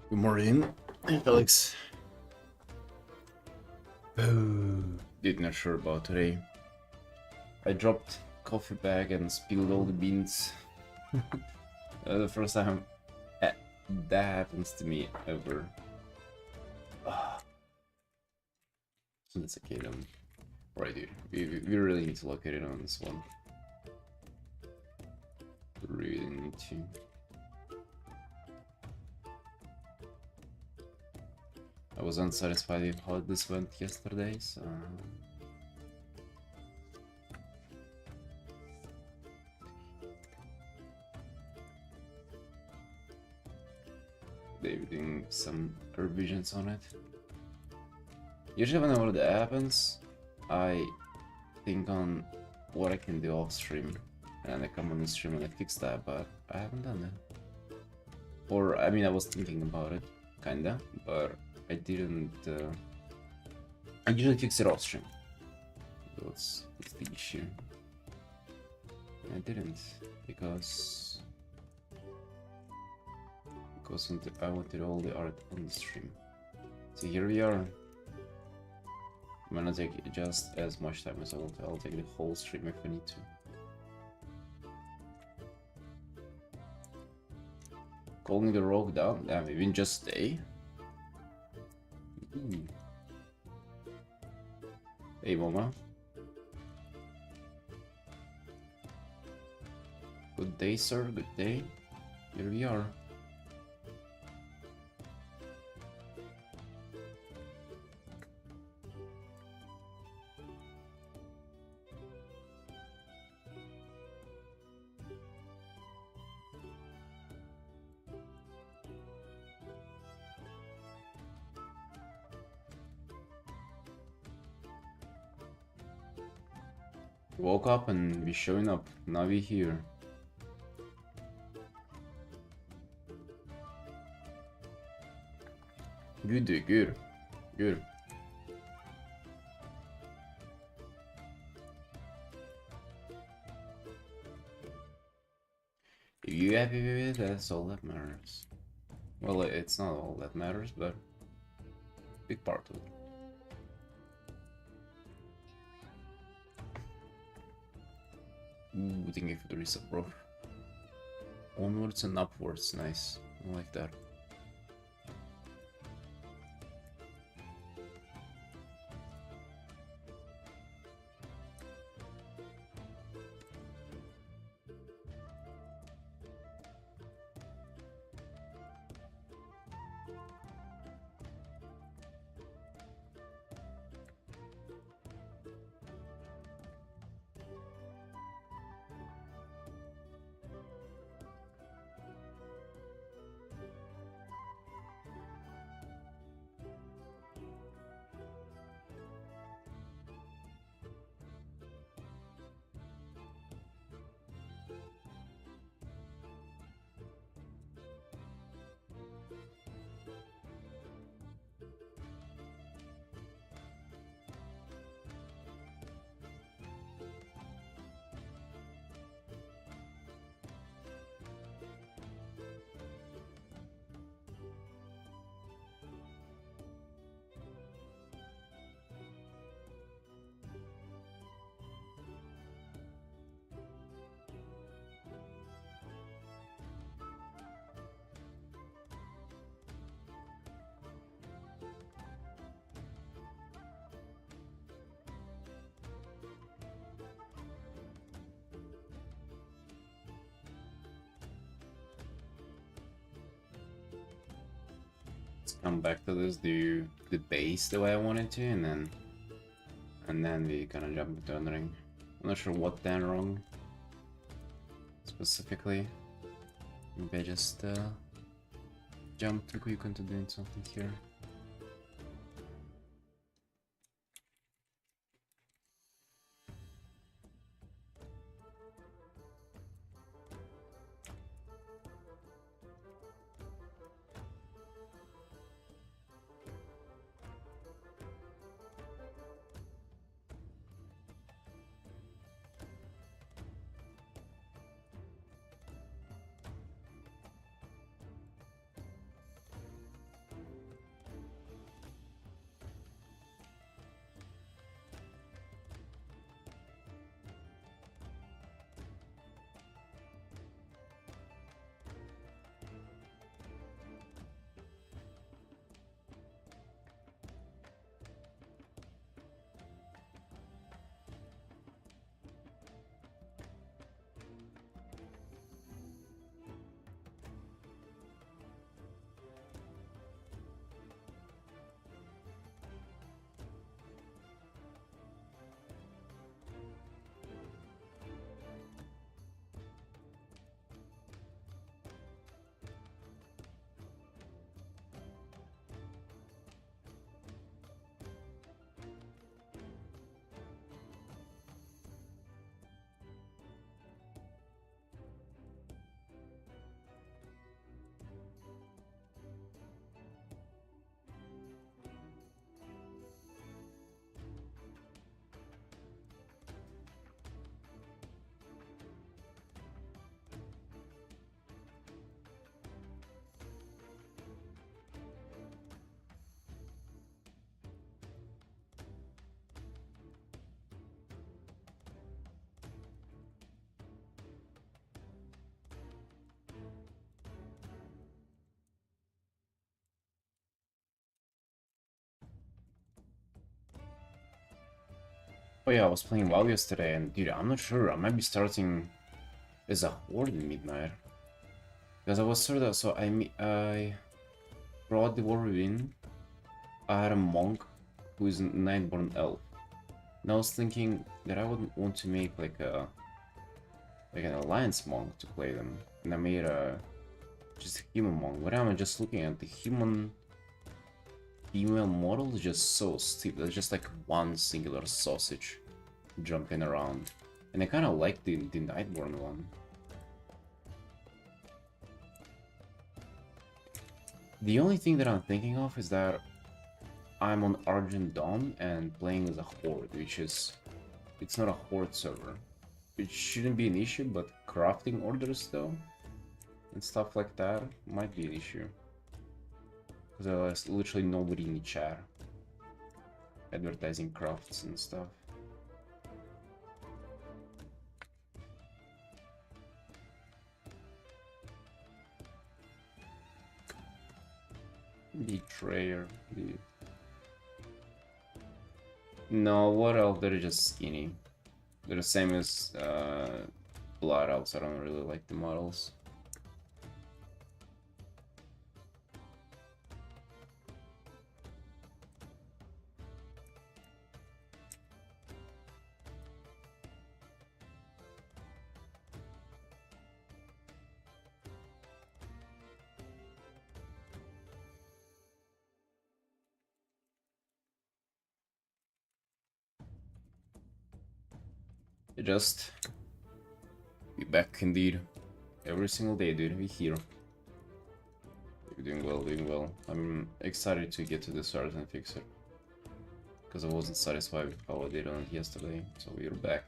Good morning, Felix. Oh, did not sure about today. I dropped coffee bag and spilled all the beans. The first time that happens to me ever. Since a kid, right, dude. We really need to look at it on this one. Really need to. I was unsatisfied with how this went yesterday, so... They're doing some revisions on it. Usually whenever that happens, I think on what I can do off stream, and I come on the stream and I fix that, but I haven't done that. Or, I mean, I was thinking about it, kinda, but I didn't. I usually fix it off stream. That's the issue. I didn't because I wanted all the art on the stream. So here we are. I'm gonna take just as much time as I want. I'll take the whole stream if I need to. Calling the rogue down? Damn, even just stay? Ooh. Hey, mama. Good day, sir. Good day. Here we are. Woke up and we showing up. Now we here. Good, good, good. If you happy with it, that's all that matters. Well, it's not all that matters, but big part of it. Ooh, thank you for the reset, bro. Onwards and upwards, nice. I like that. Come back to this, do the base the way I wanted to, and then we kind of jump into the ring. I'm not sure what went wrong specifically. Maybe I just jumped too quick into doing something here. Oh yeah, I was playing WoW yesterday, and dude, I'm not sure. I might be starting as a horde in Midnight. Because I was sort of, so I brought the war within. I had a monk who is a Nightborn elf. And I was thinking that I would want to make like an alliance monk to play them. And I made a just a human monk. But I'm just looking at the human female model is just so steep. There's just like one singular sausage jumping around. And I kinda like the Nightborn one. The only thing that I'm thinking of is that I'm on Argent Dawn and playing as a horde, which is... it's not a horde server. It shouldn't be an issue, but crafting orders though, and stuff like that, might be an issue. Because there's literally nobody in the chat advertising crafts and stuff. Betrayer, dude. No, what else? They're just skinny. They're the same as Blood Elves. I don't really like the models. Just be back indeed. Every single day, dude. We here. You're doing well, doing well. I'm excited to get to this Artin fixer. Because I wasn't satisfied with how I did on it yesterday. So we're back.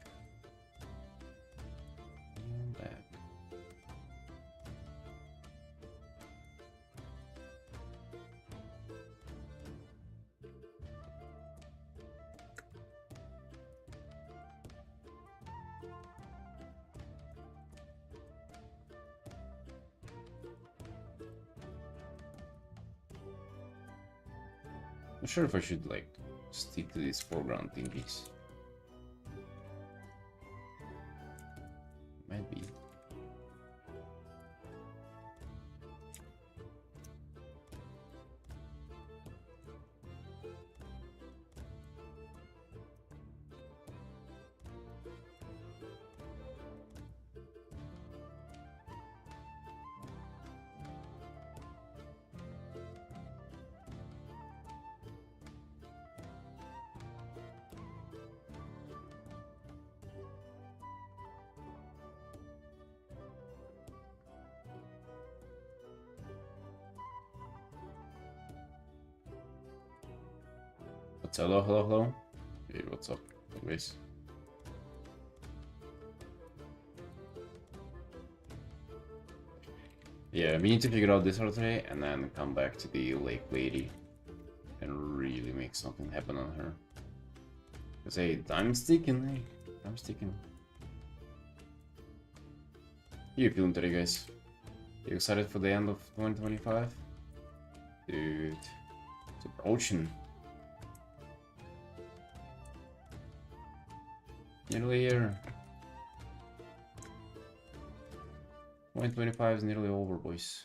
Back. I'm not sure if I should like stick to these foreground thingies. Might be. Hello, hello, hello. Hey, what's up, guys? Yeah, we need to figure out this today and then come back to the Lake Lady and really make something happen on her. Cause hey, time's ticking, hey, time's ticking. How you feeling today, guys? You excited for the end of 2025? Dude, it's approaching. Nearly here. 2025 is nearly over, boys.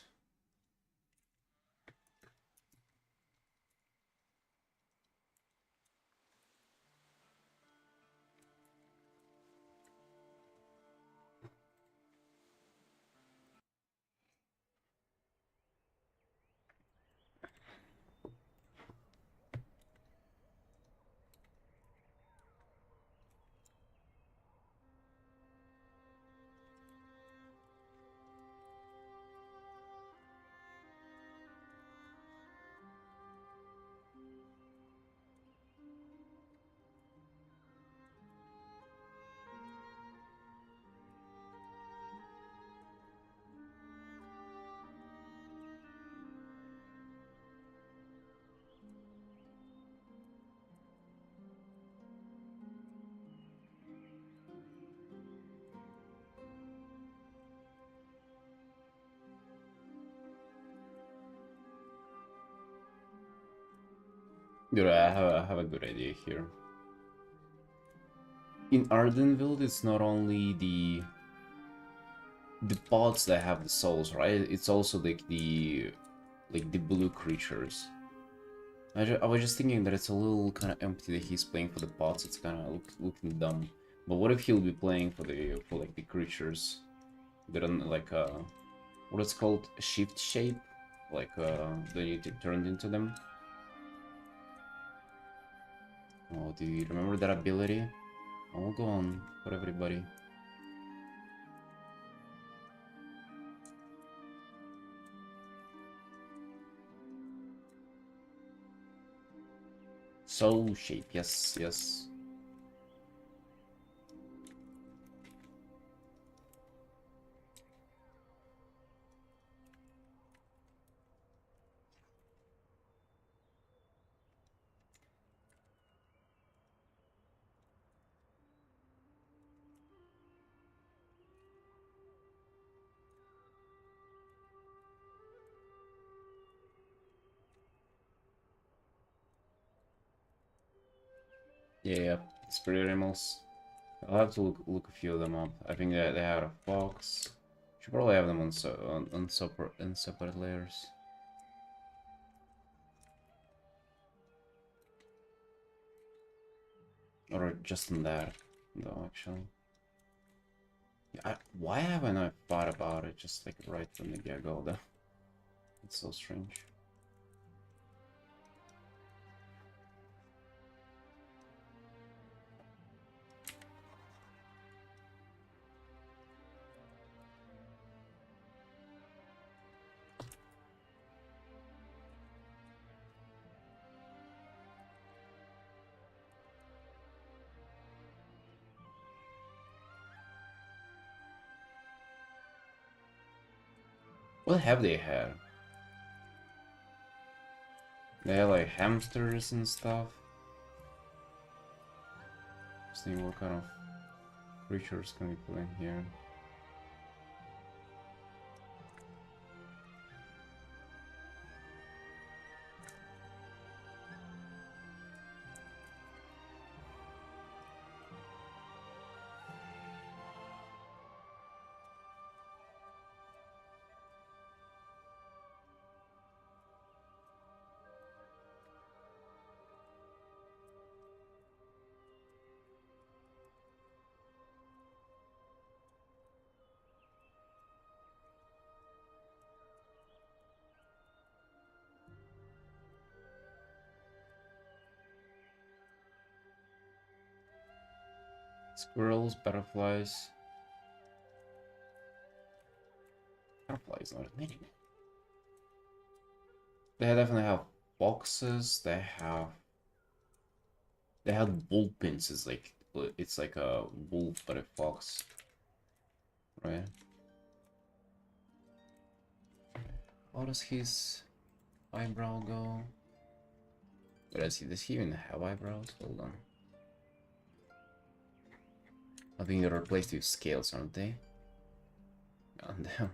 Dude, I have a good idea here. in Arden build, it's not only the pots that have the souls, right? It's also like the blue creatures. I was just thinking that it's a little kind of empty that he's playing for the pots. It's kind of looking dumb. But what if he'll be playing for like the creatures that are like what it's called, shift shape, like that you turned into them. Oh, do you remember that ability? I'll go on for everybody. Soul shape, yes, yes. Yeah, spirit animals. I'll have to look a few of them up. I think that they have a fox. Should probably have them on separate layers. Or just in that, though, actually. Why haven't I thought about it just like right from the get-go, though? It's so strange. What have they had? They have like hamsters and stuff. Just think what kind of creatures can we put in here? Squirrels, butterflies. Butterflies not a mini. They definitely have boxes. They have bullpins. It's like a wolf but a fox, right? How does his eyebrow go? Does he even have eyebrows? Hold on. I think they're replaced with scales, aren't they? On them.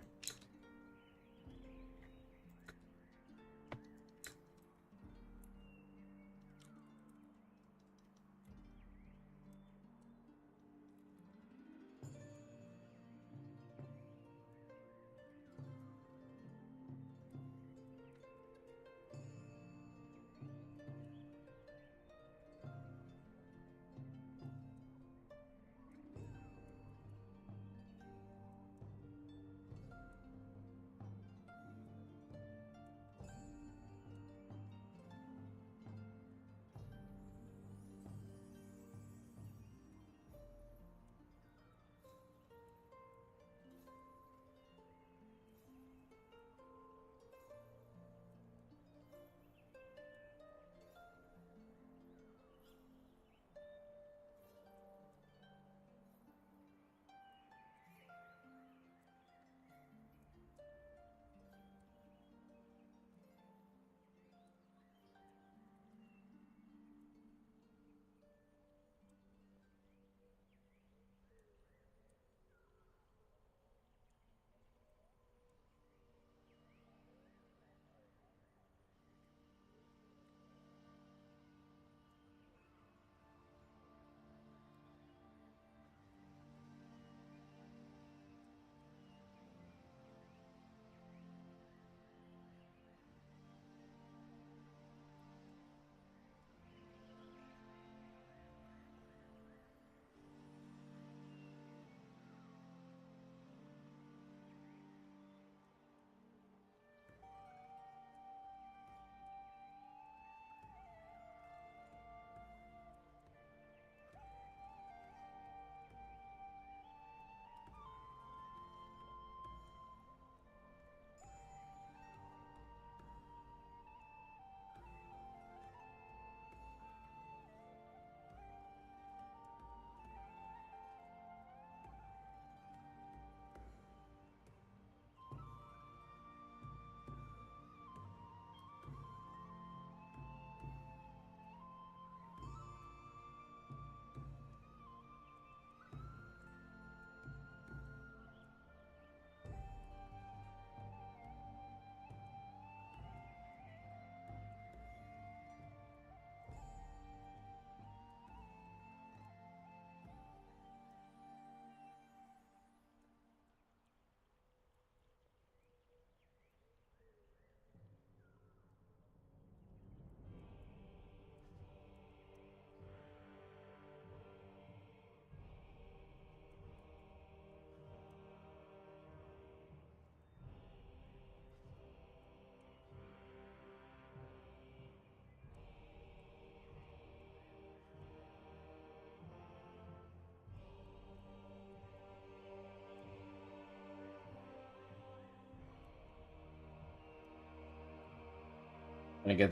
I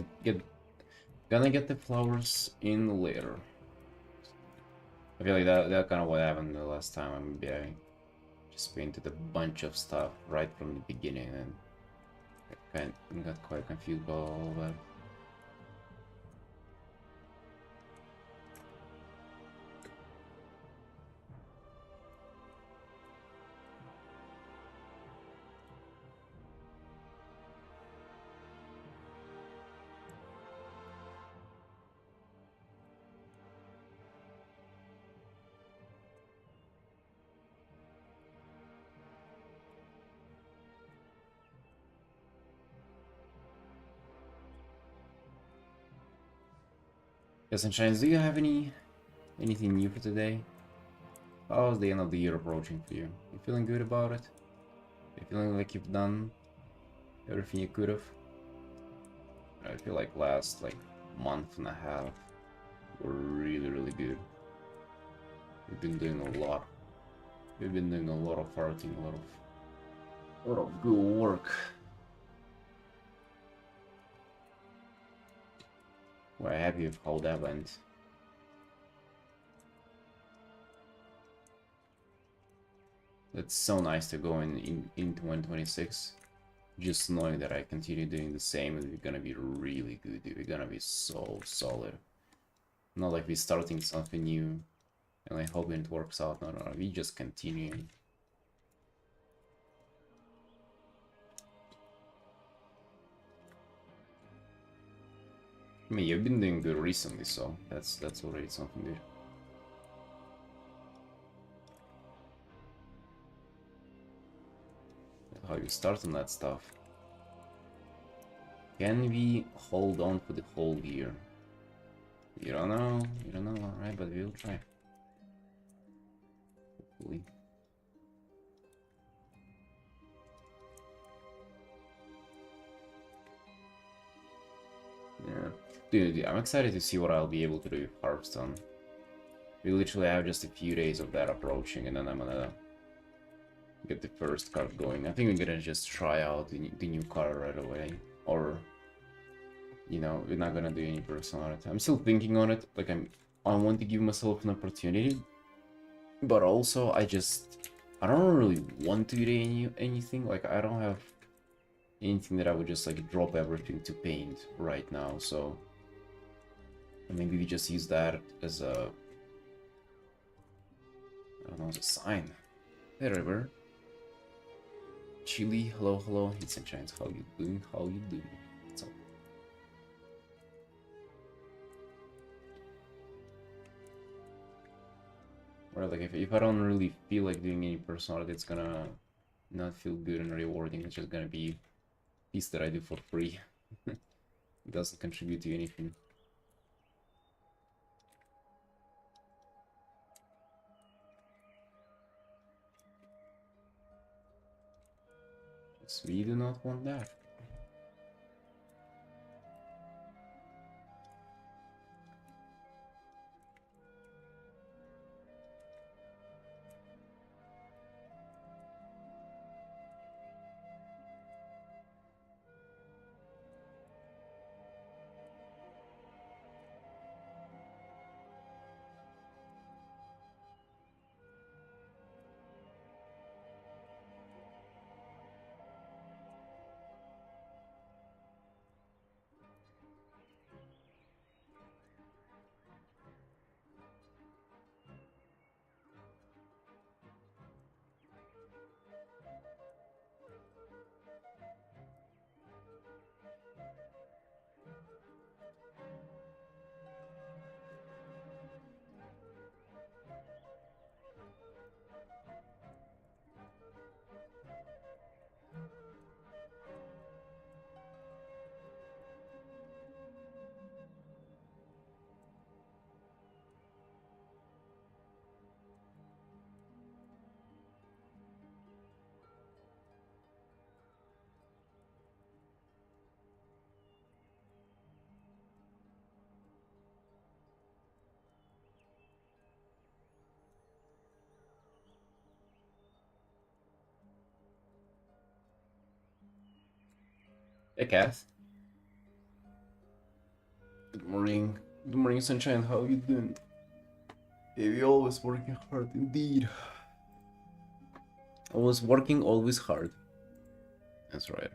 gonna get the flowers in later. I feel like that kind of what happened the last time. Maybe I just painted a bunch of stuff right from the beginning and got quite confused by all that. Yes, and Shines, do you have anything new for today? How's the end of the year approaching for you? You feeling good about it? You feeling like you've done everything you could have? I feel like last month and a half were really good. We've been doing a lot. We've been doing a lot of farting, a lot of good work. We're happy with how that went. It's so nice to go in 2026, just knowing that I continue doing the same and we're gonna be really good, dude. We're gonna be so solid. Not like we're starting something new and like hoping it works out. No, we just continue. I mean, you've been doing good recently, so that's already something good. How you start on that stuff? Can we hold on for the whole year? You don't know, alright, but we'll try. Hopefully. Yeah. Dude, I'm excited to see what I'll be able to do with Hearthstone. We literally have just a few days of that approaching, and then I'm gonna get the first card going. I think we're gonna just try out the new card right away. Or, you know, we're not gonna do any personal art. I'm still thinking on it. Like, I want to give myself an opportunity. But also, I don't really want to do anything. Like, I don't have anything that I would just, like, drop everything to paint right now, so... Maybe we just use that as a... I don't know, as a sign. Hey, River. Chili, hello, it's Enchant. How you doing? What's up? Or like if I don't really feel like doing any personal art, it's gonna not feel good and rewarding. It's just gonna be a piece that I do for free. It doesn't contribute to anything. So we do not want that. Hey, Kath. Good morning. Good morning, sunshine. How you doing? Yeah, we always working hard indeed. Always working, always hard. That's right.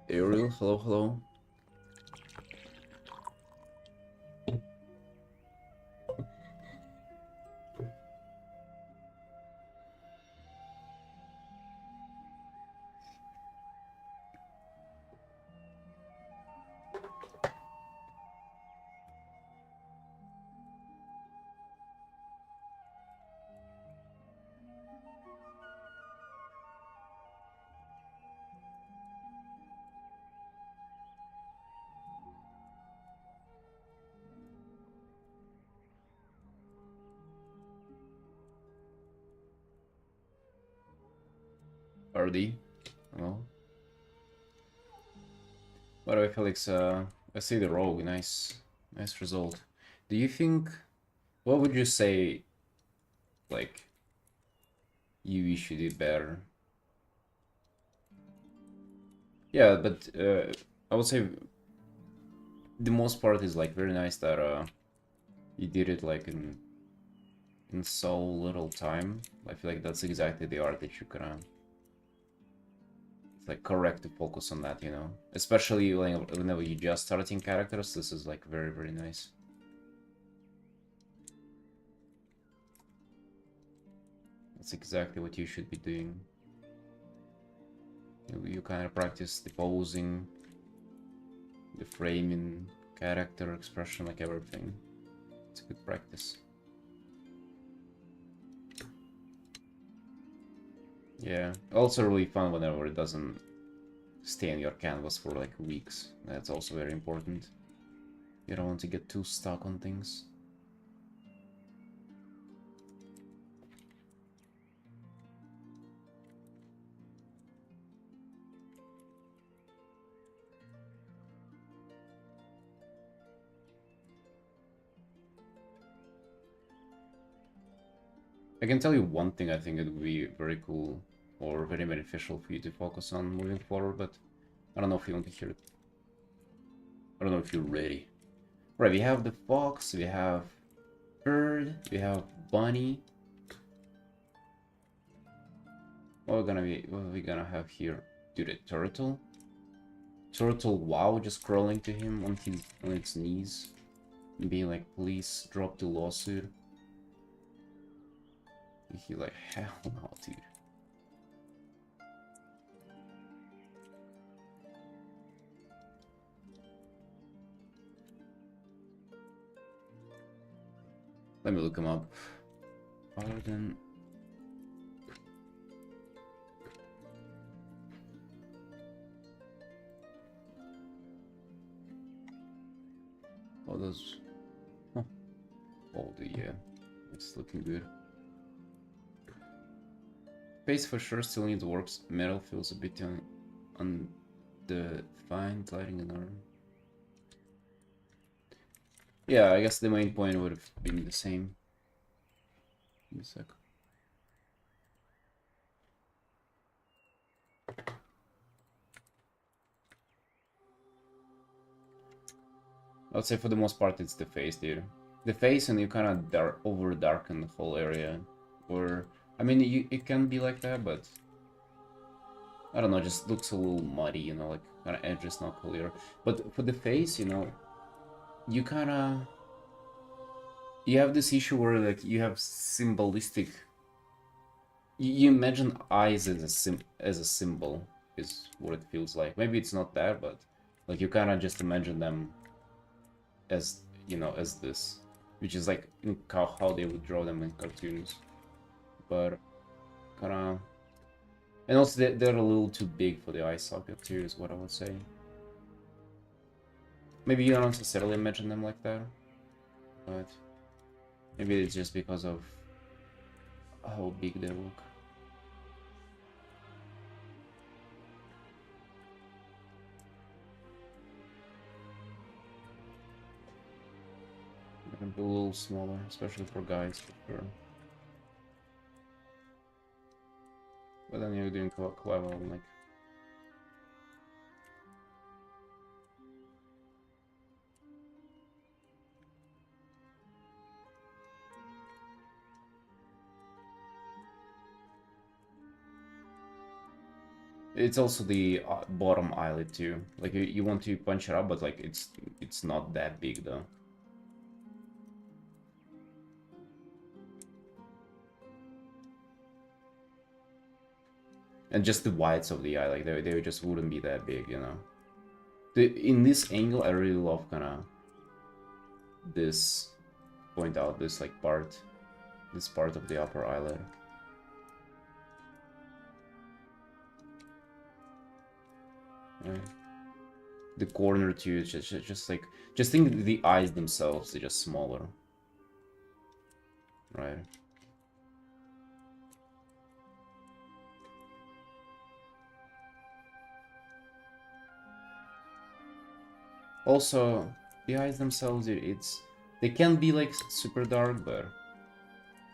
Ariel, hello, hello. RD. Hello. By the way, Felix, I see the rogue. Nice result. Do you think? What would you say? Like, you should do better. Yeah, but I would say the most part is like very nice that you did it like in so little time. I feel like that's exactly the art that you can. It's like correct to focus on that, you know. Especially whenever you just starting characters, this is like very nice. That's exactly what you should be doing. You kind of practice the posing, the framing, character expression, like everything. It's a good practice. Yeah, also really fun whenever it doesn't stay on your canvas for like weeks. That's also very important. You don't want to get too stuck on things. I can tell you one thing I think it would be very cool or very beneficial for you to focus on moving forward, but I don't know if you want to hear it. I don't know if you're ready. Right, we have the fox, we have bird, we have bunny. What are we gonna have here? Dude, a turtle? Turtle, wow, just crawling to him on its knees. And being like, please drop the lawsuit. He like, hell no, dude. Let me look him up. Artin. Oh, those. Huh. Oh, yeah. It's looking good. Pace for sure still needs works. Metal feels a bit on the fine lighting and arm. Yeah, I guess the main point would have been the same. Give me a sec. I'd say for the most part it's the face, dude. The face, and you kind of over darken the whole area. Or, I mean, it can be like that, but I don't know, just looks a little muddy, you know, like kind of edge is not clear. But for the face, you know, you kind of you have this issue where like you have symbolistic. You imagine eyes as a symbol is what it feels like. Maybe it's not that, but like you kind of just imagine them as, you know, as this, which is like how they would draw them in cartoons. But kind of, and also they're a little too big for the eye socket too, is what I would say. Maybe you don't necessarily imagine them like that, but maybe it's just because of how big they look. can be a little smaller, especially for guys, for sure. But then you're doing quite well, like. It's also the bottom eyelid too. Like you want to punch it up, but like it's not that big though. And just the whites of the eye, like they just wouldn't be that big, you know. In this angle, I really love kind of this, point out this like part, this part of the upper eyelid. Right. The corner too is just like, just think the eyes themselves, they're just smaller. Right. Also, the eyes themselves, they can be like super dark, but it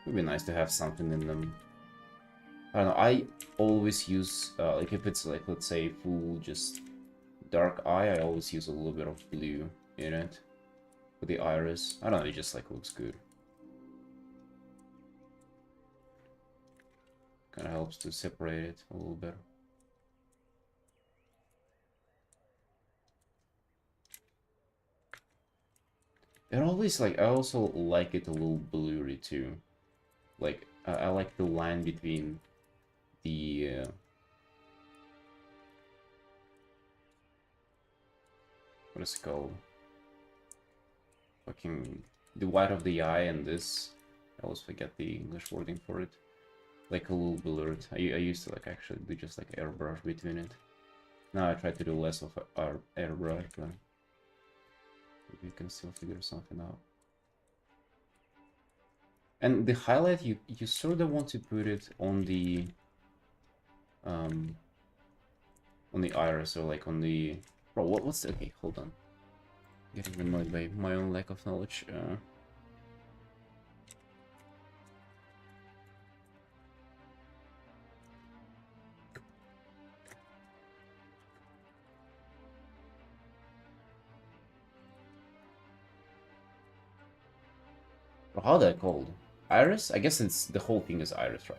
would be nice to have something in them. I don't know, I always use, like if it's like, let's say, full just dark eye, I always use a little bit of blue in it for the iris. I don't know, it just like looks good. Kind of helps to separate it a little bit. And always like, I also like it a little blurry too. Like, I like the line between the what is it called? Fucking the white of the eye and this. I always forget the English wording for it. Like a little blurred. I used to like actually do just like airbrush between it. Now I try to do less of a airbrush, but you can still figure something out. And the highlight, you sort of want to put it on the iris, or like on the, bro, what's the, okay, hold on, getting annoyed by my own lack of knowledge. How that called? Iris? I guess it's the whole thing is iris, right?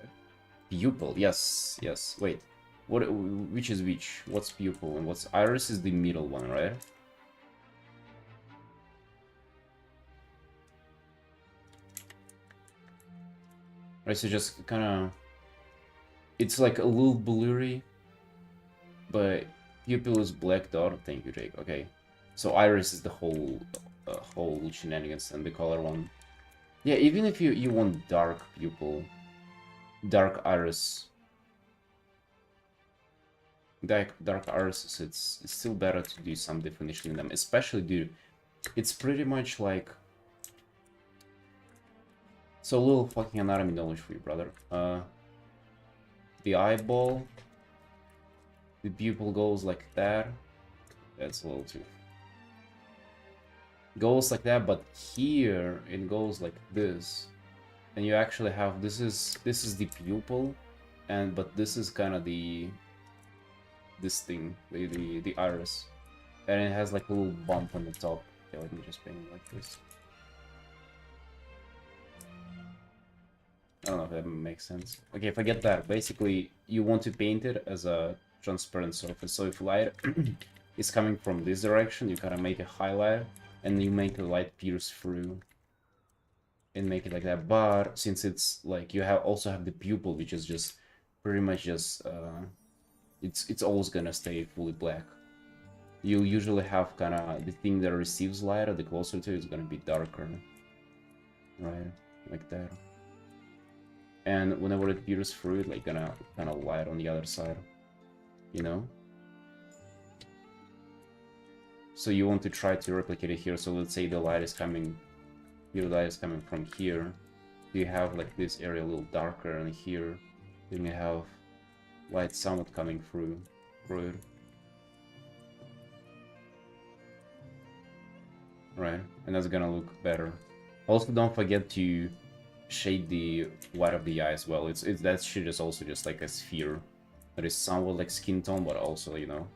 Pupil, yes, yes. Wait, what? Which is which? What's pupil and what's iris? Is the middle one, right? Right. So just kind of, it's like a little blurry, but pupil is black dot. Thank you, Jake. Okay, so iris is the whole shenanigans, and the color one. Yeah, even if you want dark pupil, dark iris, dark irises, it's still better to do some definition in them, especially dude. It's pretty much like, so a little fucking anatomy knowledge for you, brother. The eyeball, the pupil goes like that. That's a little too. Goes like that, but here it goes like this, and you actually have, this is the pupil, but this is kind of this thing, the iris, and it has like a little bump on the top. Okay, let me just paint it like this. I don't know if that makes sense. Okay, forget that. Basically, you want to paint it as a transparent surface. So if light is coming from this direction, you kind of make a highlight, and you make the light pierce through and make it like that. But since it's like, you also have the pupil, which is just pretty much just it's always gonna stay fully black. You usually have kind of the thing that receives light, or the closer to it is gonna be darker, right? Like that. And whenever it pierces through it, like gonna kind of light on the other side, you know? So you want to try to replicate it here. So let's say the light is coming, your light is coming from here. You have like this area a little darker, and here then you have light somewhat coming through it. Right, and that's gonna look better. Also, don't forget to shade the white of the eye as well. It's that shit is also just like a sphere that is somewhat like skin tone, but also, you know.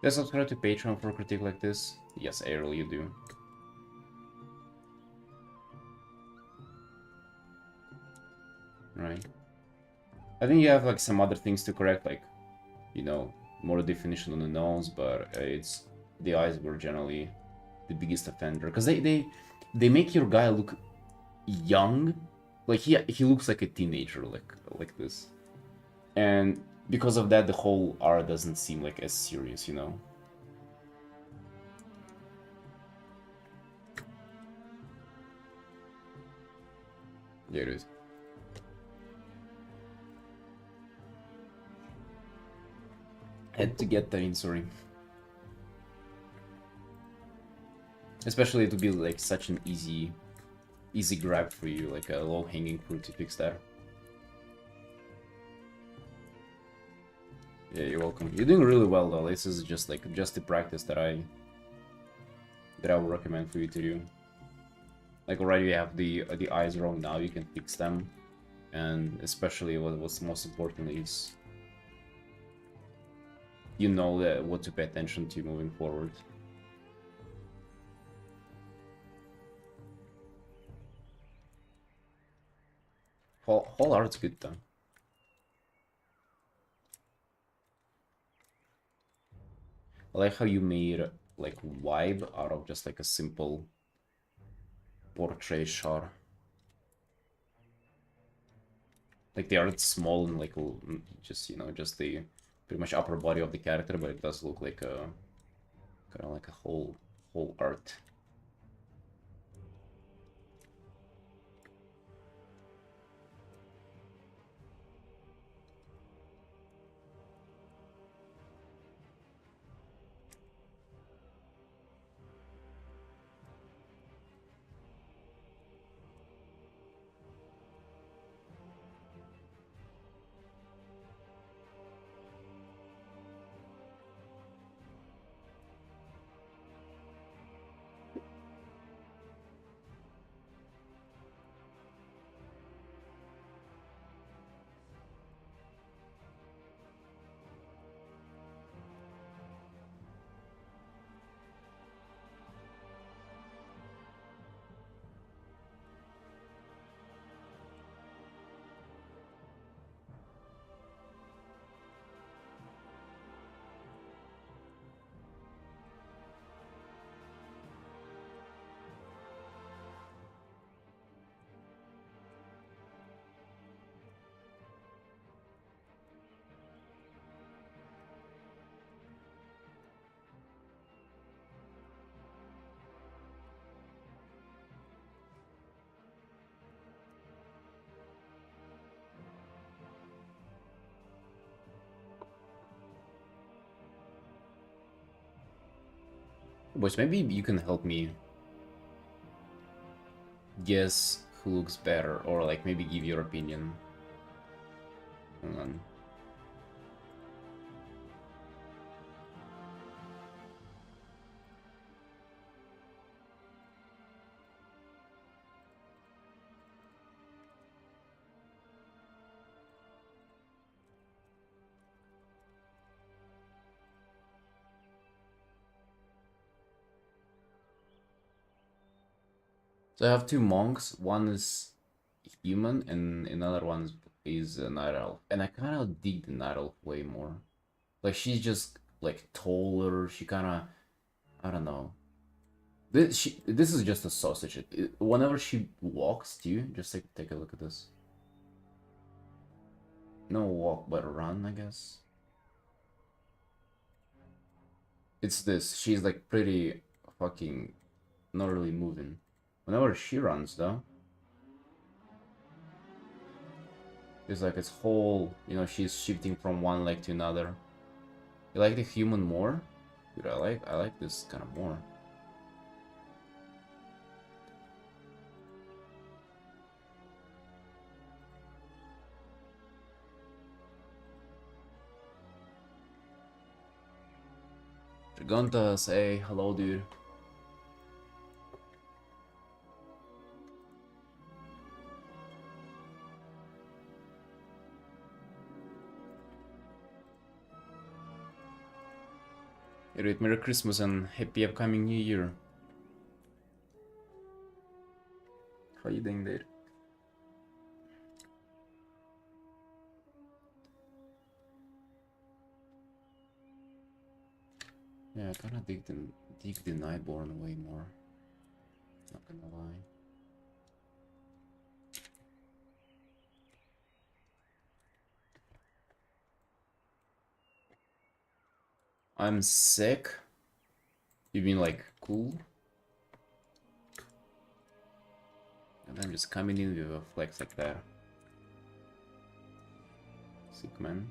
Just subscribe to Patreon for a critique like this. Yes, Ariel, you do. Right. I think you have like some other things to correct, like, you know, more definition on the nose, but it's the eyes were generally the biggest offender because they make your guy look young, like he looks like a teenager, like this, and because of that, the whole art doesn't seem like as serious, you know. Yeah, it is. Had to get that in, sorry. Especially to be like such an easy grab for you, like a low-hanging fruit to fix that. Yeah, you're welcome. You're doing really well though. This is just like the practice that I would recommend for you to do. Like already you have the eyes wrong now, you can fix them, and especially what's most important is you know what to pay attention to moving forward. Whole art's good though. I like how you made like vibe out of just like a simple portrait shot. Like the art's small and like just, you know, just the pretty much upper body of the character, but it does look like a kind of like a whole art. Boys, maybe you can help me guess who looks better, or like maybe give your opinion. Hold on. So I have two monks. One is human, and another one is a night elf. And I kind of dig the night elf way more. Like she's just like taller. She kind of, I don't know. This is just a sausage. Whenever she walks too, just like take a look at this. No walk, but run, I guess. It's this. She's like pretty fucking not really moving. Whenever she runs, though, it's like it's whole. You know, she's shifting from one leg to another. You like the human more? Dude, I like this kind of more. Dragontas, hey, hello, dude. Alright, Merry Christmas and happy upcoming New Year. How you doing there? Yeah, I kinda dig the Nightborn way more. Not gonna lie. I'm sick. You mean like cool? And I'm just coming in with a flex like that. Sick man.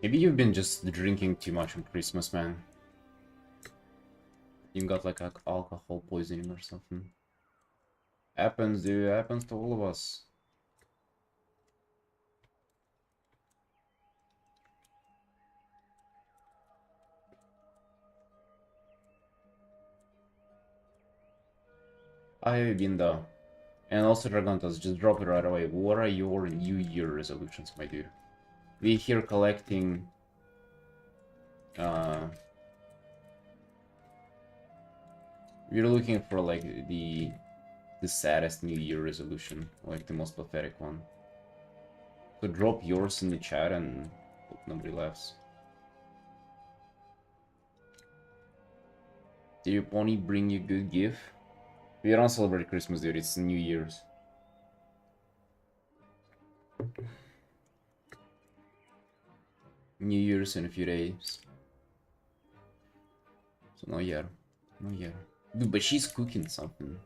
Maybe you've been just drinking too much on Christmas, man. You got like alcohol poisoning or something. Happens, dude. Happens to all of us. I have been though. And also Dragontas, just drop it right away. What are your New Year resolutions, my dude? We here collecting we're looking for like the saddest New Year resolution, like the most pathetic one. So drop yours in the chat and hope nobody laughs. Did your pony bring you good gift? We don't celebrate Christmas, dude. It's New Year's. New Year's in a few days. So no year. No year. Dude, but she's cooking something.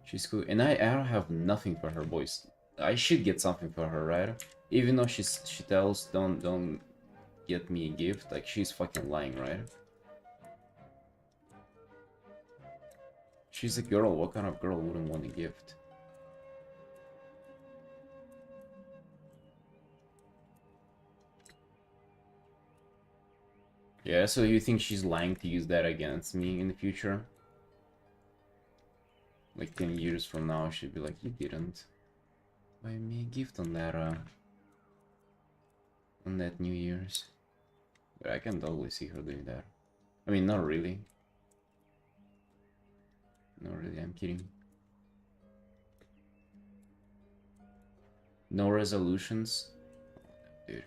She's cool. And I don't have nothing for her, boys. I should get something for her, right? Even though she tells don't get me a gift, like she's fucking lying, right? She's a girl. What kind of girl wouldn't want a gift? Yeah, so you think she's lying to use that against me in the future? Like 10 years from now, she'd be like, you didn't buy me a gift on that New Year's. But I can totally see her doing that. I mean, not really. Not really, I'm kidding. No resolutions? Dude.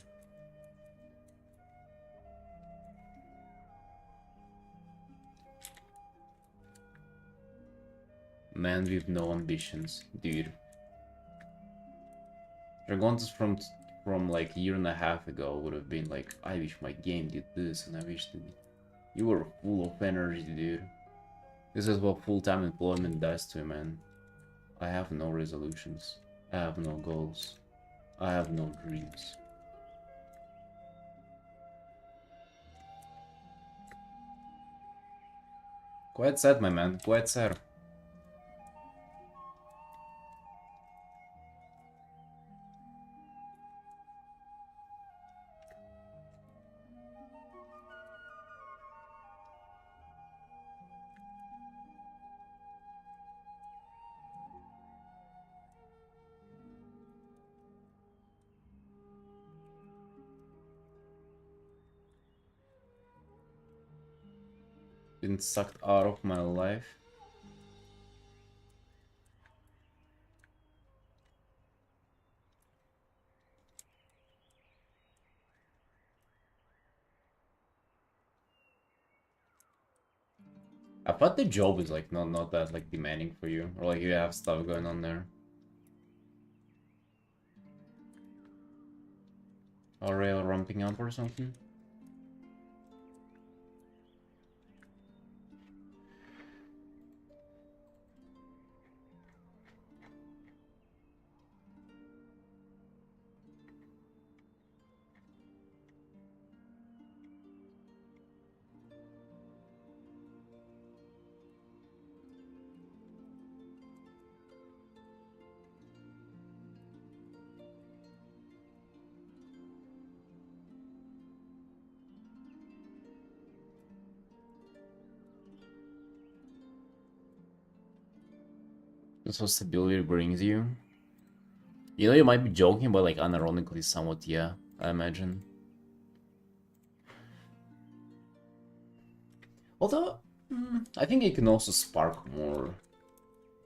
Man with no ambitions, dude. Dragontas from like a year and a half ago would have been like, I wish my game did this, and I wish that you were full of energy, dude. This is what full-time employment does to a man. I have no resolutions. I have no goals. I have no dreams. Quite sad, my man. Quite sad. been sucked out of my life. I thought the job is like not that like demanding for you, or like you have stuff going on there. Or rail ramping up or something. That's what stability brings you. You know, you might be joking, but like unironically, somewhat, yeah, I imagine. Although, I think it can also spark more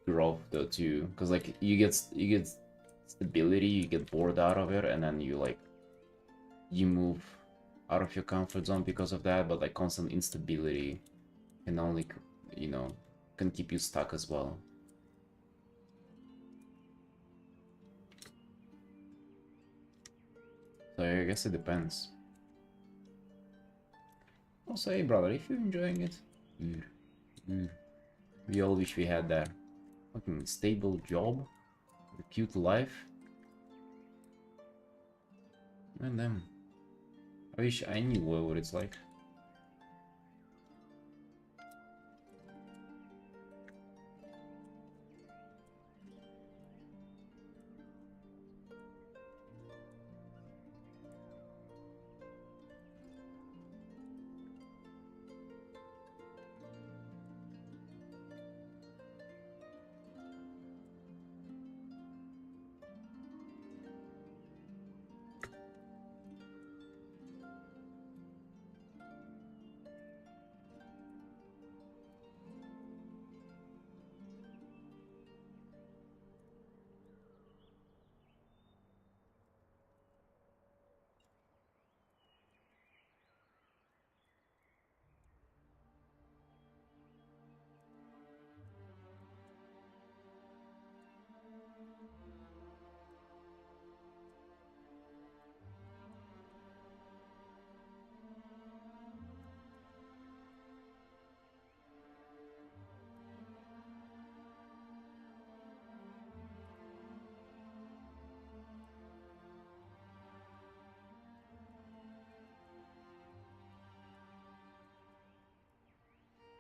growth though too, because like you get stability, you get bored out of it, and then you move out of your comfort zone because of that. But like constant instability can only, you know, can keep you stuck as well. So I guess it depends. I'll say, brother, if you're enjoying it, we all wish we had that fucking stable job, a cute life. And then, I wish I knew what it's like.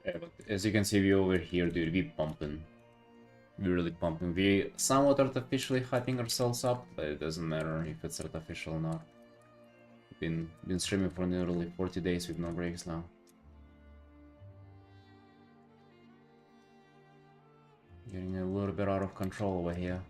Yeah, but as you can see, we over here, dude, we pumping. We're really pumping. We somewhat artificially hyping ourselves up, but it doesn't matter if it's artificial or not. Been streaming for nearly 40 days with no breaks now. Getting a little bit out of control over here.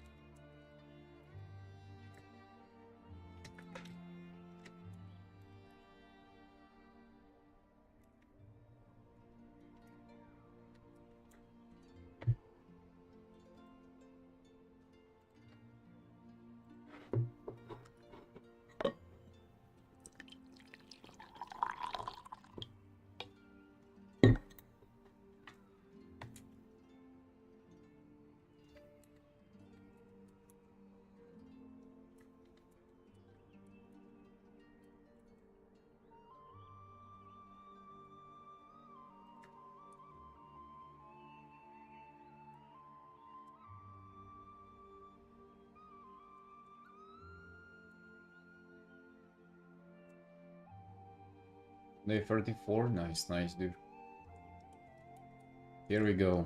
Day 34, nice, nice, dude. Here we go.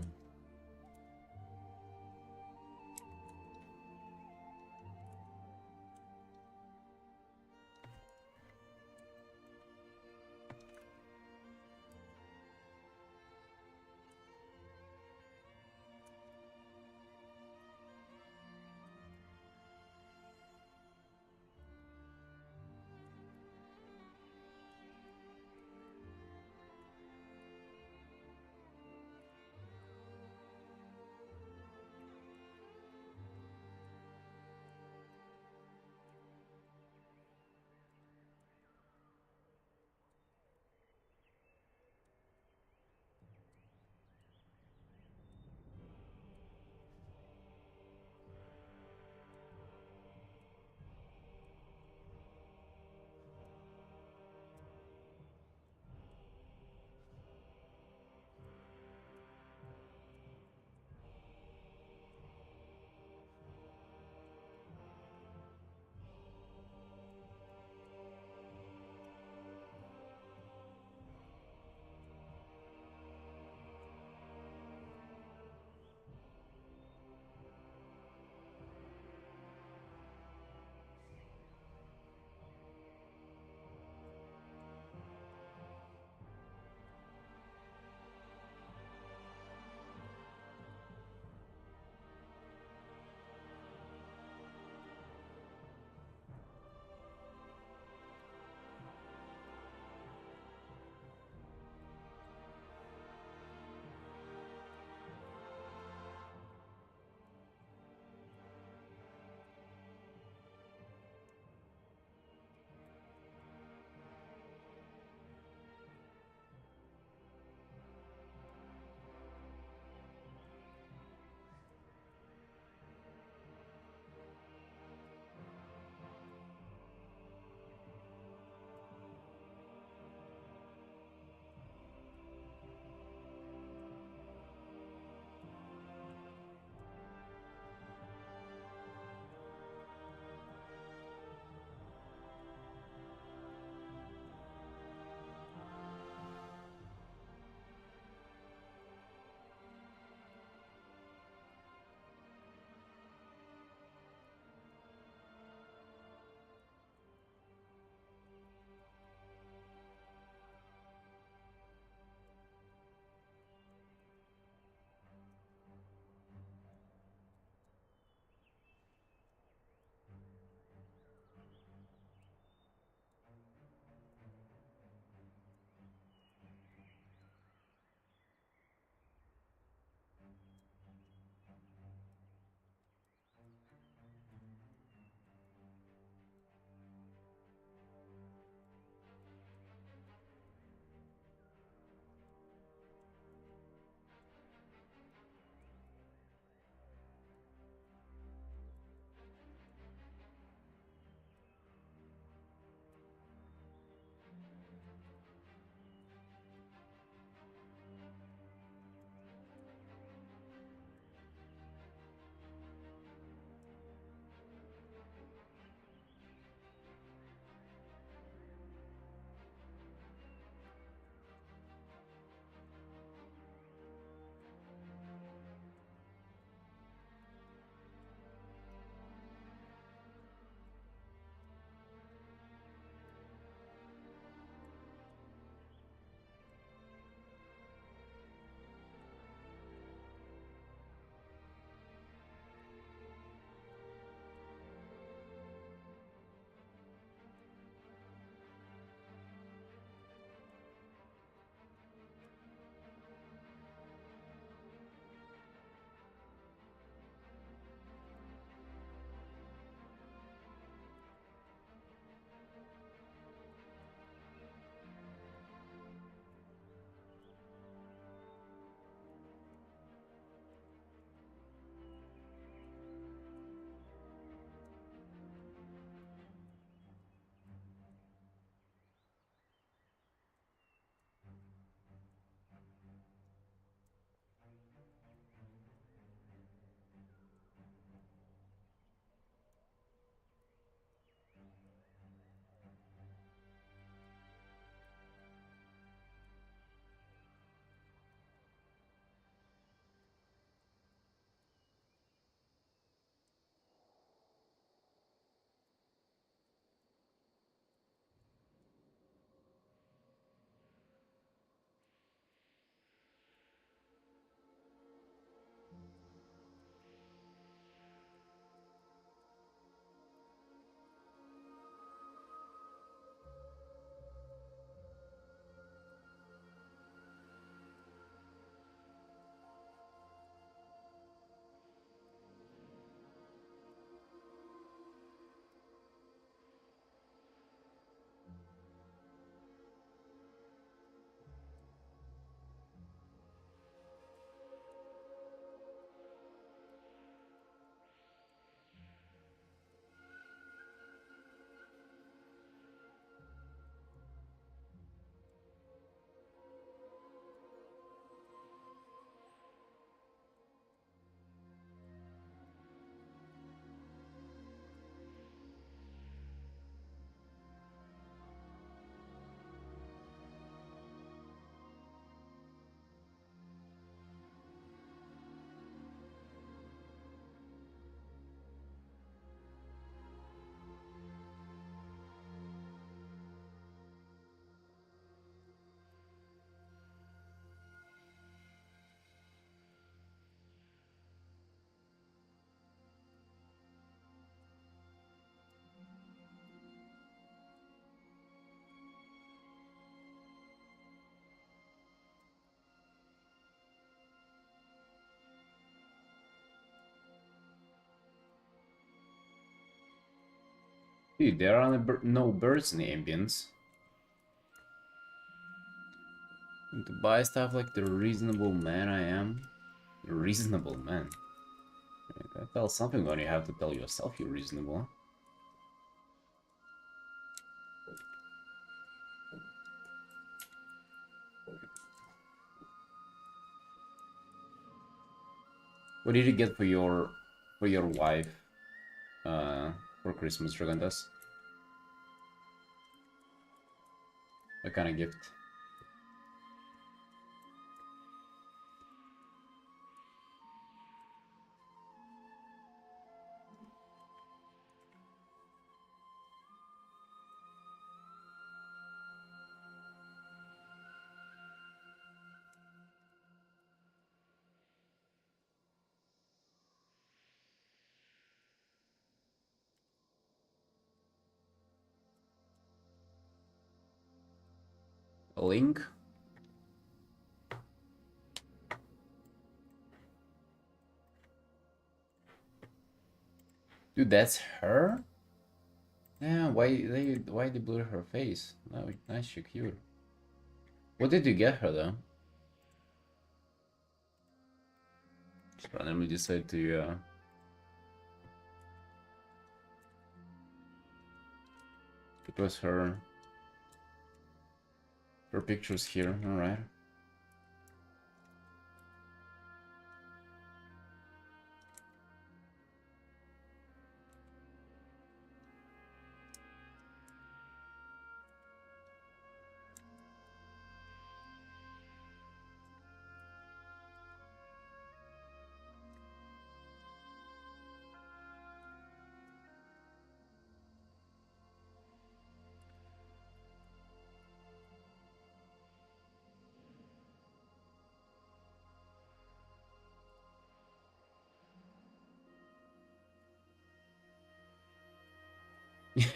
Dude, there are no birds in the ambience. And to buy stuff like the reasonable man I am. The reasonable man. You gotta tell something when you have to tell yourself you're reasonable. What did you get for your wife for Christmas, Dragondas? What kind of gift? A link? Dude, that's her? Yeah, why they blur her face? No, nice, she cute. What did you get her though? Just randomly decided to post her pictures here. All right.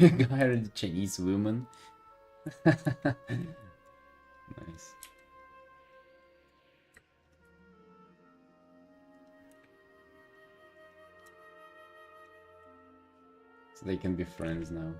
Got her the Chinese woman. Nice. So they can be friends now.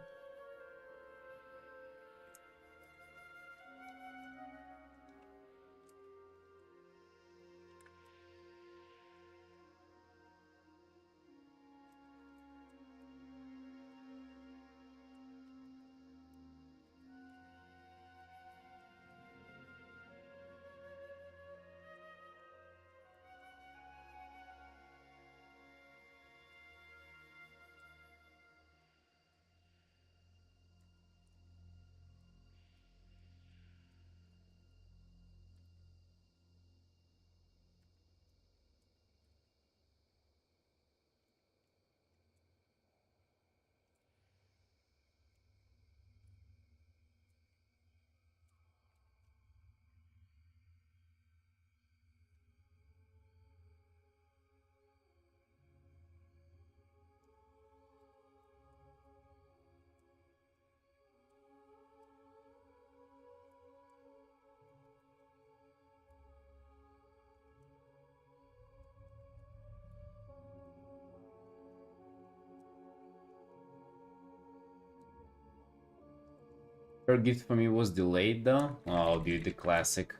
Her gift for me was delayed though. Oh, dude, the classic.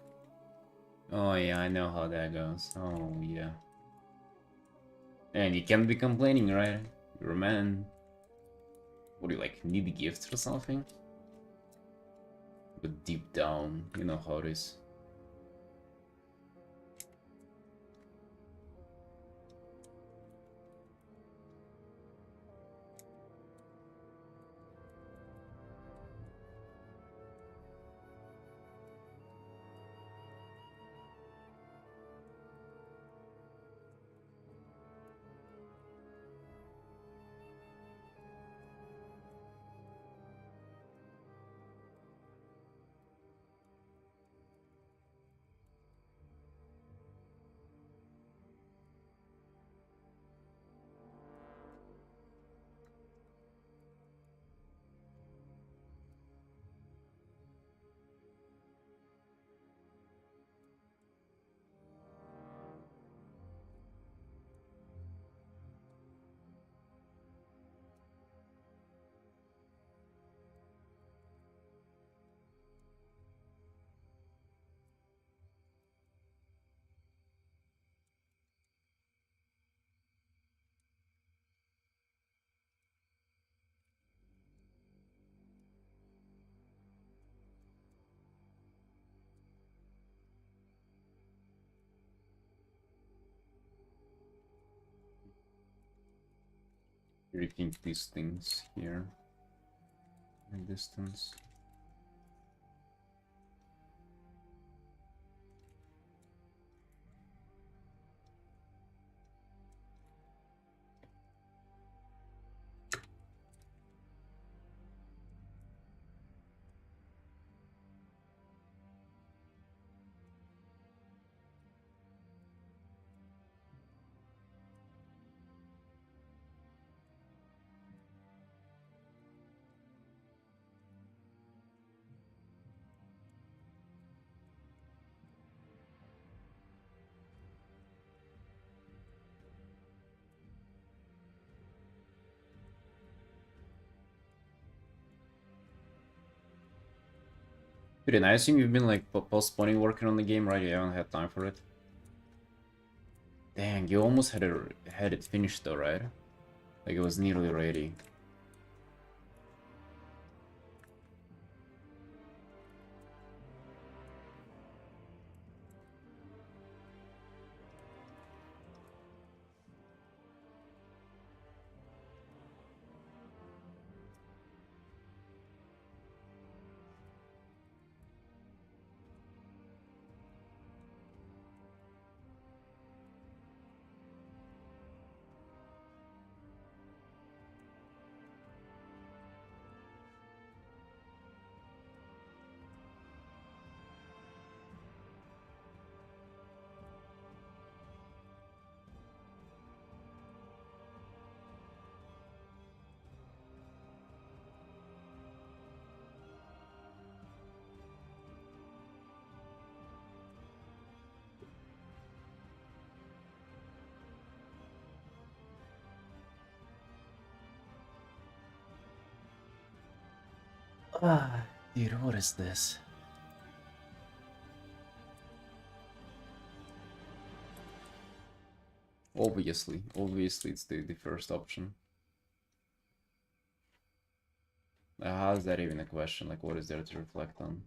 Oh yeah, I know how that goes. Oh yeah. And you can't be complaining, right? You're a man. What do you like? Need gifts or something? But deep down, you know how it is. rethink these things here in distance. Dude, and I assume you've been like postponing working on the game, right? You haven't had time for it. Dang, you almost had it finished though, right? Like it was nearly ready. Ah, dude, what is this? Obviously it's the first option. How is that even a question? Like, what is there to reflect on?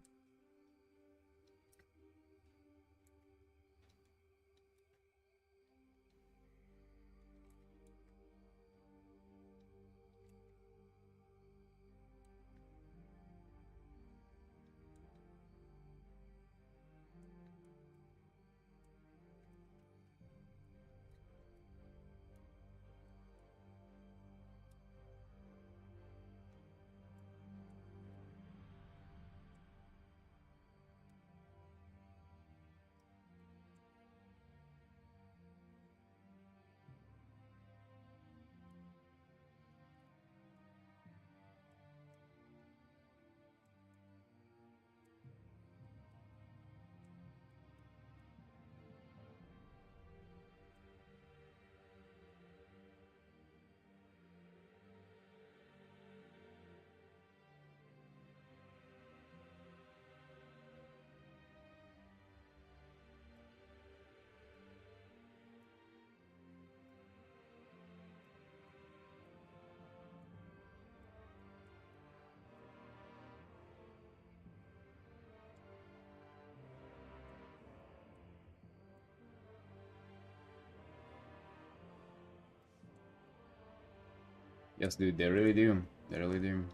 Yes, dude, they really do. They really do.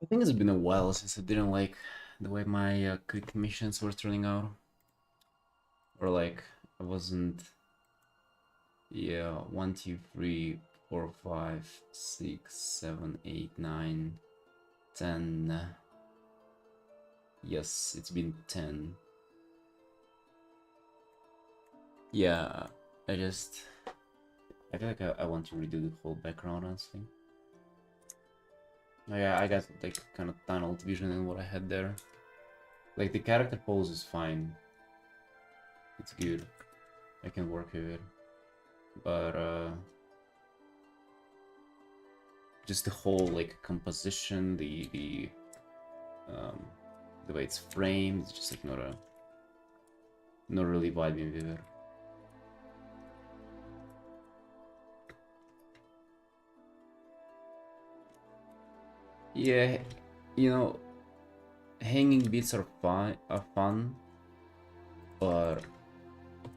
I think it's been a while since I didn't like the way my quick missions were turning out. Or like, I wasn't... Yeah, 1, 2, 3, 4, 5, 6, 7, 8, 9, 10. Yes, it's been 10. Yeah, I just... I feel like I want to redo the whole background, honestly. Yeah, I got like kind of tunneled vision in what I had there. Like the character pose is fine. It's good. I can work with it. But just the whole like composition, the way it's framed, it's just like not really vibing with it. Yeah, you know, hanging beats are fun, but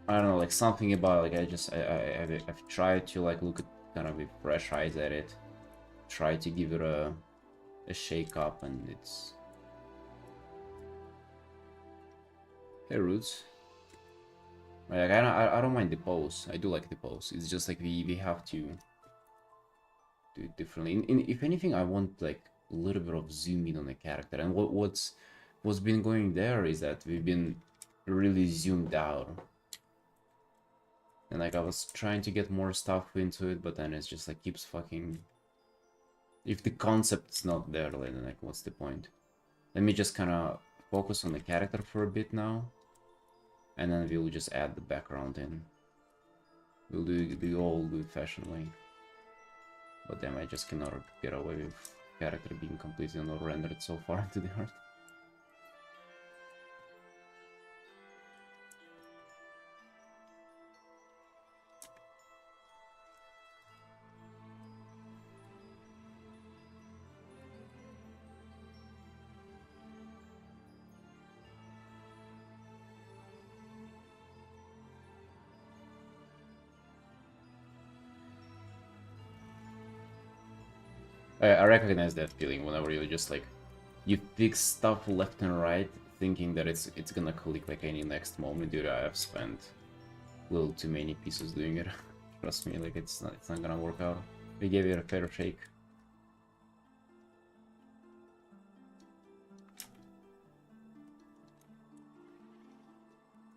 I don't know, like something about like I've tried to like look at kind of with fresh eyes at it, try to give it a shake up, and it's... Hey Roots. Like I don't mind the pose. I do like the pose. It's just like we have to do it differently. If anything, I want like a little bit of zoom in on the character. And what's been going there is that we've been really zoomed out. And like I was trying to get more stuff into it, but then it's just like keeps fucking... If the concept's not there, then like what's the point? Let me just kind of focus on the character for a bit now. And then we'll just add the background in. We'll do the old good-fashioned way. But damn, I just cannot get away with character being completely not rendered so far into the art. I recognize that feeling whenever you just like you fix stuff left and right, thinking that it's gonna click like any next moment. Dude, I have spent a little too many pieces doing it. Trust me, like it's not gonna work out. We gave it a fair shake.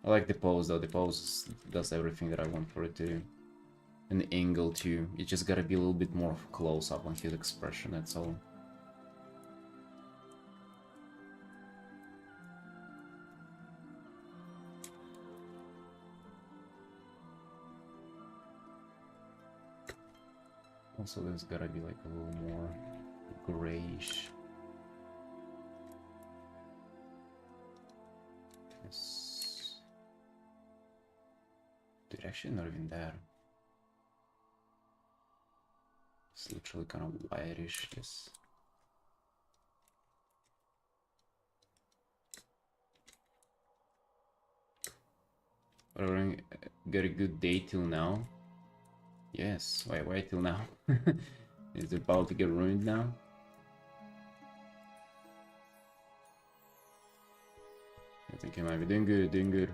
I like the pose though. The pose does everything that I want for it to. An angle too. You just gotta be a little bit more close up on his expression. That's all. Also, there's gotta be like a little more grayish. Yes. Dude, actually not even there. It's literally kind of whitish, yes. Whatever, got a good day till now. Yes, why till now? Is it about to get ruined now? I think I might be doing good, doing good.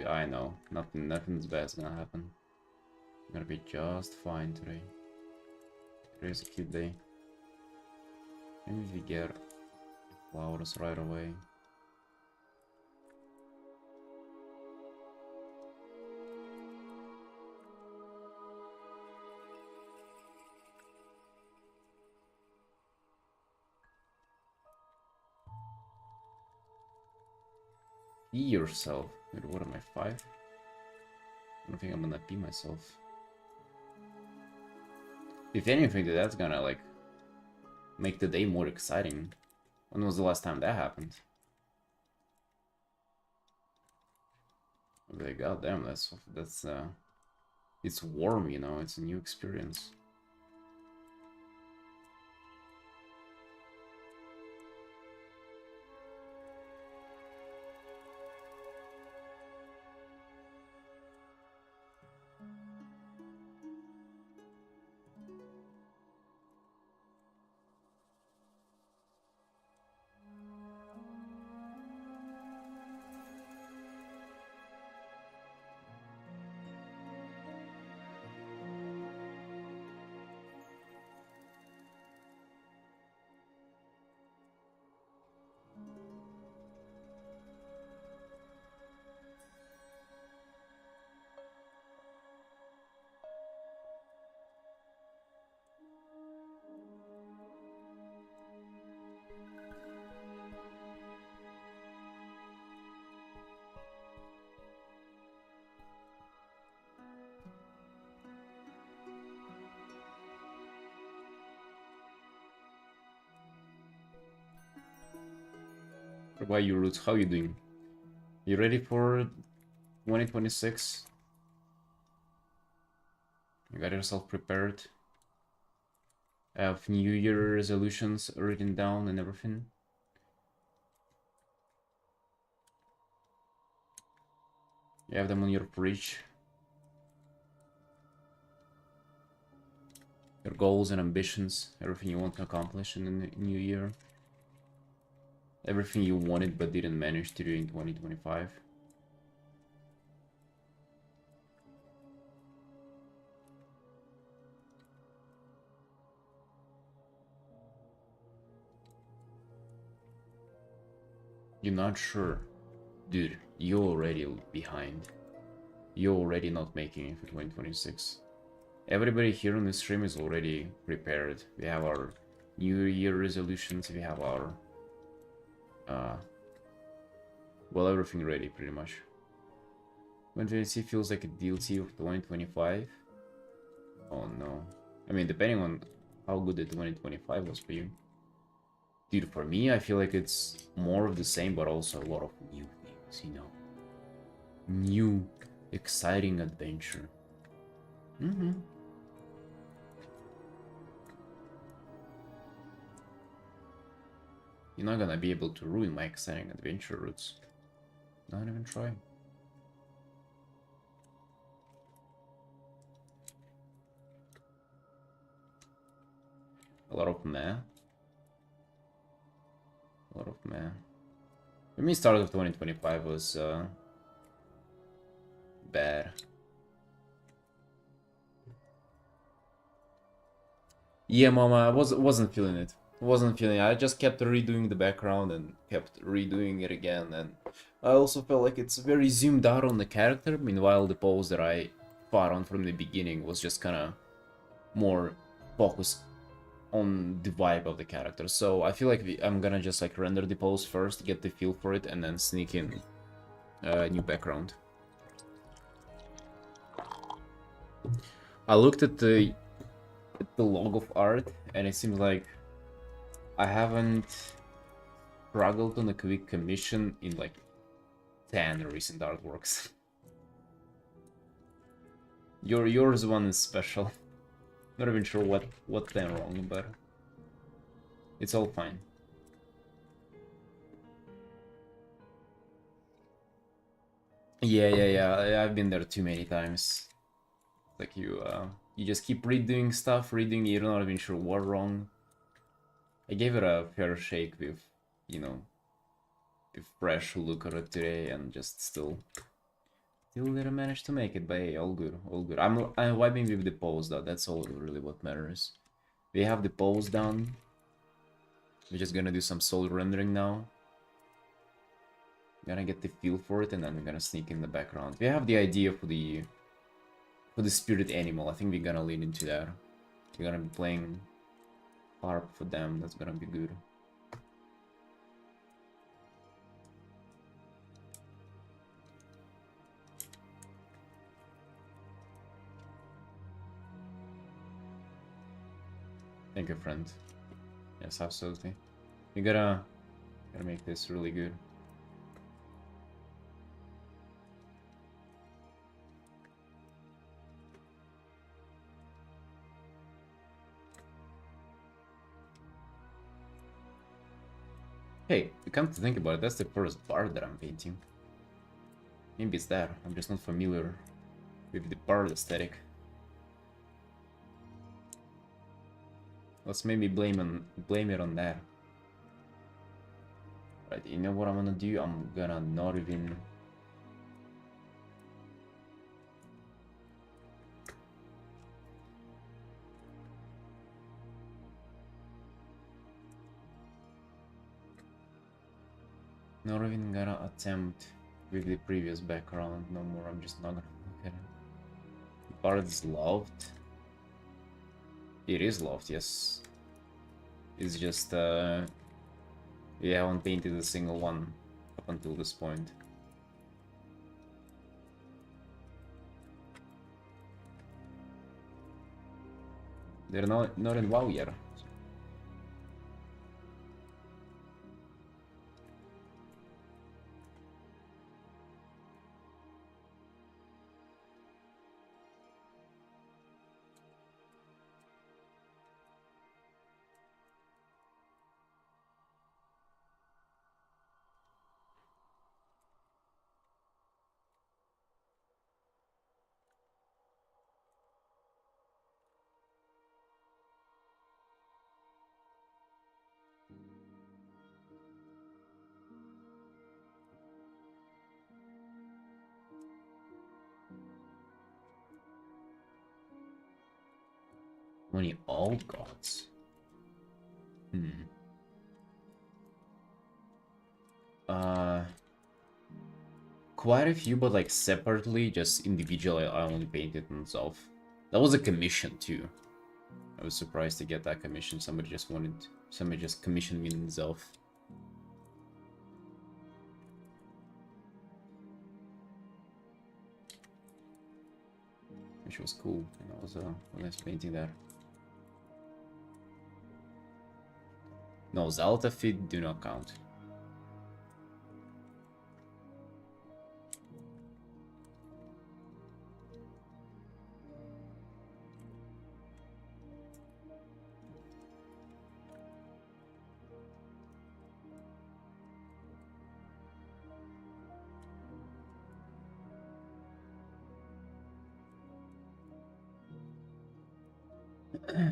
I know, nothing's bad's gonna happen. I'm gonna be just fine today. Today's a cute day. Maybe we get flowers right away. Pee yourself. Wait, what am I, 5? I don't think I'm gonna pee myself. If anything, that's gonna like make the day more exciting. When was the last time that happened? Okay, goddamn, that's it's warm, you know, it's a new experience. Why you roots? How you doing? You ready for 2026? You got yourself prepared? Have New Year resolutions written down and everything? You have them on your fridge? Your goals and ambitions, everything you want to accomplish in the new year? Everything you wanted but didn't manage to do in 2025? You're not sure? Dude, you're already behind. You're already not making it for 2026. Everybody here on the stream is already prepared. We have our New Year resolutions, we have our... well, everything ready, pretty much. 2026 feels like a DLC of 2025? Oh no. I mean, depending on how good the 2025 was for you. Dude, for me, I feel like it's more of the same, but also a lot of new things, you know? New, exciting adventure. You're not gonna be able to ruin my exciting adventure routes. Not even try. A lot of meh. A lot of meh. For me, start of 2025 was bad. Yeah, mama, I wasn't feeling it. Wasn't feeling it. I just kept redoing the background and kept redoing it again, and I also felt like it's very zoomed out on the character. Meanwhile, the pose that I fought on from the beginning was just kind of more focused on the vibe of the character. So I feel like I'm gonna just like render the pose first, get the feel for it, and then sneak in a new background. I looked at the log of art, and it seems like I haven't struggled on a quick commission in like 10 recent artworks. Yours one is special. Not even sure what went wrong, but it's all fine. Yeah. I've been there too many times. Like you just keep redoing stuff, you're not even sure what wrong. I gave it a fair shake with, you know, the fresh look at it today, and just still didn't manage to make it, but hey, all good, all good. I'm vibing with the pose though, that's all really what matters. We have the pose done. We're just gonna do some solid rendering now. Gonna get the feel for it, and then we're gonna sneak in the background. We have the idea for the spirit animal. I think we're gonna lean into that. We're gonna be playing harp for them. That's gonna be good. Thank you, friend. Yes, absolutely. We gotta make this really good. Hey, come to think about it, that's the first bard that I'm painting. Maybe it's that. I'm just not familiar with the bard aesthetic. Let's maybe blame it on that. Right, you know what I'm gonna do? I'm gonna not even... Not even gonna attempt with the previous background no more. I'm just not gonna look at it. The bard is loved. It is loved, yes. It's just, we haven't painted a single one up until this point. They're not in WoW yet. Many all gods. Quite a few, but like separately, just individually, I only painted myself. That was a commission too. I was surprised to get that commission. Somebody just commissioned me themselves. Which was cool, and that was a nice painting there. No, Zalta feet do not count.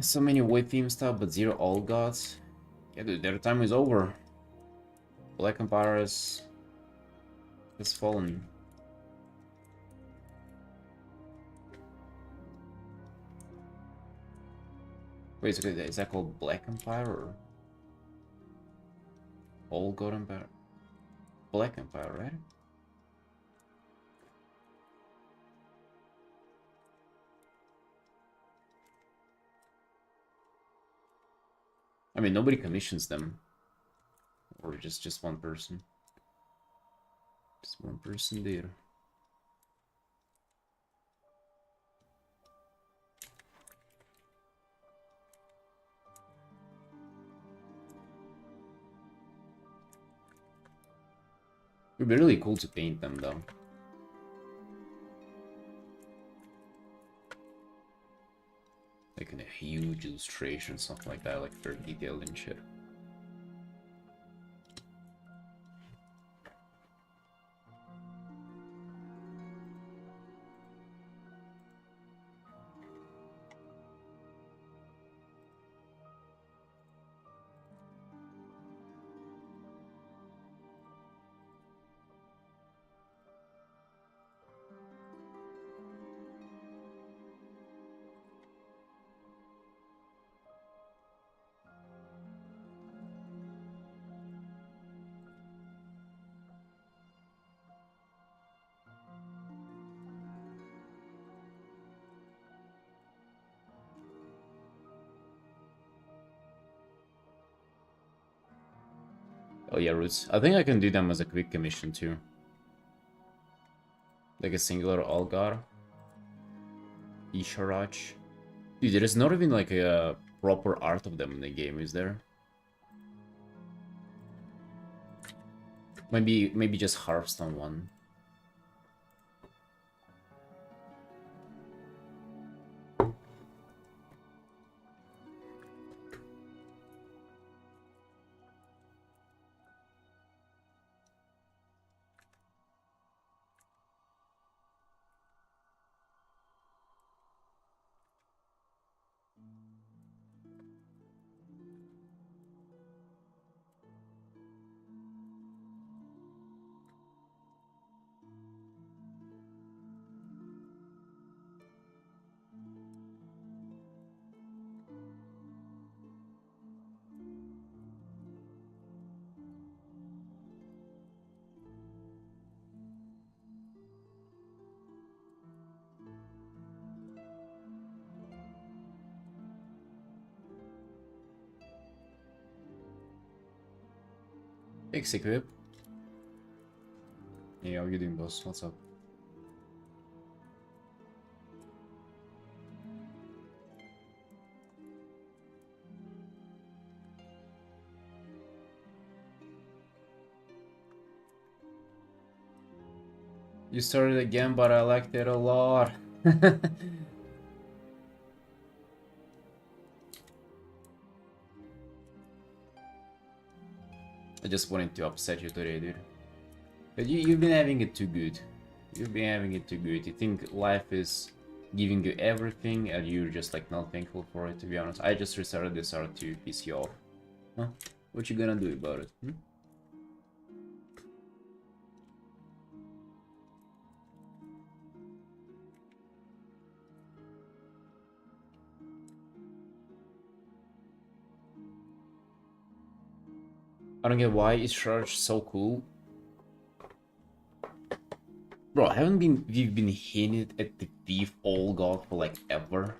So many white theme stuff, but zero all gods. Yeah, dude, their time is over. Black Empire has fallen. Wait, is that called Black Empire or All God Empire? Black Empire, right? I mean, nobody commissions them. Or just one person. Just one person there. It would be really cool to paint them, though. Like in a huge illustration, something like that, like very detailed and shit. Oh yeah, roots. I think I can do them as a quick commission too. Like a singular Algar. Isharach. Dude, there is not even like a proper art of them in the game, is there? Maybe just Hearthstone one. Thanks, Equip. Yeah, how you doing, boss? What's up? You started again, but I liked it a lot. I just wanted to upset you today, dude. But you've been having it too good. You've been having it too good. You think life is giving you everything and you're just like not thankful for it, to be honest. I just restarted this R2 PC off. Huh? What you gonna do about it? Hmm? I don't get why is Charge so cool. Bro, we've been hinted at the Thief All God for like ever.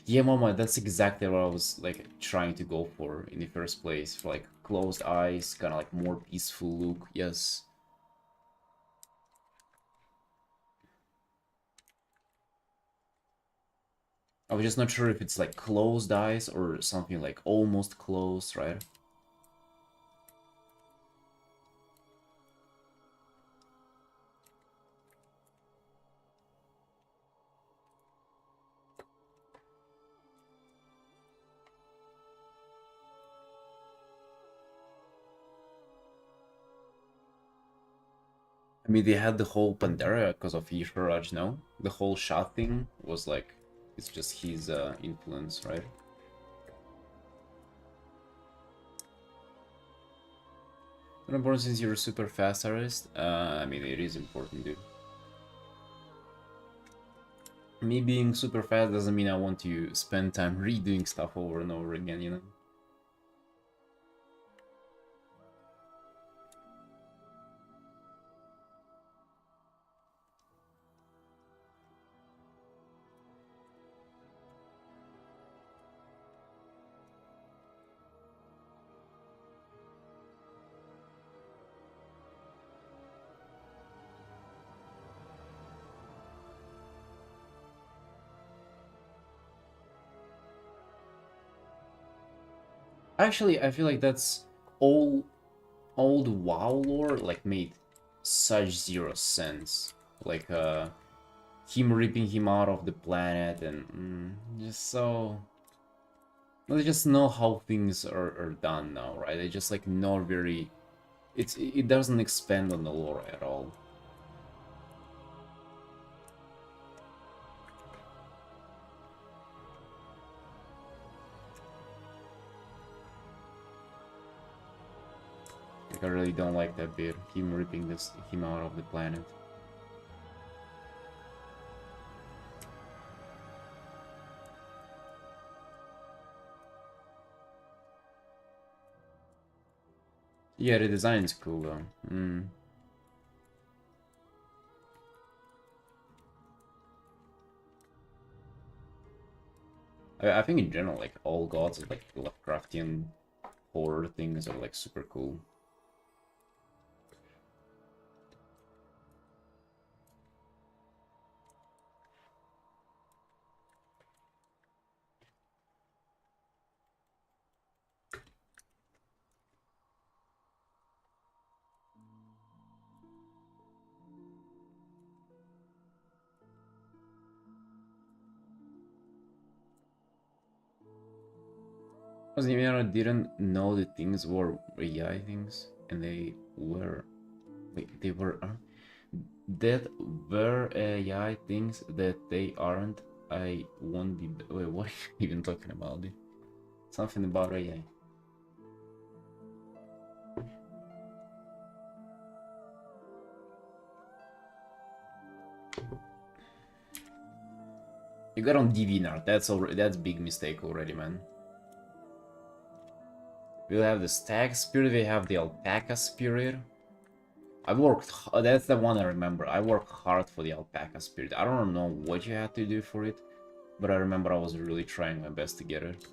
Yeah, Mama, that's exactly what I was like trying to go for in the first place. For like closed eyes, kind of like more peaceful look. Yes. I was just not sure if it's like closed eyes or something like almost closed, right? I mean, they had the whole Pandera because of Yisharaj, no? The whole shot thing was like, it's just his influence, right? Not important since you're a super fast artist. I mean, it is important, dude. Me being super fast doesn't mean I want to spend time redoing stuff over and over again, you know? Actually, I feel like that's all old WoW lore like made such zero sense. Like him ripping him out of the planet and just so they just know how things are done now, right? They just like not very it doesn't expand on the lore at all. Like I really don't like that bit. Him ripping him out of the planet. Yeah, the design is cool though. I think in general, like all gods of like Lovecraftian horror things are like super cool. Because I didn't know the things were AI things, and they were. Wait, they were. That were AI things that they aren't. I won't be. Wait, what are you even talking about, dude? Something about AI. You got on DeviantArt. That's big mistake already, man. We'll have the stag spirit. We have the alpaca spirit. I worked. That's the one I remember. I worked hard for the alpaca spirit. I don't know what you had to do for it, but I remember I was really trying my best to get it.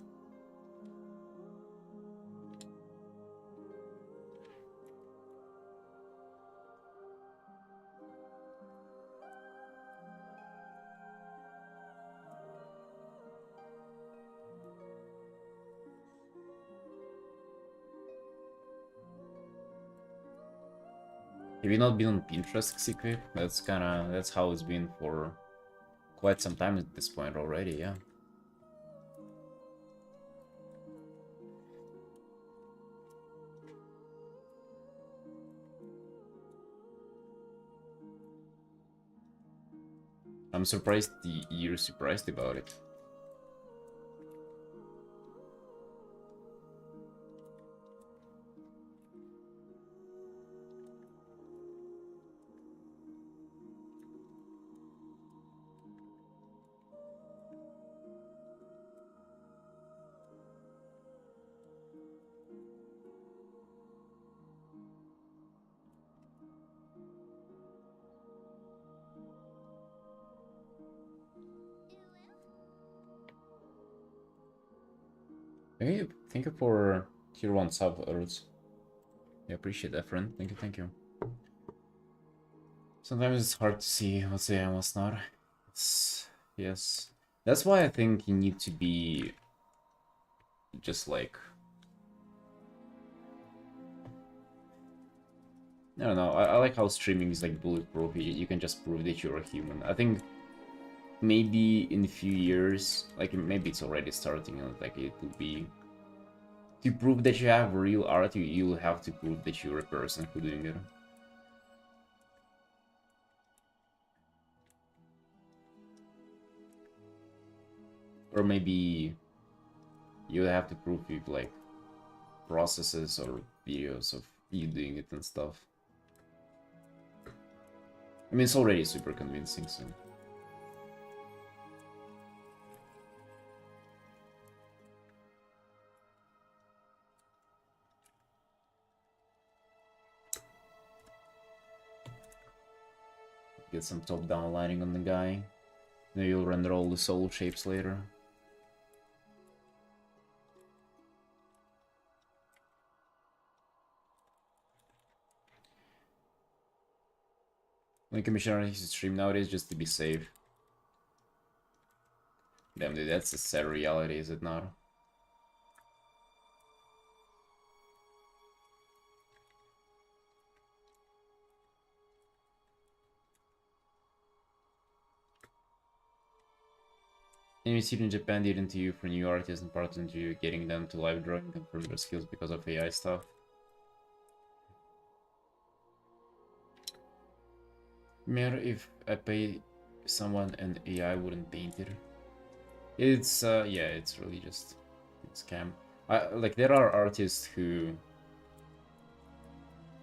Have you not been on Pinterest, Xequip? That's how it's been for quite some time at this point already, yeah. I'm surprised you're surprised about it. Thank you for tier 1 sub, Roots. I appreciate that, friend. Thank you, thank you. Sometimes it's hard to see what's there and what's not. Yes. That's why I think you need to be just like... I don't know, I like how streaming is like bulletproof. You can just prove that you're a human. I think maybe in a few years, like maybe it's already starting, like it will be... To prove that you have real art, you'll have to prove that you're a person who's doing it. Or maybe you have to prove with like processes or videos of you doing it and stuff. I mean, it's already super convincing, so... Get some top-down lighting on the guy. Maybe you'll render all the soul shapes later. When commissioner his stream nowadays just to be safe. Damn, dude, that's a sad reality, is it not? Any student in Japan did interview for new artists and part into getting them to live drawing and confirm their skills because of AI stuff. Matter if I pay someone and AI wouldn't paint it. It's yeah, it's really just a scam. Like there are artists who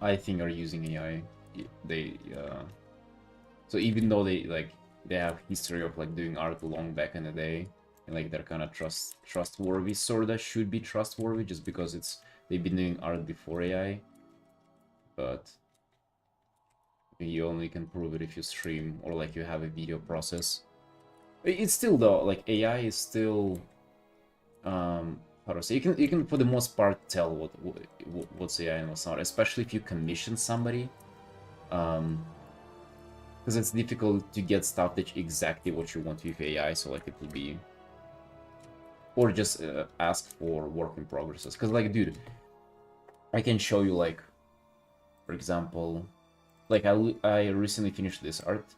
I think are using AI. They so even though they have history of like doing art long back in the day, and like they're kind of trustworthy, sorta should be trustworthy just because they've been doing art before AI, but you only can prove it if you stream or like you have a video process. It's still though like AI is still how to say, you can for the most part tell what's AI and what's not, especially if you commission somebody. Because it's difficult to get stuff that's exactly what you want with AI, so like it will be... Or just ask for work in progresses. Because like, dude, I can show you like, for example, like I recently finished this art.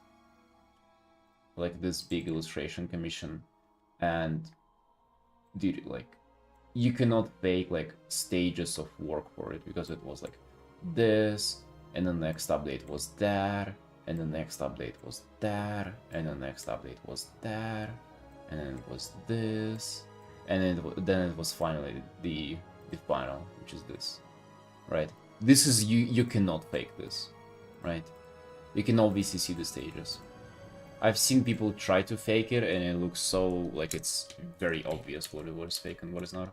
Like this big illustration commission. And dude, like, you cannot fake like stages of work for it because it was like this, and the next update was that, and the next update was that, and the next update was that, and then it was this, and then it was finally the final, which is this, right? This is you cannot fake this, right? You can obviously see the stages. I've seen people try to fake it, and it looks so like it's very obvious what is fake and what is not.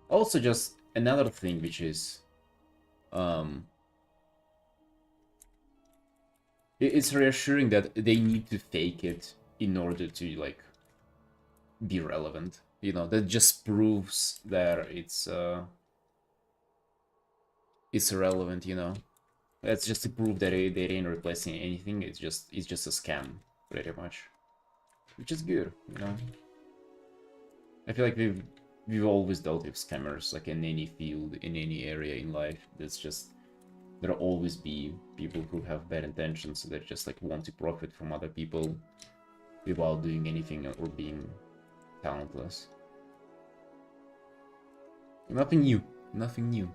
Also, just another thing which is, it's reassuring that they need to fake it in order to like be relevant. You know, that just proves that it's relevant. You know, that's just to prove that they ain't replacing anything. It's just a scam, pretty much, which is good. You know, I feel like we've always dealt with scammers, like in any field, in any area in life. There's just... There'll always be people who have bad intentions that just like want to profit from other people without doing anything or being talentless. Nothing new. Nothing new.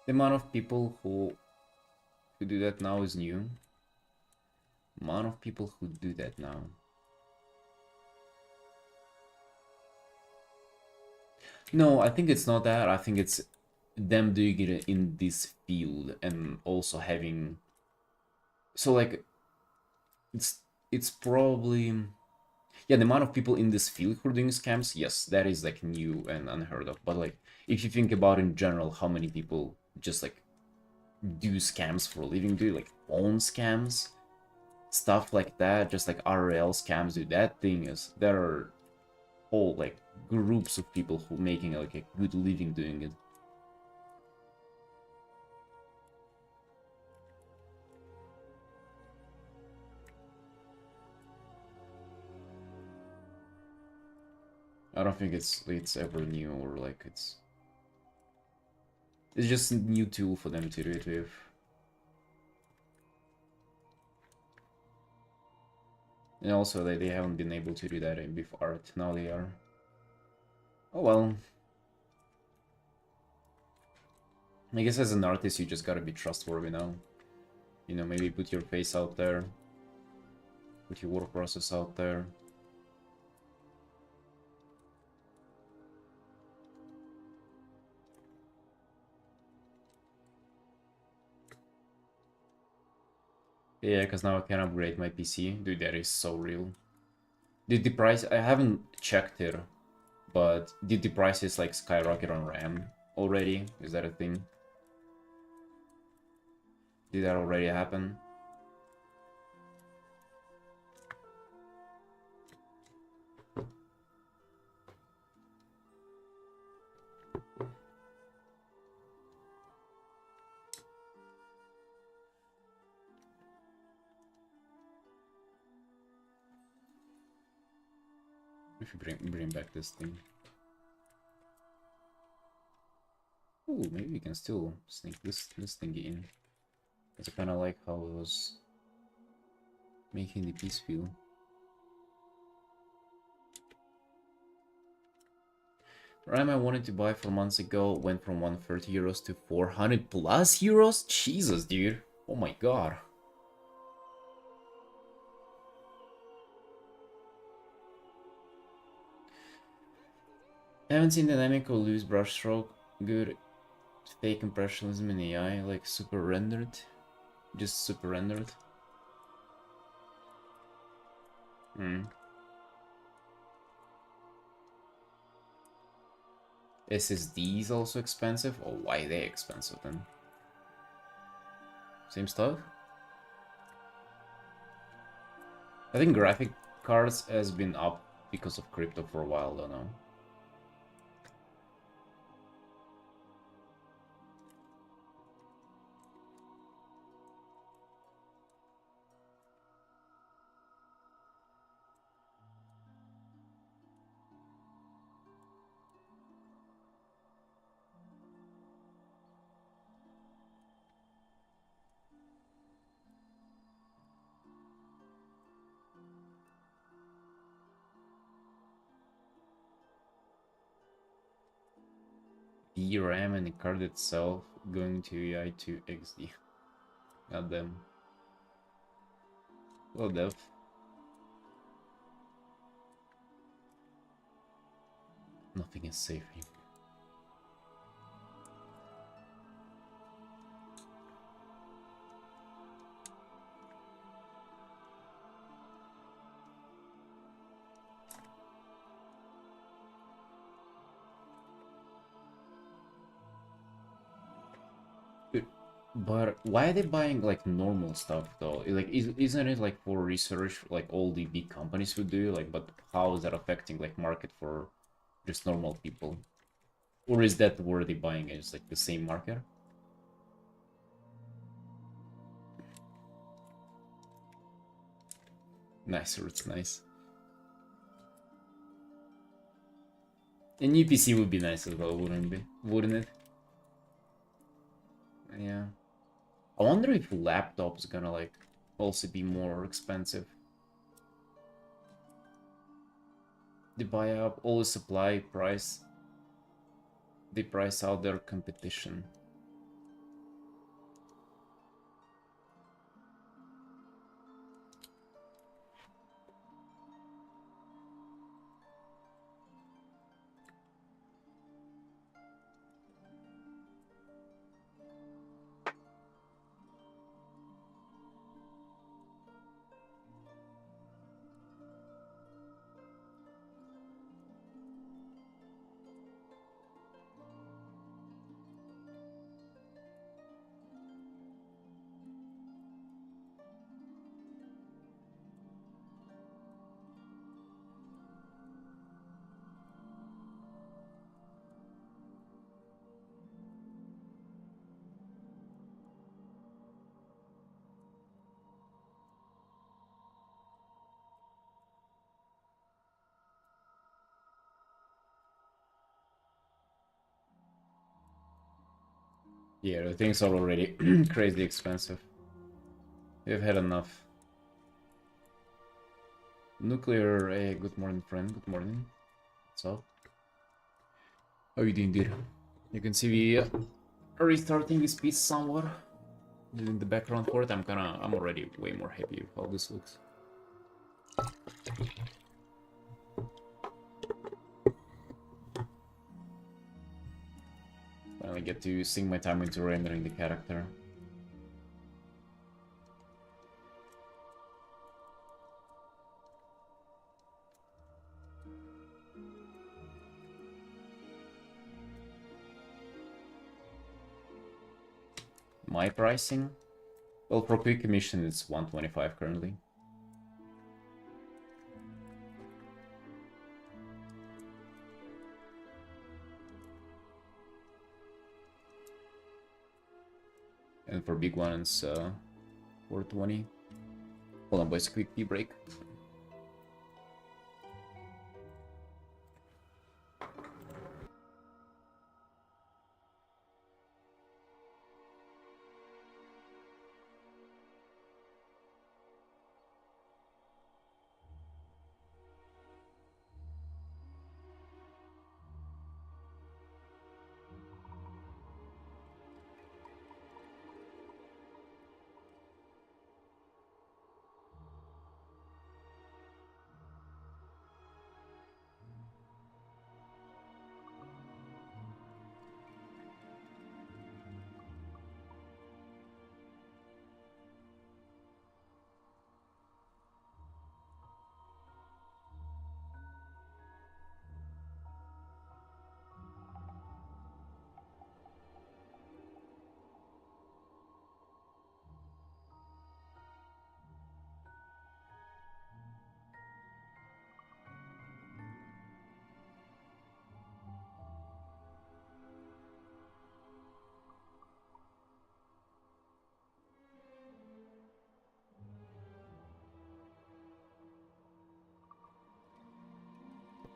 The amount of people who who do that now is new. Amount of people who do that now. No, I think it's not that. I think it's them doing it in this field and also having. So like, it's probably, yeah, the amount of people in this field who are doing scams. Yes, that is like new and unheard of. But like, if you think about in general, how many people just like do scams for a living, do like phone scams, stuff like that, just like RL scams, do that thing is there are whole like groups of people who making like a good living doing it. I don't think it's ever new or like it's just a new tool for them to do it with. And also they haven't been able to do that in beef art. Now they are. Oh well. I guess as an artist you just gotta be trustworthy now. You know, maybe put your face out there. Put your work process out there. Yeah, because now I can upgrade my PC. Dude, that is so real. Did the price... I haven't checked it, but did the prices like skyrocket on RAM already? Is that a thing? Did that already happen? If you bring back this thing. Ooh, maybe we can still sneak this thingy in. Because I kind of like how it was making the piece feel. RAM I wanted to buy 4 months ago went from 130 euros to 400 plus euros? Jesus, dude. Oh my god. I haven't seen dynamic or loose brushstroke. Good fake impressionism in AI, like super rendered. Just super rendered. Hmm. SSD is also expensive? Or why are they expensive then? Same stuff? I think graphic cards has been up because of crypto for a while, don't know. DRAM and the card itself going to AI to XD. Goddamn. Well, dev. Nothing is safe here. But why are they buying like normal stuff though? Like, isn't it like for research, like all the big companies would do? Like, but how is that affecting like market for just normal people? Or is that where they buying it? It's like the same market? Nicer, it's nice. A new PC would be nice as well, wouldn't it? Wouldn't it? Yeah. I wonder if laptops gonna like also be more expensive. They buy up all the supply price. They price out their competition. Yeah, the things are already crazy expensive. We've had enough. Nuclear, hey, good morning, friend. Good morning. What's up? How you doing, dude? You can see we restarting this piece somewhat. In the background for it, I'm already way more happy with how this looks. Finally get to sink my time into rendering the character. My pricing? Well, for quick commission it's 125 currently. And for big ones, 420. Hold on, boys, quick tea break.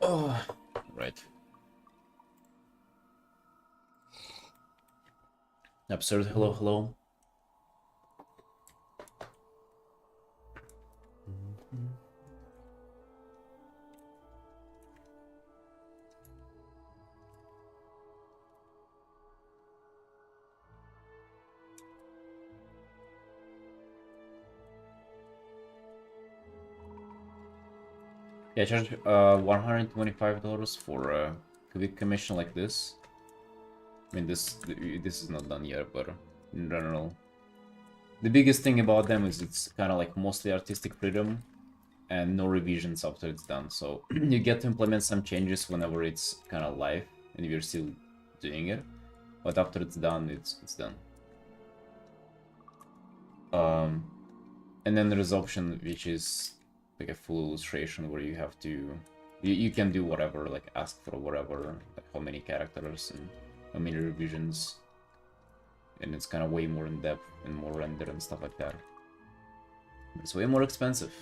Oh, right. Absurd, hello, hello. Yeah, I charge $125 for a quick commission like this. I mean, this is not done yet, but in general, the biggest thing about them is it's kind of like mostly artistic freedom and no revisions after it's done. So you get to implement some changes whenever it's kind of live and you're still doing it, but after it's done, it's done. And then there's option which is like a full illustration where you have to you can do whatever, like ask for whatever, like how many characters and how many revisions, and it's kind of way more in depth and more render and stuff like that. It's way more expensive.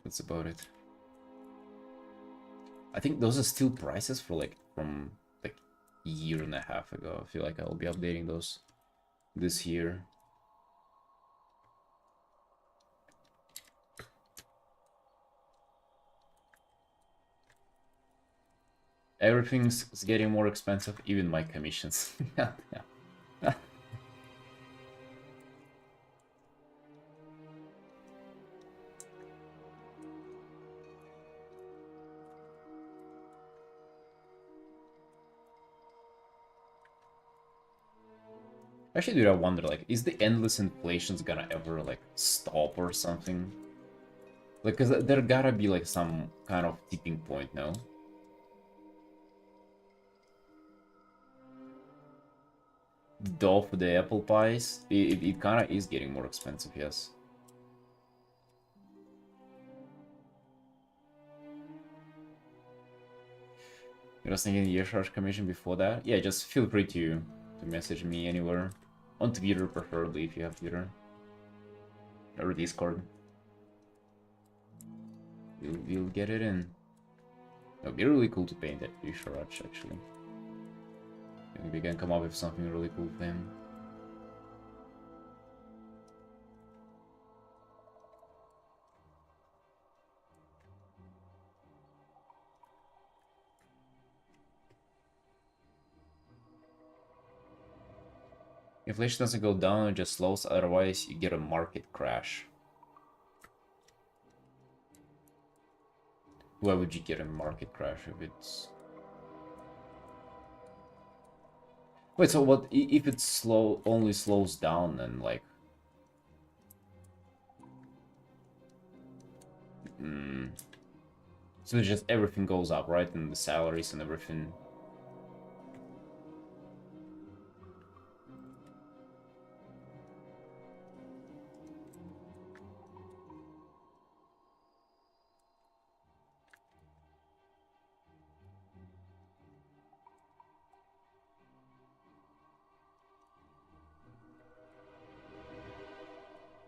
That's about it. I think those are still prices for like from like a year and a half ago. I feel like I'll be updating those this year. Everything's getting more expensive, even my commissions. Yeah, yeah. Actually, dude, I wonder, like, is the endless inflation's gonna ever, like, stop or something? Like, cause there gotta be, like, some kind of tipping point, no? Dough for the apple pies, it kind of is getting more expensive, yes. I was thinking year charge commission before that. Yeah, just feel free to message me anywhere. On Twitter, preferably, if you have Twitter. Or Discord. We'll get it in. It would be really cool to paint that year charge, actually. Maybe we can come up with something really cool for him. Inflation doesn't go down, it just slows, otherwise you get a market crash. Why would you get a market crash if it's... Wait, so what if it's only slows down then, like... So it's just everything goes up, right? And the salaries and everything.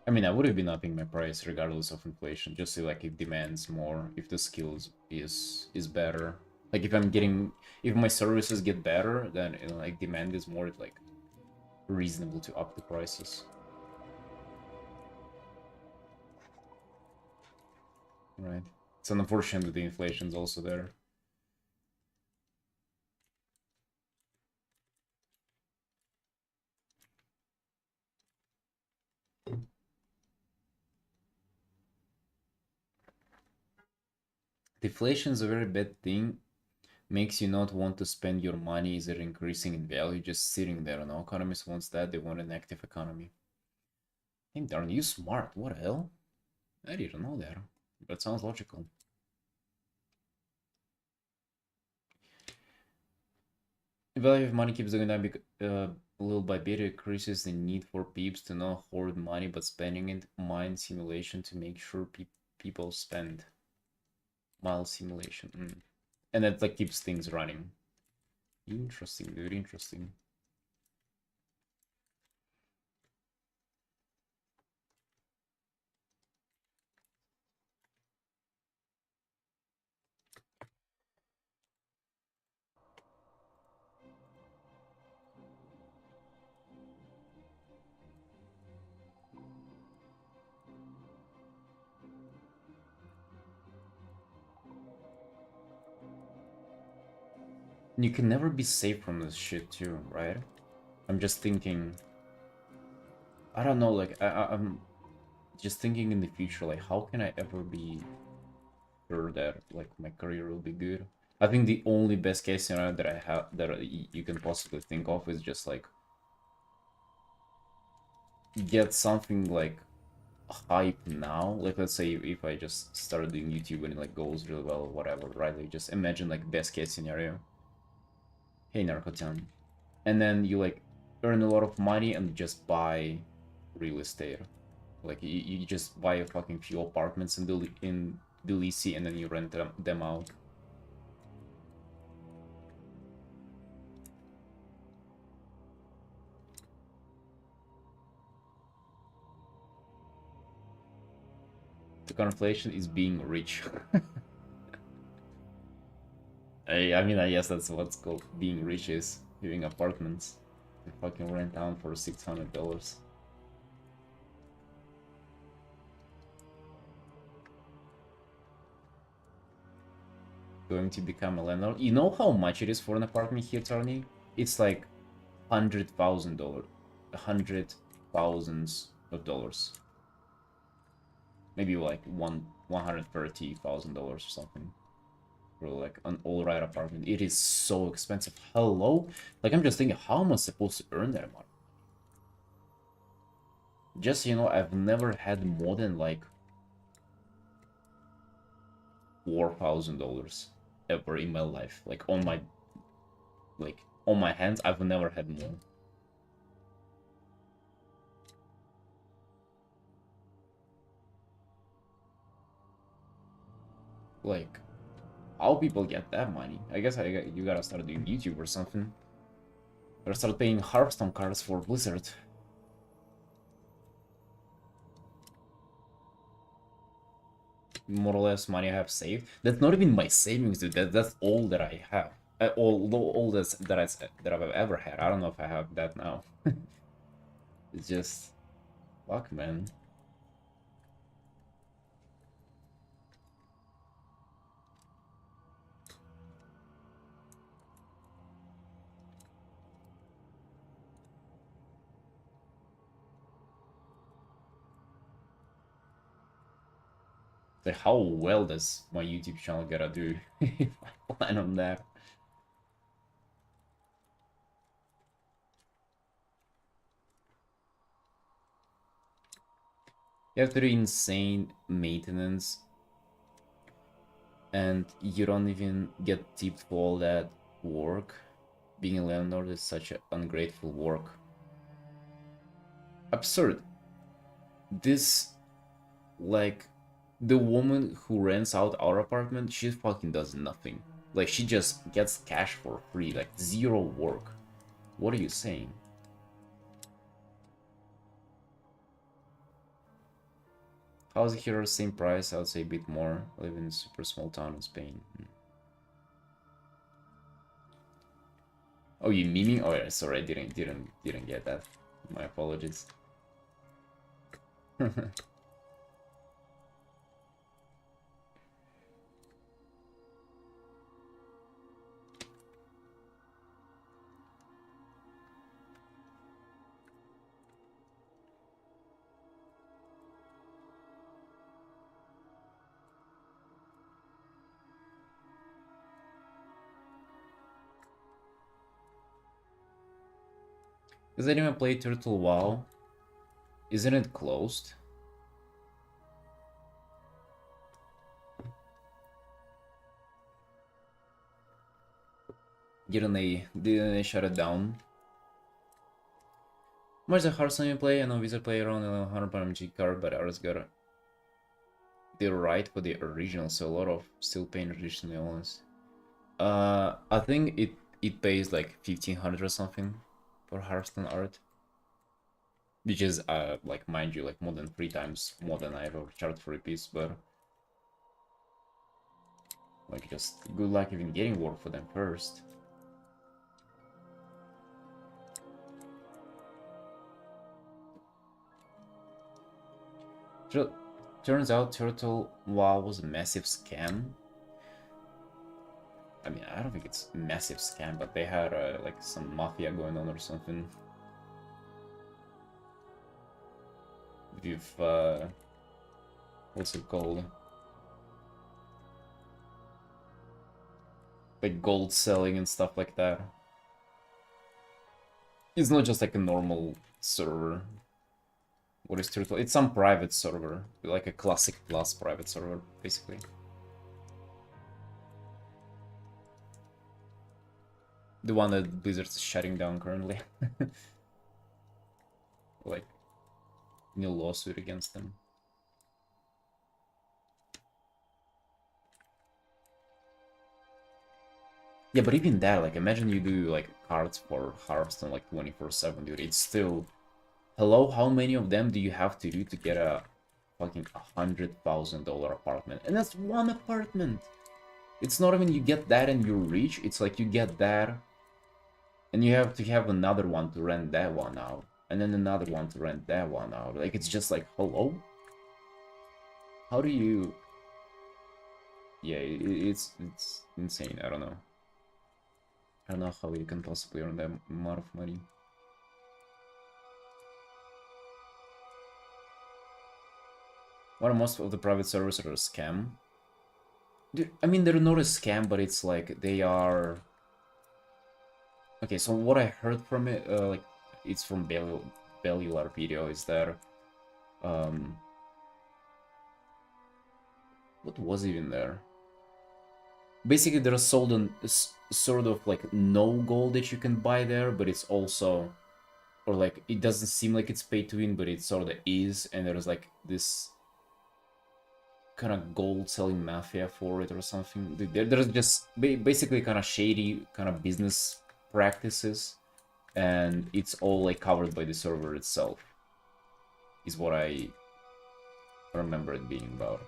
I mean, I would have been upping my price regardless of inflation, just so like it demands more, if the skills is better. Like if my services get better, then like demand is more like reasonable to up the prices. Right. It's unfortunate that the inflation's also there. Deflation is a very bad thing. Makes you not want to spend your money. Is it increasing in value? Just sitting there. No economist wants that. They want an active economy. Hey, darn, you smart. What the hell? I didn't know that. That sounds logical. The value of money keeps going down little by bit. It increases the need for peeps to not hoard money but spending it. Mind simulation to make sure people spend. Mild simulation. And that like keeps things running. Interesting, very interesting. You can never be safe from this shit too, right? I'm just thinking... I don't know, like, I'm just thinking in the future, like, how can I ever be sure that, like, my career will be good? I think the only best case scenario that I have, that you can possibly think of is just, like, get something, like, hype now. Like, let's say if I just started doing YouTube and it, like, goes really well or whatever, right? Like, just imagine, like, best case scenario. Hey, Narcotan. And then you, like, earn a lot of money and just buy real estate. Like, you just buy a fucking few apartments in Tbilisi and then you rent them out. The conflation is being rich. I mean, I guess that's what's called being rich is. Having apartments. You fucking rent out for $600. Going to become a landlord. You know how much it is for an apartment here, Tony? It's like $100,000. $100,000. Maybe like $130,000 or something. For like an alright apartment. It is so expensive. Hello? Like, I'm just thinking, how am I supposed to earn that money? Just, you know, I've never had more than like $4,000 ever in my life. Like on my hands, I've never had more. Like, how people get that money? I guess you gotta start doing YouTube or something. Or start paying Hearthstone cards for Blizzard. More or less money I have saved. That's not even my savings, dude. That's all that I have. All this that I've ever had. I don't know if I have that now. It's just fuck, man. Like, how well does my YouTube channel gotta do if I plan on that? You have to do insane maintenance, and you don't even get tipped for all that work. Being a landlord is such an ungrateful work. Absurd. This, like, the woman who rents out our apartment, she fucking does nothing. Like, she just gets cash for free, like, zero work. What are you saying? House here the same price, I would say a bit more. I live in a super small town in Spain. Oh, you memeing? Oh yeah, sorry, I didn't get that. My apologies. Does anyone play Turtle WoW? Isn't it closed? Didn't they shut it down? Much the Hearthstone you play, I know Wizard play around 1100 MG card, but ours got the right for the original, so a lot of still paying traditionally ones. I think it pays like 1500 or something for Hearthstone art. Which is, like, mind you, like more than 3 times more than I ever charged for a piece, but like, just good luck even getting work for them first. Turns out Turtle WoW was a massive scam. I mean, I don't think it's a massive scam, but they had like some mafia going on or something. With what's it called? Like gold selling and stuff like that. It's not just like a normal server. What is Turtle? It's some private server, like a Classic Plus private server, basically. The one that Blizzard's shutting down currently. Like, new lawsuit against them. Yeah, but even that, like, imagine you do, like, cards for Hearthstone, like, 24/7, dude. It's still... Hello, how many of them do you have to do to get a fucking $100,000 apartment? And that's one apartment! It's not even you get that and you're rich, it's like you get that, and you have to have another one to rent that one out, and then another one to rent that one out. Like, it's just like, hello? How do you... Yeah, it's insane, I don't know. I don't know how you can possibly earn that amount of money. What, most of the private servers are a scam? I mean, they're not a scam, but it's like they are... Okay, so what I heard from it, like, it's from Bellular video, is that... What was even there? Basically, there's sold on sort of like no gold that you can buy there, but it's also... Or like, it doesn't seem like it's pay to win, but it sort of is, and there's like this kind of gold selling mafia for it or something. There's just basically kind of shady kind of business practices, and it's all like covered by the server itself, is what I remember it being about.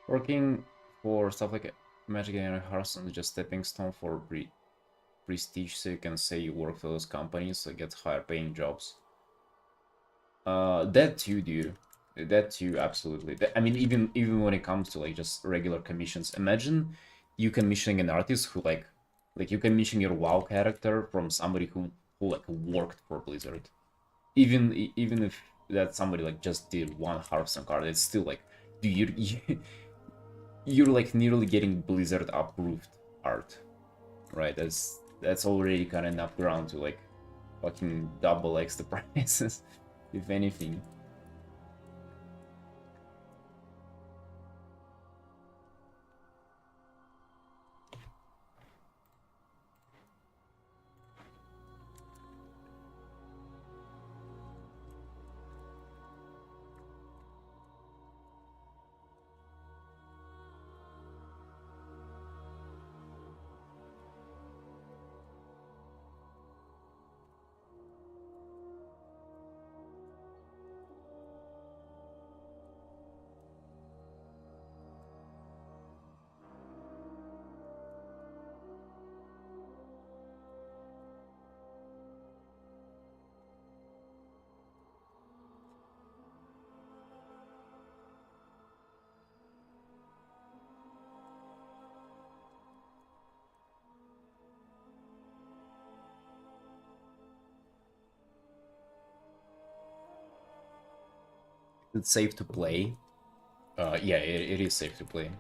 Working for stuff like Magic and Hearthstone is just stepping stone for prestige, so you can say you work for those companies, so get higher paying jobs. That too, dude. That too, absolutely. I mean, even when it comes to like just regular commissions, imagine you commissioning an artist who like you commission your WoW character from somebody who like worked for Blizzard. Even if that somebody like just did one Hearthstone card, it's still like, do you're like nearly getting Blizzard approved art, right? That's already kind of enough ground to like fucking double X the prices, if anything. It's safe to play. Yeah, it is safe to play.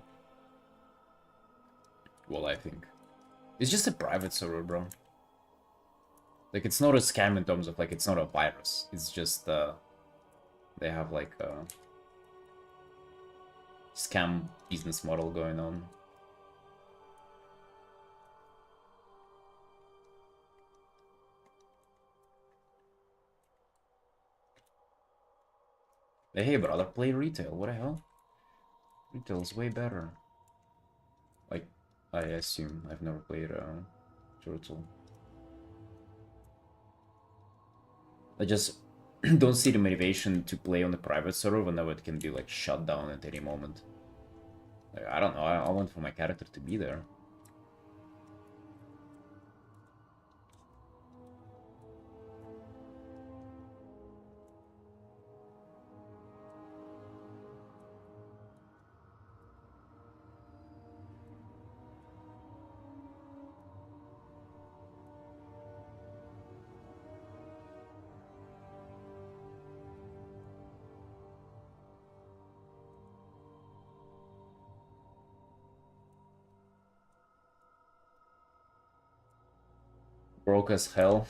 Well, I think it's just a private server, bro. Like it's not a scam in terms of like it's not a virus. It's just they have like a scam business model going on. Hey, brother, play retail. What the hell? Retail is way better. Like, I assume. I've never played Turtle. I just don't see the motivation to play on the private server whenever it can be like shut down at any moment. Like, I don't know. I want for my character to be there. Broke as hell.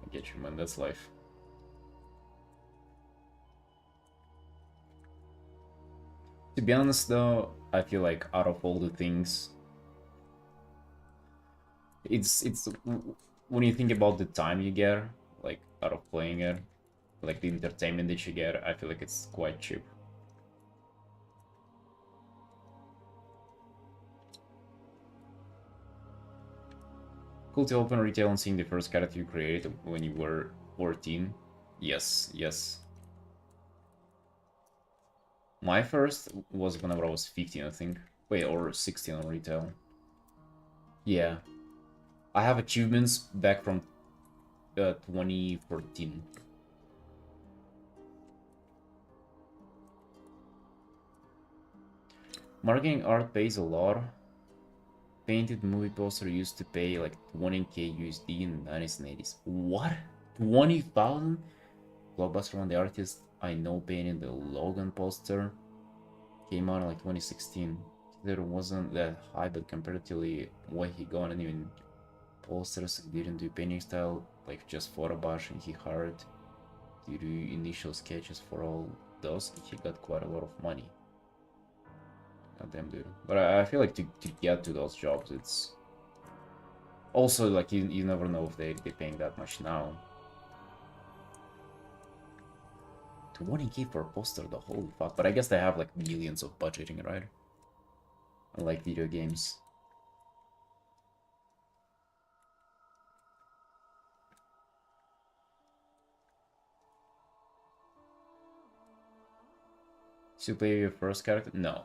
I get you, man. That's life. To be honest, though, I feel like out of all the things, it's when you think about the time you get, like out of playing it, like the entertainment that you get, I feel like it's quite cheap. Cool to open retail and seeing the first character you created when you were 14. Yes, yes. My first was whenever I was 15, I think. Wait, or 16 on retail. Yeah. I have achievements back from 2014. Marketing art pays a lot. Painted movie poster used to pay like 20k USD in the 1980s. What? 20,000? Blockbuster one, the artist I know painted the Logan poster. Came out in like 2016. There wasn't that high, but comparatively what he got, and even posters didn't do painting style, like just photo brush, and he hired to do initial sketches for all those, and he got quite a lot of money. Goddamn, dude. But I feel like to get to those jobs, it's also like you never know if they're paying that much now. 20k for a poster, the holy fuck. But I guess they have like millions of budgeting, right? Unlike video games. To play your first character? No.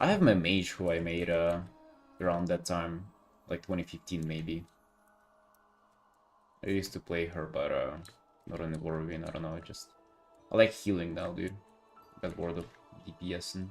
I have my mage who I made around that time, like 2015 maybe. I used to play her, but not on the Warwin, I don't know, I like healing now, dude. Got bored of DPS and...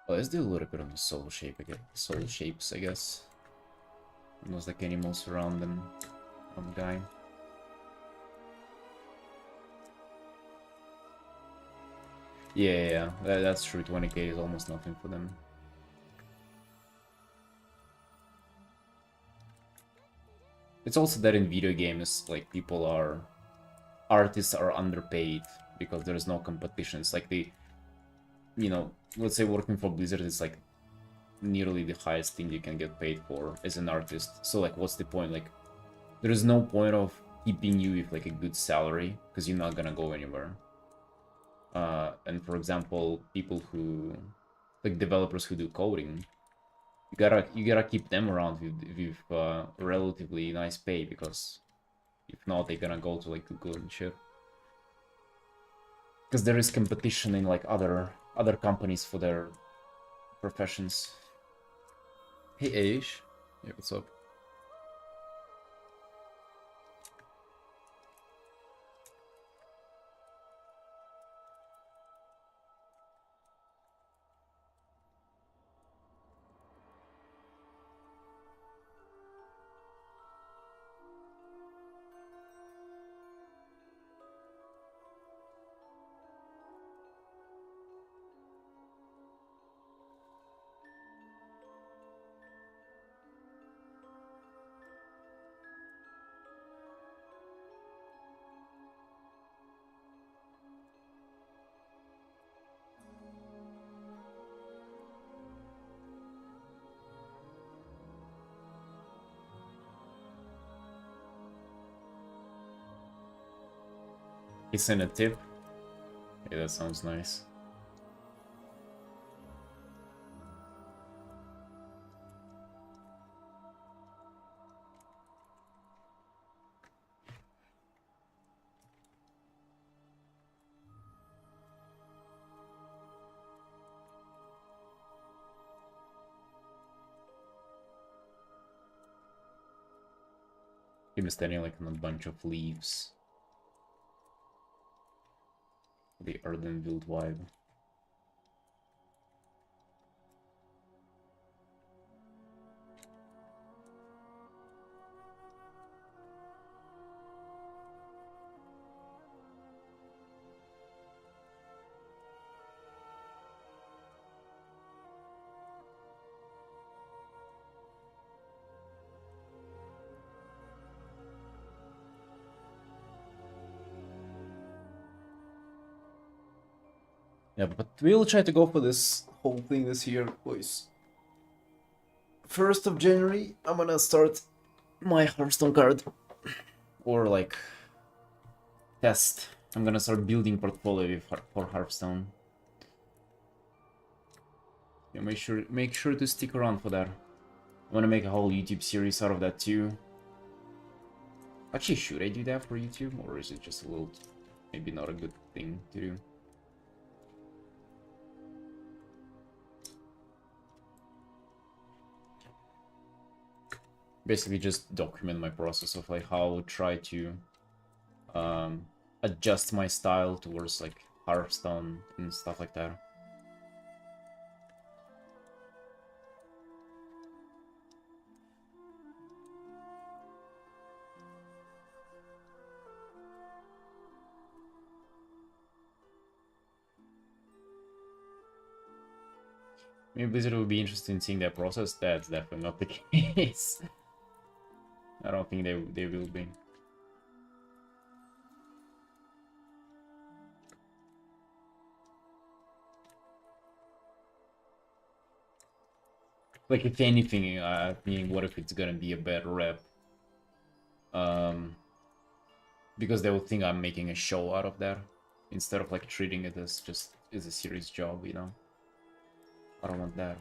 Oh, let's do a little bit on the soul shape again. Soul shapes, I guess. And those like animals around them on the guy. Yeah, that's true. 20k is almost nothing for them. It's also that in video games, like artists are underpaid because there's no competition. It's like let's say working for Blizzard is like nearly the highest thing you can get paid for as an artist. So like, what's the point? Like, there is no point of keeping you with like a good salary because you're not gonna go anywhere. And for example, people who, like developers who do coding, you gotta keep them around with relatively nice pay, because if not, they're gonna go to like Google and shit. Because there is competition in like other companies for their professions. Hey Aish. Yeah, what's up? It's in a tip. Yeah, that sounds nice. He was standing like on a bunch of leaves. The Artin build vibe. Yeah, but we'll try to go for this whole thing this year, boys. 1st of January, I'm gonna start my Hearthstone card. Or like test. I'm gonna start building portfolio for Hearthstone. Yeah, make sure to stick around for that. I wanna make a whole YouTube series out of that too. Actually, should I do that for YouTube, or is it just a little, maybe not a good thing to do? Basically just document my process of like how I would try to adjust my style towards like Hearthstone and stuff like that. Maybe Blizzard would be interested in seeing that process. That's definitely not the case. I don't think they will be. Like, if anything, meaning, what if it's gonna be a bad rep? Because they will think I'm making a show out of that, instead of like treating it as just as a serious job, you know? I don't want that.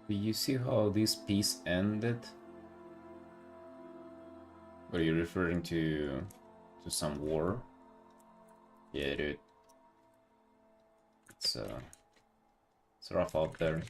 Do you see how this piece ended? Are you referring to some war? Yeah, dude. It's rough out there.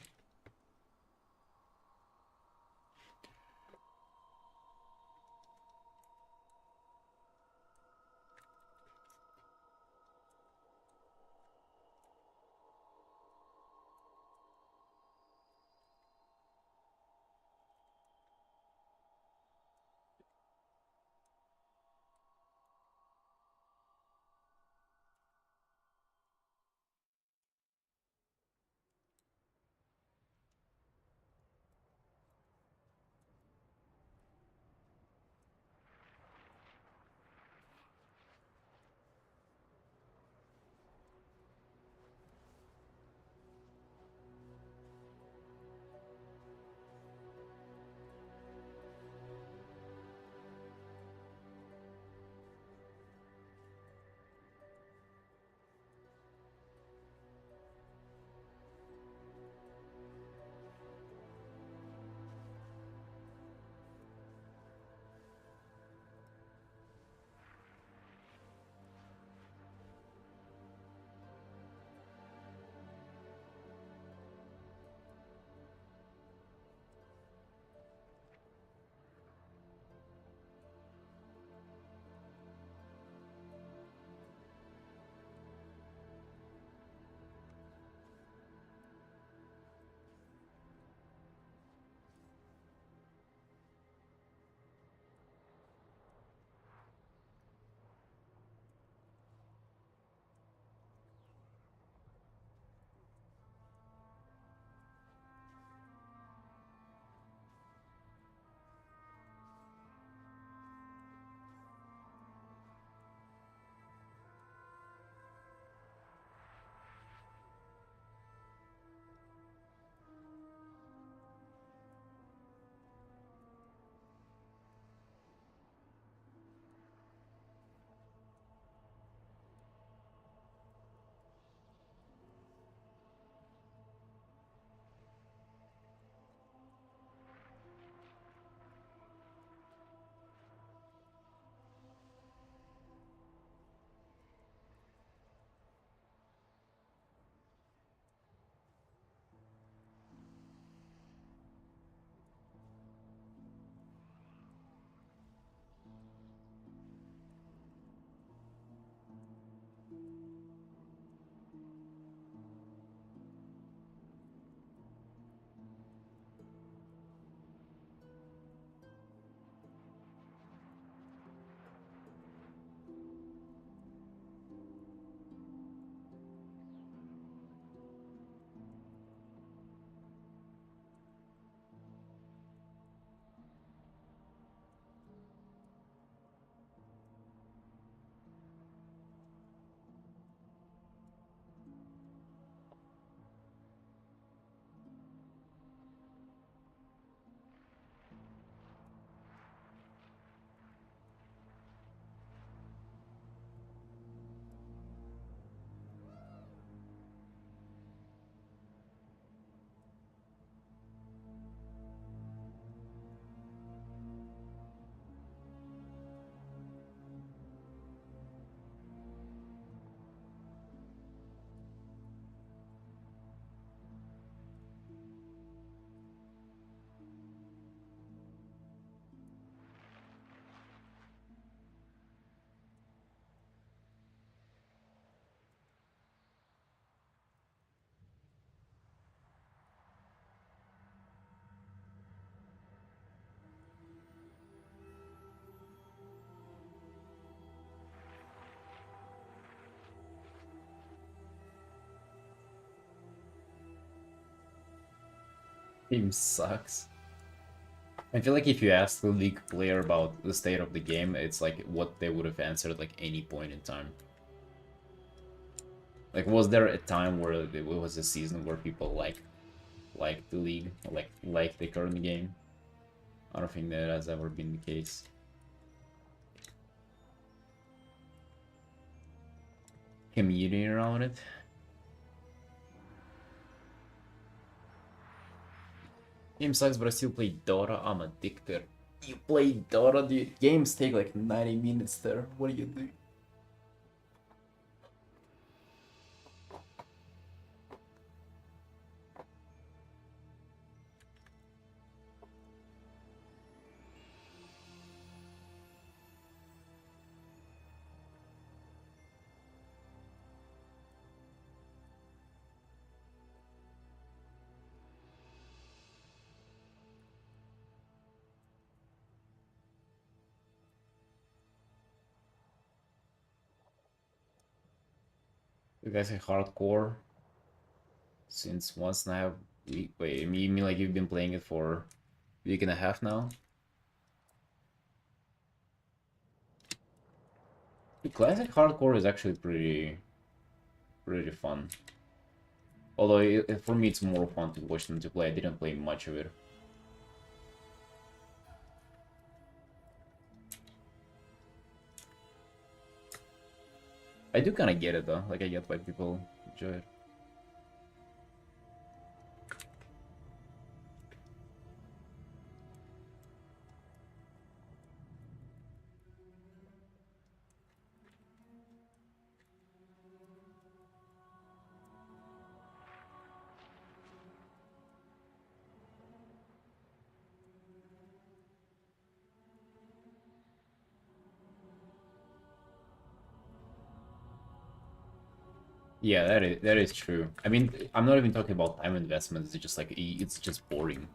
Team sucks. I feel like if you ask the league player about the state of the game, it's like what they would have answered at like any point in time. Like, was there a time where it was a season where people like the league, or like the current game? I don't think that has ever been the case. Community around it. Game sucks, but I still play Dota. I'm addicted. You play Dota, dude? Games take like 90 minutes there. What do you do? You guys like hardcore since once and a half week. Wait, you mean like you've been playing it for a week and a half now? The classic hardcore is actually pretty fun. Although for me it's more fun to watch than to play. I didn't play much of it. I do kind of get it though. Like I get why people enjoy it. Yeah, that is true. I mean, I'm not even talking about time investments. It's just like it's just boring.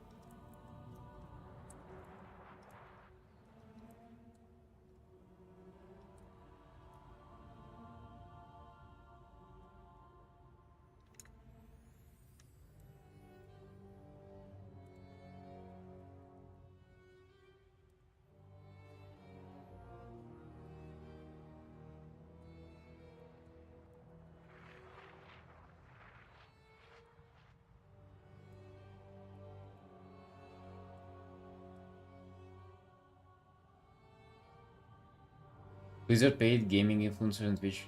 Blizzard paid gaming influencers on Twitch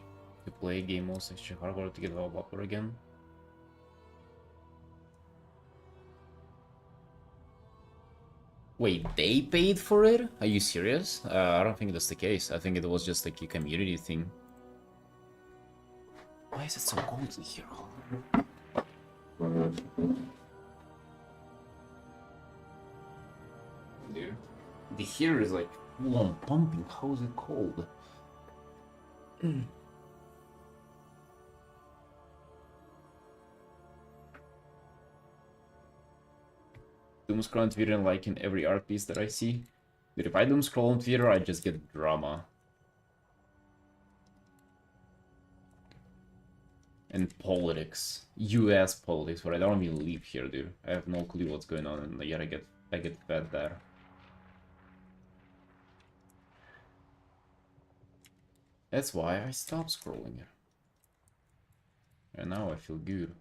to play game modes extra hardcore to get all popular again. Wait, they paid for it? Are you serious? I don't think that's the case. I think it was just like a community thing. Why is it so cold in here? Dude, the heater is like full on pumping. How is it cold? Doom scroll on Twitter and liking every art piece that I see. But if I doom scroll on Twitter, I just get drama. And politics. US politics, but I don't even live here, dude. I have no clue what's going on, and yet I get fed there. That's why I stopped scrolling. And now I feel good.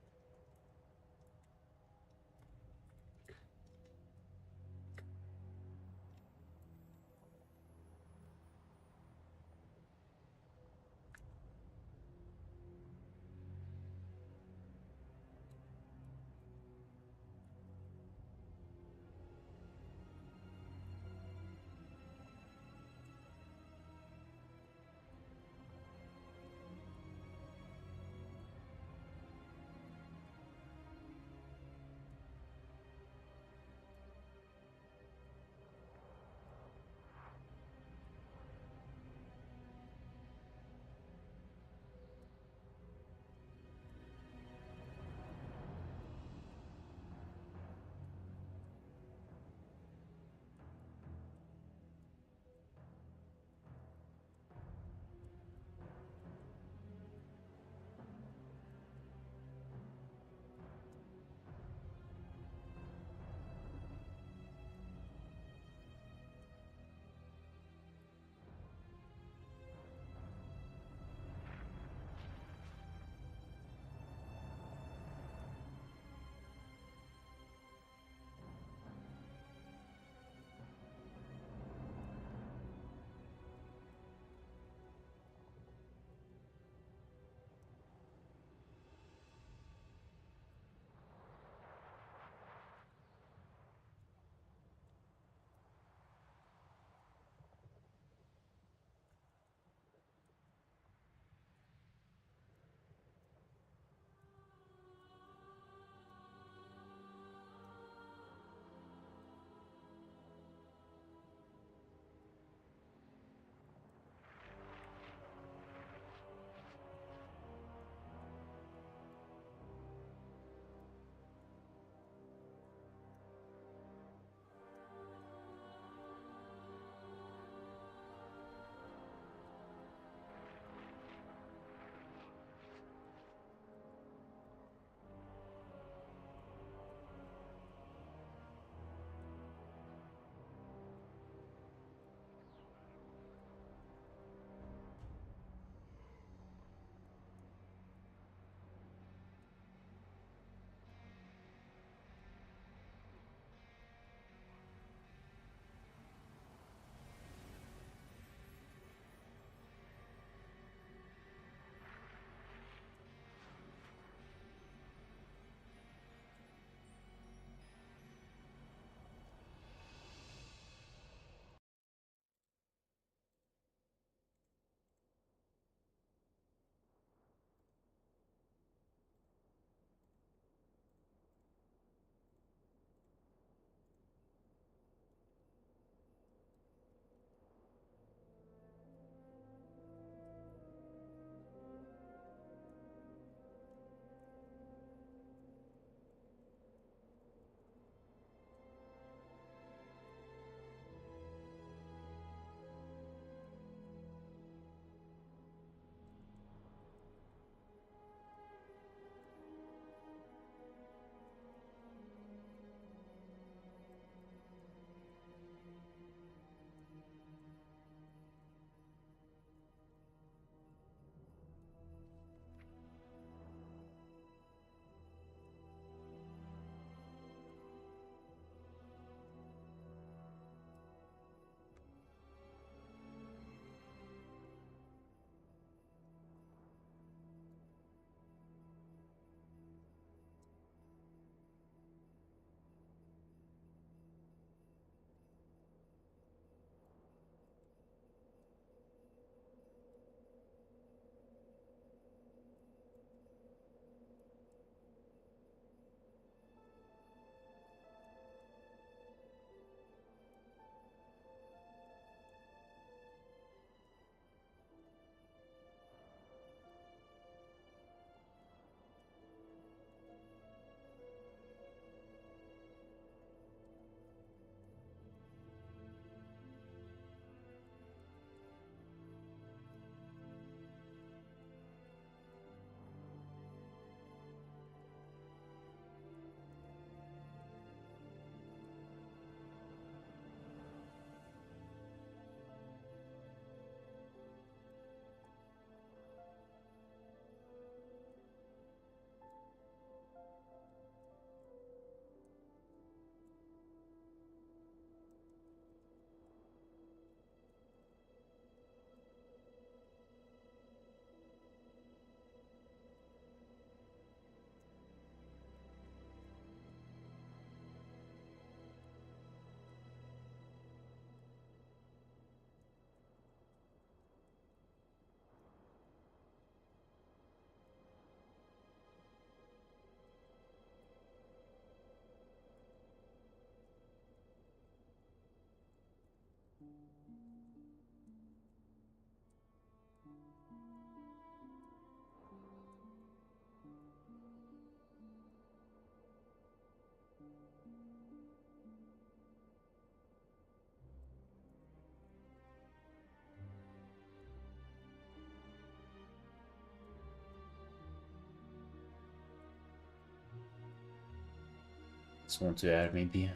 Just want to add maybe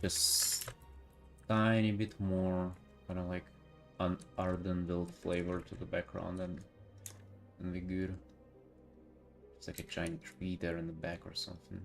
just tiny bit more kind of like an Arden build flavor to the background and be good. It's like a giant tree there in the back or something.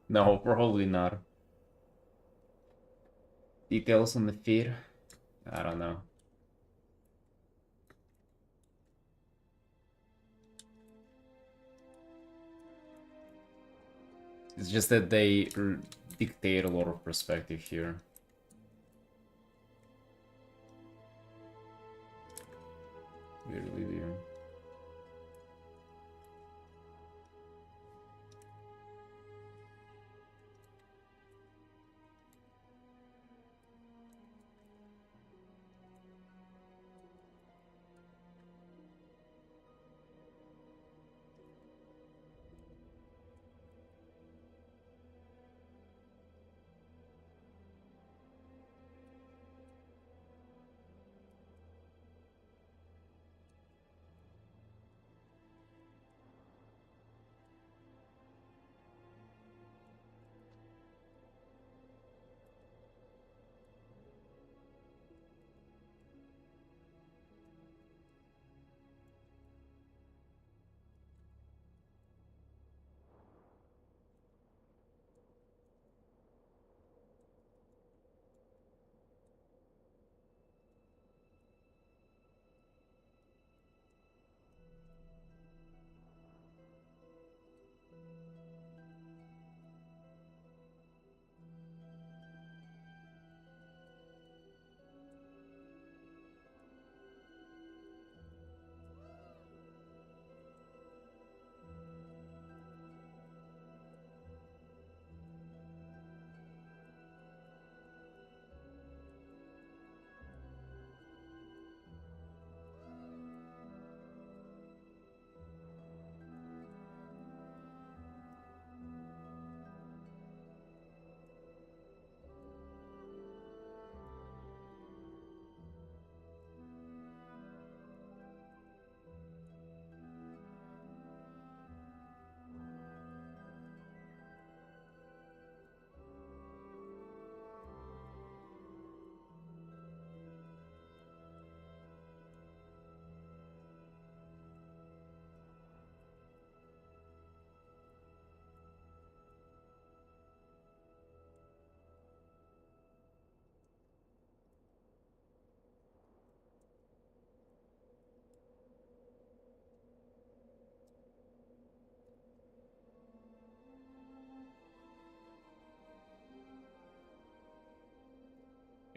No, probably not. Details on the feed? I don't know. It's just that they dictate a lot of perspective here. They really do.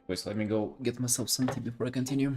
Wait, so let me go get myself some tea before I continue.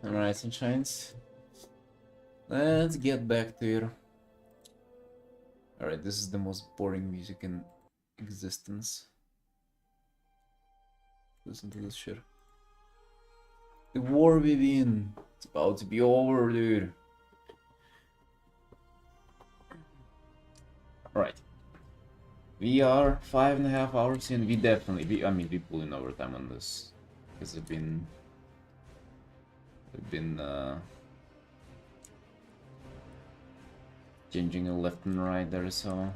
Alright, sunshines. Let's get back to it. Alright, this is the most boring music in existence. Listen to this shit. The war within. It's about to be over, dude. Alright. We are 5.5 hours in. We definitely, we pull in overtime on this. Because we've been changing it left and right there, so.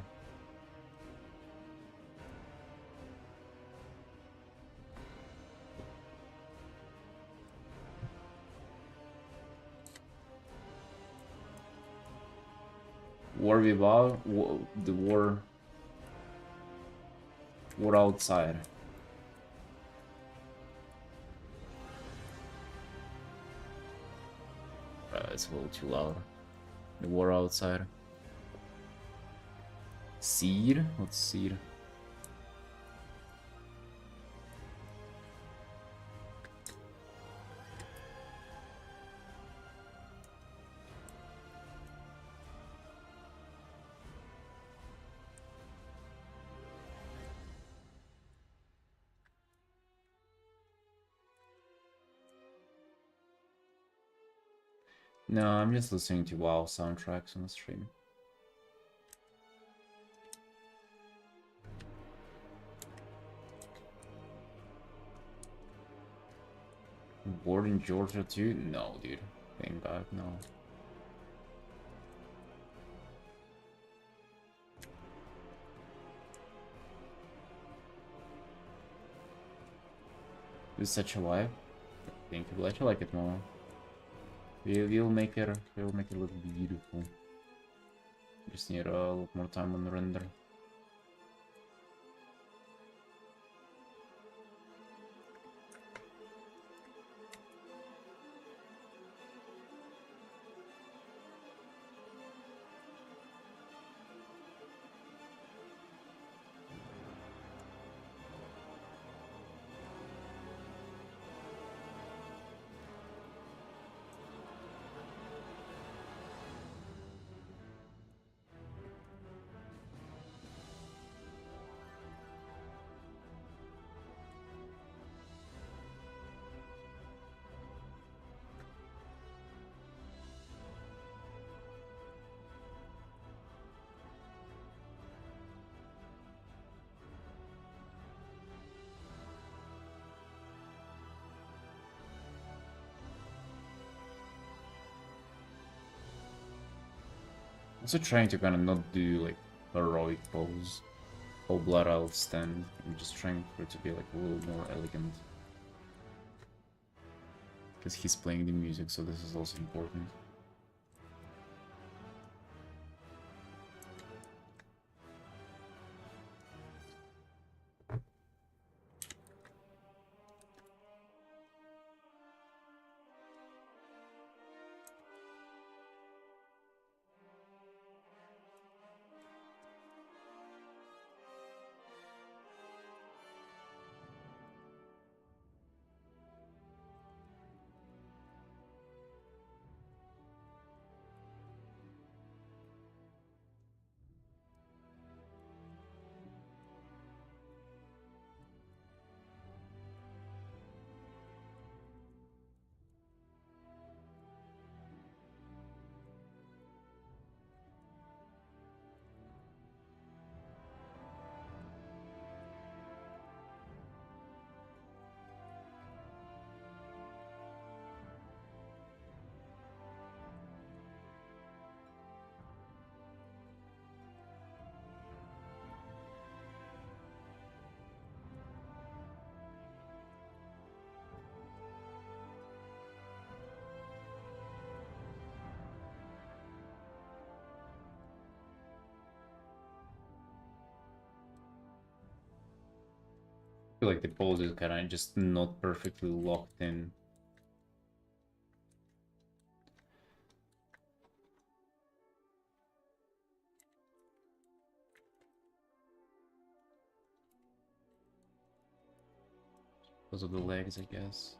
War without, the war outside. It's a little too loud. The war outside. Seed? What's seed? No, I'm just listening to WoW soundtracks on the stream. Born in Georgia too? No, dude. Thank God, no. It's such a vibe. Thank you, but I like it more. We'll make it look beautiful. Just need a lot more time on the render. Also trying to kind of not do like heroic pose, whole blood out stand. I'm just trying for it to be like a little more elegant. Because he's playing the music, so this is also important. I feel like the pose is kind of just not perfectly locked in. Because of the legs, I guess.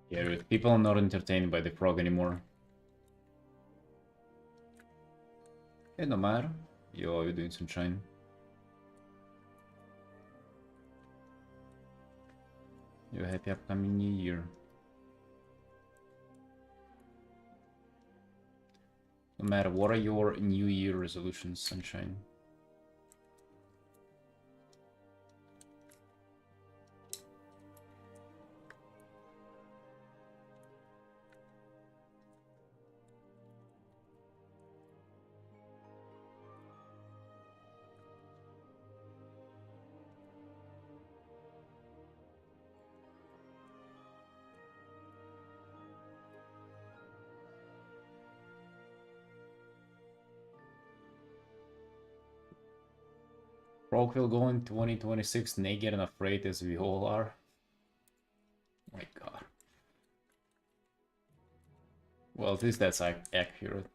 Yeah, dude, people are not entertained by the frog anymore. Hey, no matter. Yo, you're doing sunshine. You're happy upcoming new year. No matter, what are your new year resolutions, sunshine? Frog will go in 2026 naked and afraid as we all are. Oh my god. Well, at least that's accurate.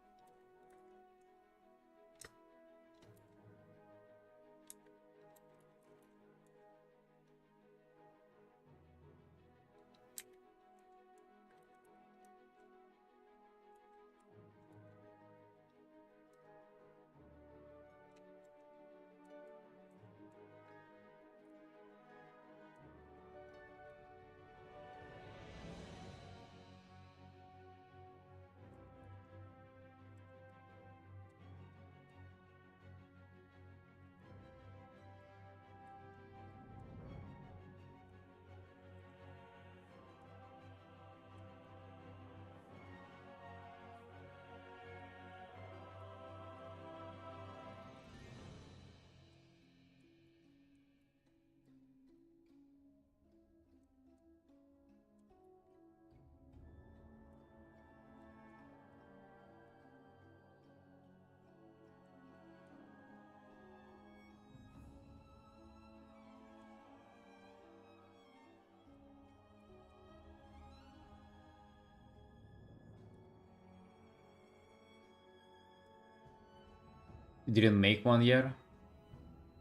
You didn't make one yet?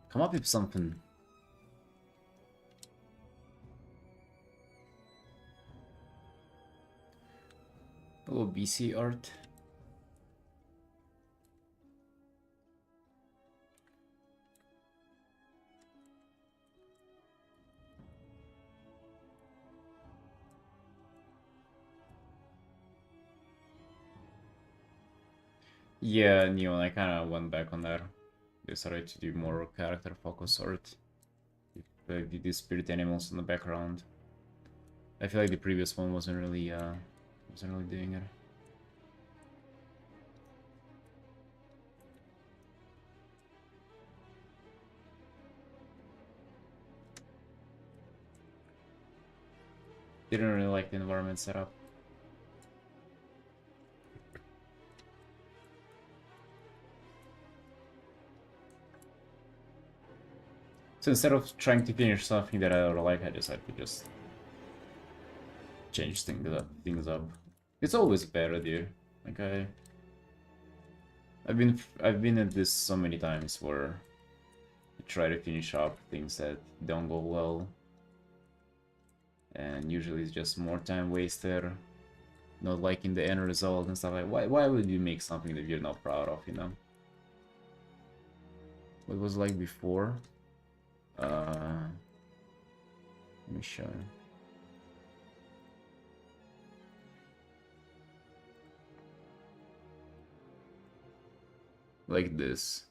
Come up with something. A little BC art. Yeah, Neon, I kind of went back on that. Decided to do more character focus art. Like the spirit animals in the background. I feel like the previous one wasn't really doing it. Didn't really like the environment setup. So instead of trying to finish something that I don't like, I decided to just change things up. It's always better, dude. Like I've been at this so many times where I try to finish up things that don't go well, and usually it's just more time wasted, not liking the end result and stuff. Like why would you make something that you're not proud of, you know? What was it like before? Let me show you. Like this.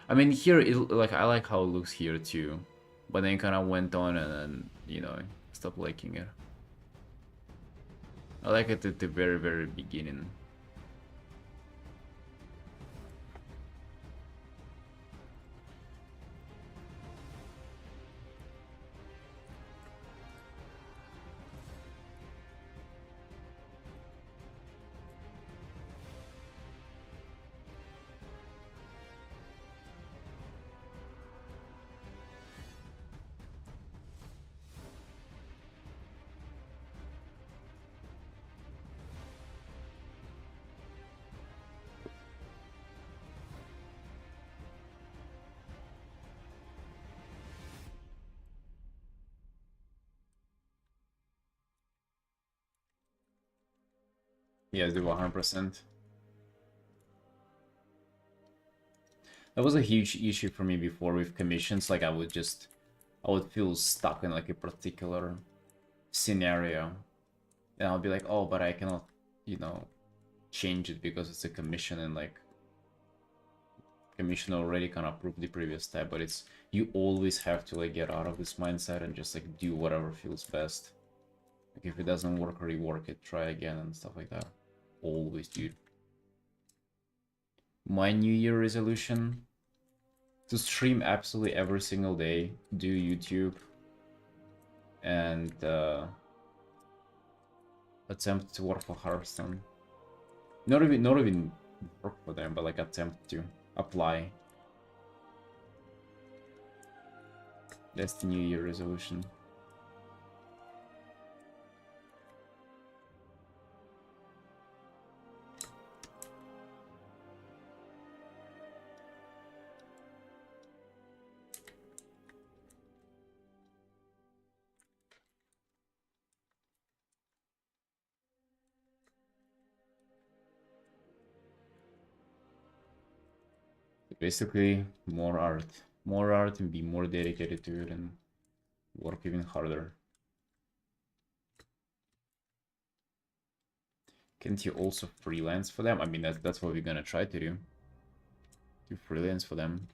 I mean, here, like, I like how it looks here too, but then kind of went on and then, you know, stopped liking it. I like it at the very, very beginning. Yes, do 100%. That was a huge issue for me before with commissions. Like I would feel stuck in like a particular scenario, and I'll be like, oh, but I cannot, you know, change it because it's a commission, and like commission already kind of approved the previous step. But it's, you always have to like get out of this mindset and just like do whatever feels best. Like if it doesn't work, rework it, try again and stuff like that. Always, dude. My New Year resolution: to stream absolutely every single day, do YouTube, and attempt to work for Hearthstone. Not even work for them, but like attempt to apply. That's the New Year resolution. Basically, more art, and be more dedicated to it, and work even harder. Can't you also freelance for them? I mean, that's what we're gonna try to do. Do freelance for them.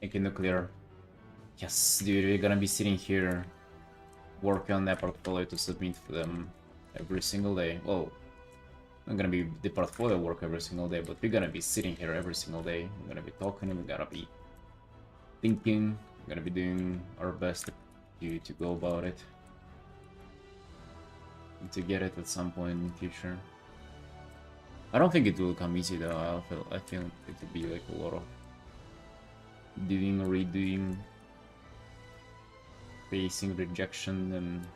Making nuclear. Yes, dude, we're gonna be sitting here working on that portfolio to submit for them every single day. Well, not gonna be the portfolio work every single day, but we're gonna be sitting here every single day. We're gonna be talking, we're gonna be thinking, we're gonna be doing our best to go about it. And to get it at some point in the future. I don't think it will come easy though. I feel it will be like a lot of doing, redoing, facing rejection, and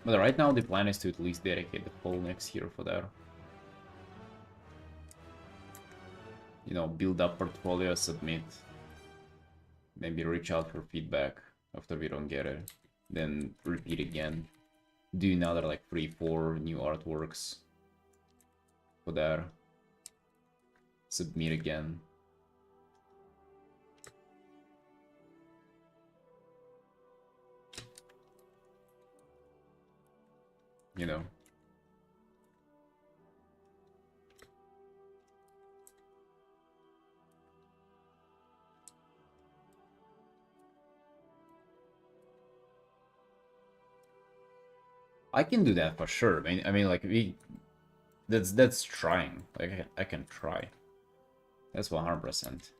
but right now the plan is to at least dedicate the whole next year for that. You know, build up portfolio, submit, maybe reach out for feedback after we don't get it, then repeat again. Do another like 3-4 new artworks for that. Submit again. You know. I can do that for sure. I mean, like that's trying. Like I can try. That's 100%.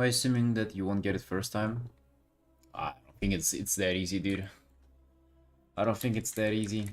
Why assuming that you won't get it first time? I don't think it's that easy, dude. I don't think it's that easy.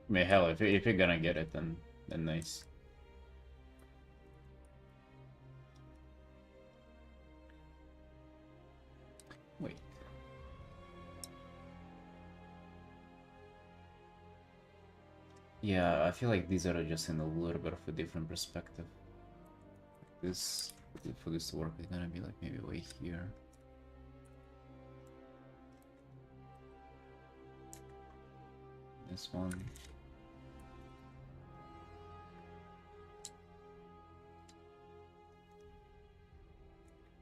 I mean, hell, if you're gonna get it, then nice. Wait. Yeah, I feel like these are just in a little bit of a different perspective. This, for this to work, it's gonna be like maybe way here. This one.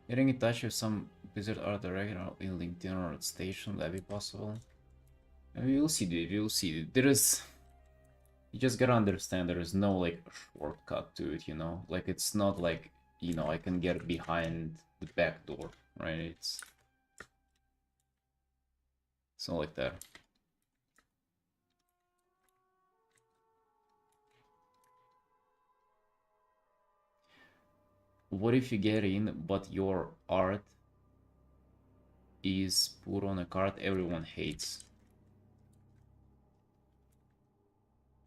Getting in touch with some Blizzard art director in LinkedIn or at Station, that'd be possible. And we will see, dude. We will see. There is. You just gotta understand there is no like shortcut to it, you know? Like it's not like, you know, I can get behind the back door, right? It's not like that. What if you get in, but your art is put on a card everyone hates?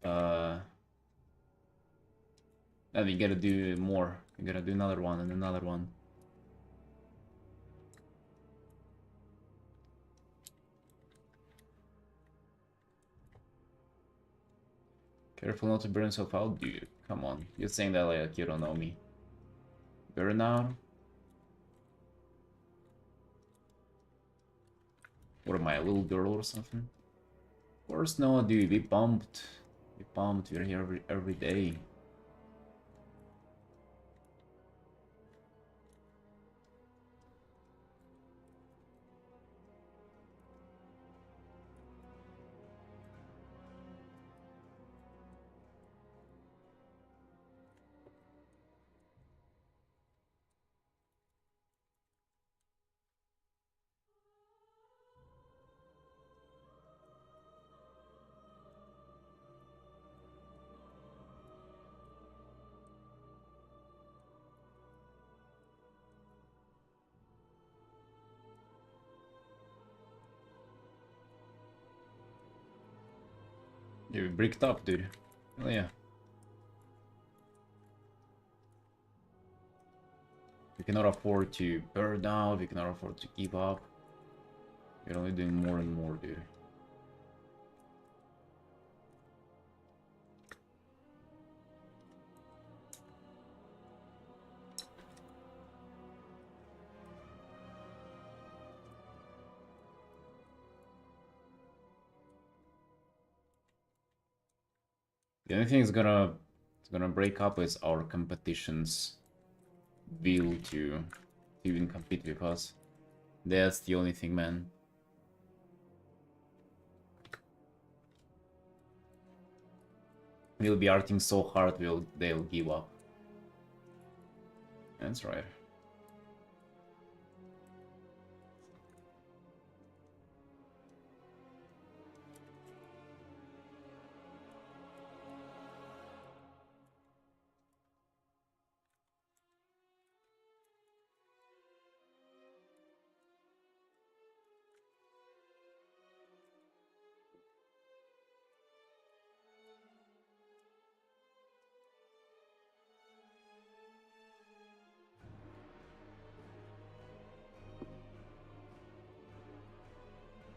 And you gotta do more. You gotta do another one and another one. Careful not to burn yourself out, dude. Come on. You're saying that like you don't know me. Burn out? What am I, a little girl or something? Of course no, dude. Be pumped. Be pumped. We're here every day. You're bricked up, dude. Oh yeah. We cannot afford to burn out, we cannot afford to give up. We're only doing more and more, dude. The only thing is gonna break up is our competition's will to even compete with us. That's the only thing, man. We'll be arting so hard, they'll give up. That's right.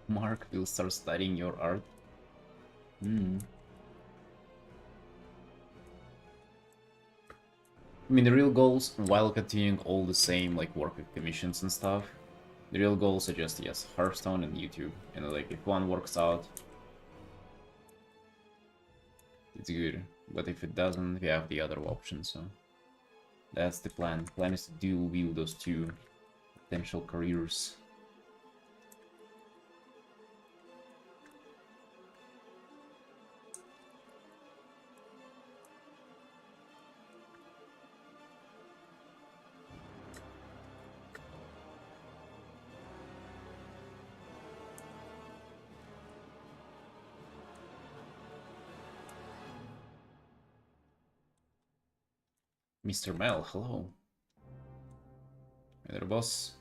Mark will start studying your art. I mean, the real goals, while continuing all the same, like, work with commissions and stuff, the real goals are just, yes, Hearthstone and YouTube. And, like, if one works out, it's good. But if it doesn't, we have the other option, so... That's the plan. The plan is to dual wield those two at potential careers. Mr. Mel, hello. Hey there, boss.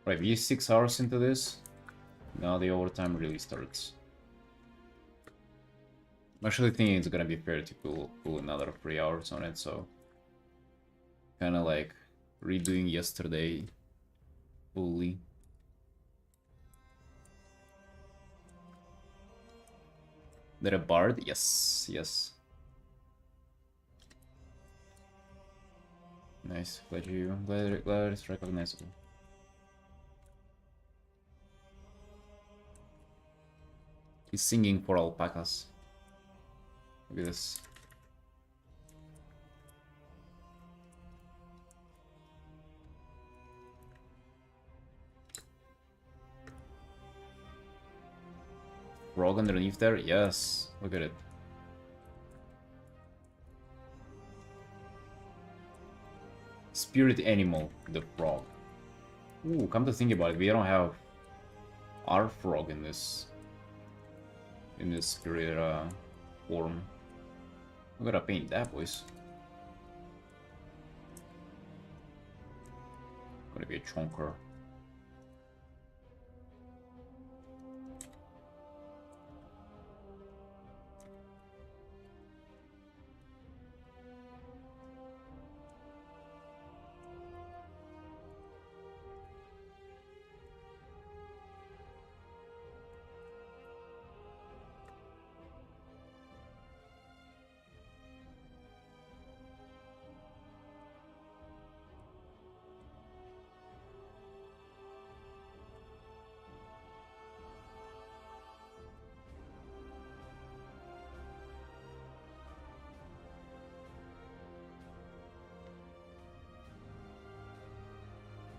Right, we 6 hours into this. Now the overtime really starts. I'm actually thinking it's gonna be fair to pull another 3 hours on it, so kind of like redoing yesterday fully. There a bard? Yes, yes. Nice, glad it's recognizable. He's singing for alpacas. Look at this. Frog underneath there? Yes. Look at it. Spirit animal, the frog. Ooh, come to think about it, we don't have our frog in this spirit form. We gotta paint that, boys. Gonna be a chonker.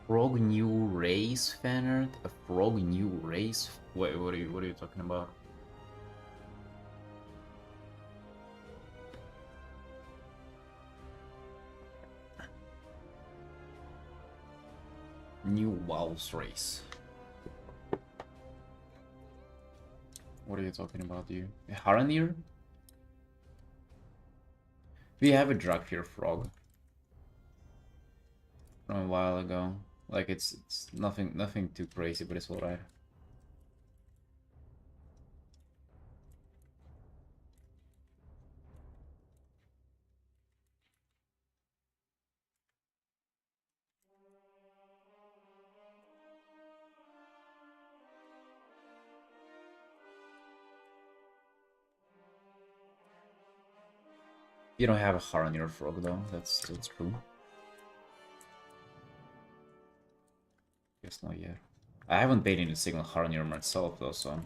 Frog new race fan art? A frog new race? Wait, what are you talking about? New Wows race. What are you talking about, you? A Haranir? We have a Drakfir frog from a while ago. Like it's nothing too crazy, but it's alright. You don't have a Haranir frog though, that's true. Guess not yet. I haven't paid any single Haranir myself though, so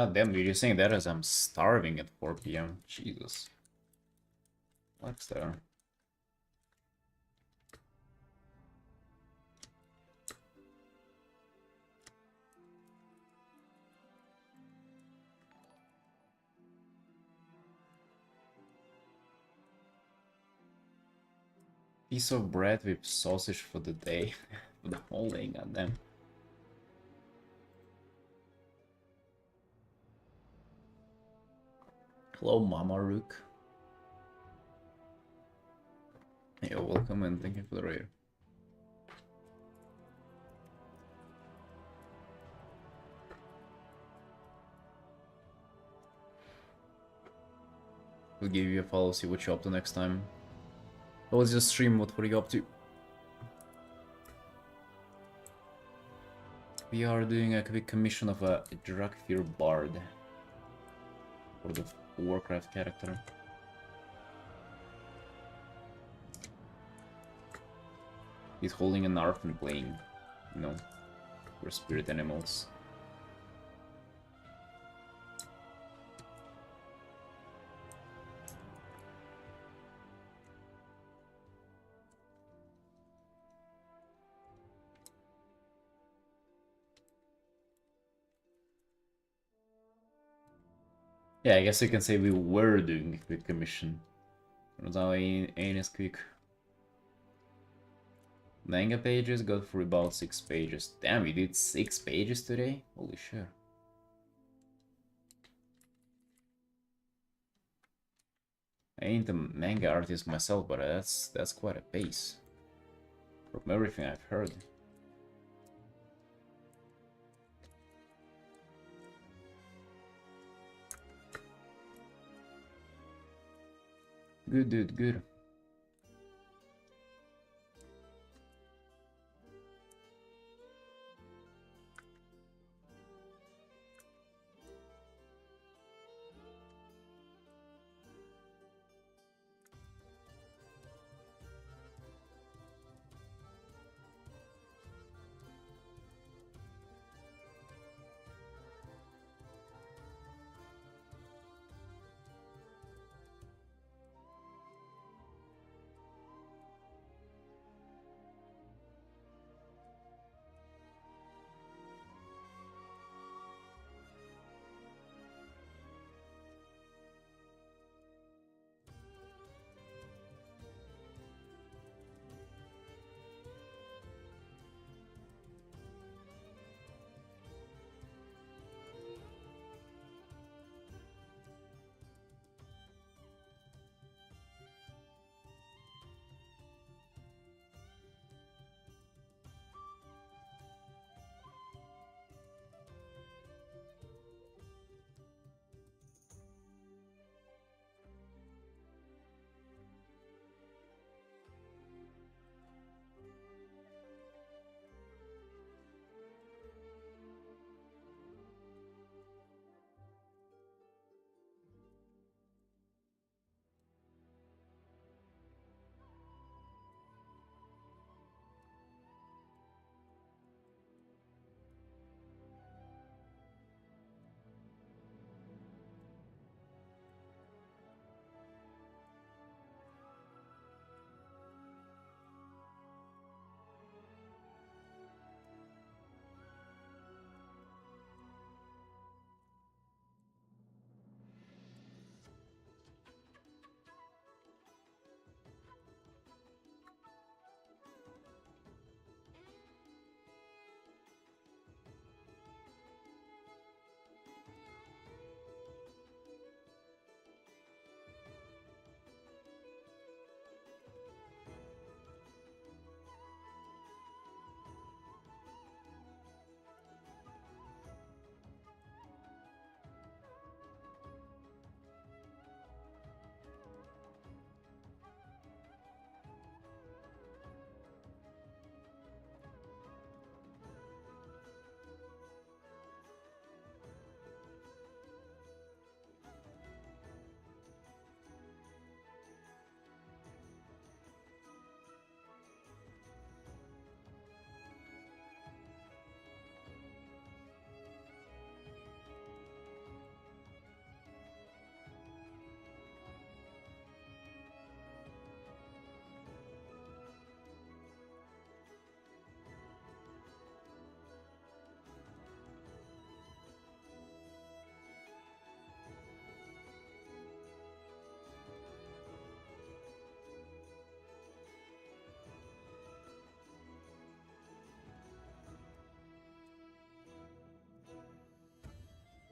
God damn, dude, you're saying that as I'm starving at 4 p.m. Jesus. What's there? Piece of bread with sausage for the day. For the whole day, goddamn. Hello, Mama Rook. You're welcome and thank you for the raid. We'll give you a follow, see what you're up to next time. How was your stream? What were you up to? We are doing a quick commission of a Drakfir Bard for the Warcraft character. He's holding an Artin playing, you know, for spirit animals. Yeah, I guess you can say we were doing a quick commission. Turns out ain't as quick. Manga pages got through about 6 pages. Damn, we did 6 pages today? Holy shit. I ain't a manga artist myself, but that's quite a pace. From everything I've heard. Good, dude, good.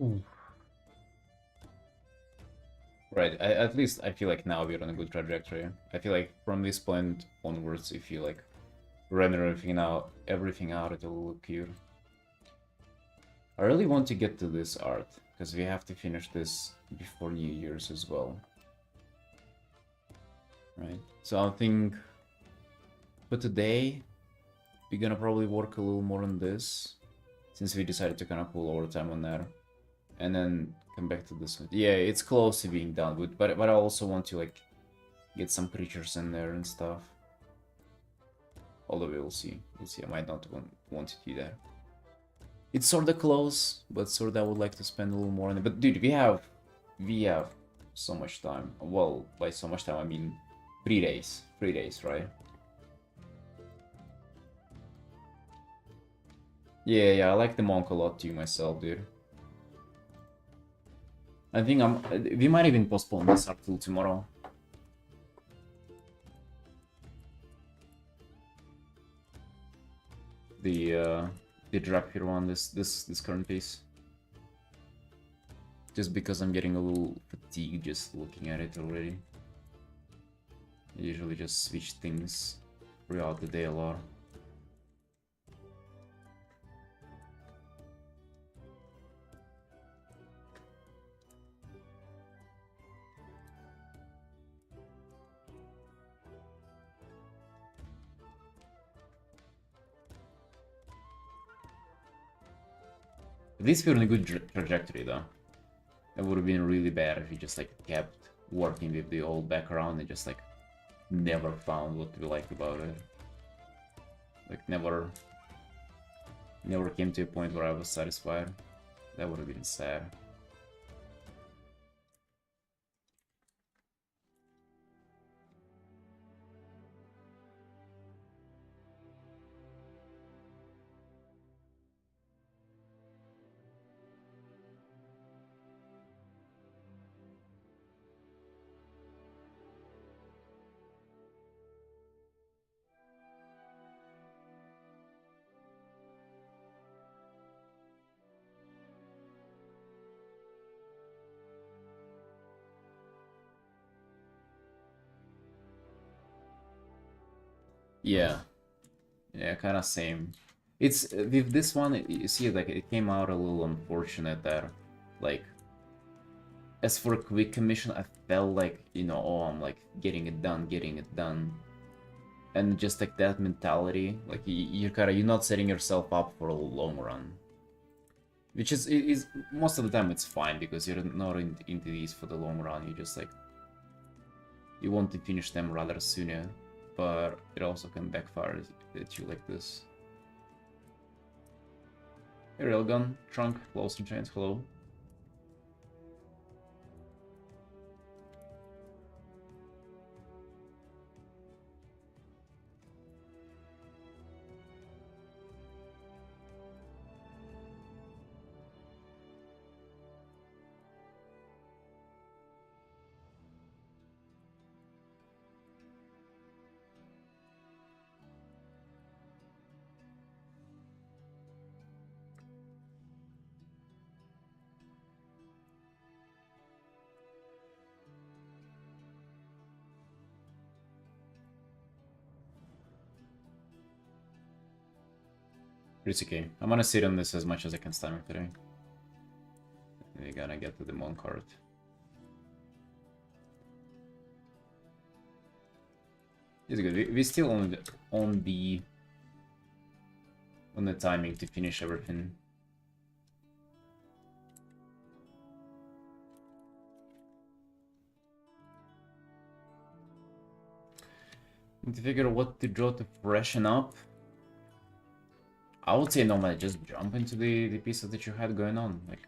Ooh. Right, at least I feel like now we're on a good trajectory. I feel like from this point onwards, if you like render everything out, it'll look cute. I really want to get to this art, because we have to finish this before New Year's as well. Right, so I think for today, we're gonna probably work a little more on this, since we decided to kind of pull overtime on that. And then come back to this one. Yeah, it's close to being done with, but I also want to like get some creatures in there and stuff. Although we'll see. We'll see. I might not want to do that. It's sort of close, but sort of I would like to spend a little more on it. But dude, we have so much time. Well, by so much time I mean 3 days. 3 days, right? Yeah, I like the monk a lot too myself, dude. I think we might even postpone this up till tomorrow. The drop here one, this current piece. Just because I'm getting a little fatigued just looking at it already. I usually just switch things throughout the day a lot. At least we're on a good trajectory though. It would have been really bad if we just like kept working with the old background and just like never found what we liked about it. Like never came to a point where I was satisfied. That would have been sad. Yeah, kind of same. It's with this one, you see, like it came out a little unfortunate that, like, as for a quick commission, I felt like, you know, oh, I'm like getting it done, and just like that mentality, like you're not setting yourself up for a long run, which is most of the time it's fine because you're not into these for the long run. You just like you want to finish them rather sooner, but it also can backfire at you like this. Hey, Railgun, Trunk, Close Enchant, hello. It's okay. I'm gonna sit on this as much as I can stomach today. We're gonna get to the Mon card. It's good. We still on the timing to finish everything. Need to figure out what to draw to freshen up. I would say normally just jump into the pieces that you had going on. Like,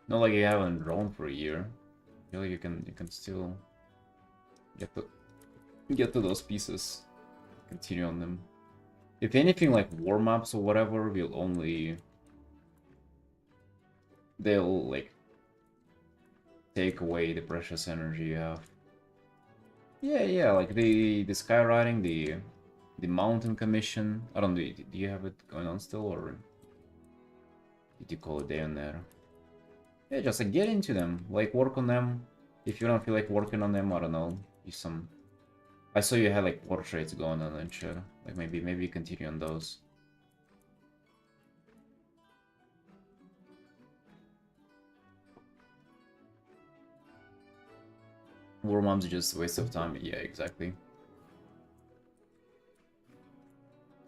not like you haven't drawn for a year. I feel like you can still get to those pieces. Continue on them. If anything, like warm-ups or whatever will only they'll like take away the precious energy you have. Yeah, like the skywriting, the mountain commission. I don't know, do you have it going on still, or did you call it day on there? Yeah, just like get into them, like work on them. If you don't feel like working on them, I don't know, do some. I saw you had like portraits going on and shit. Like maybe continue on those. Warm-up's just a waste of time. Yeah, exactly.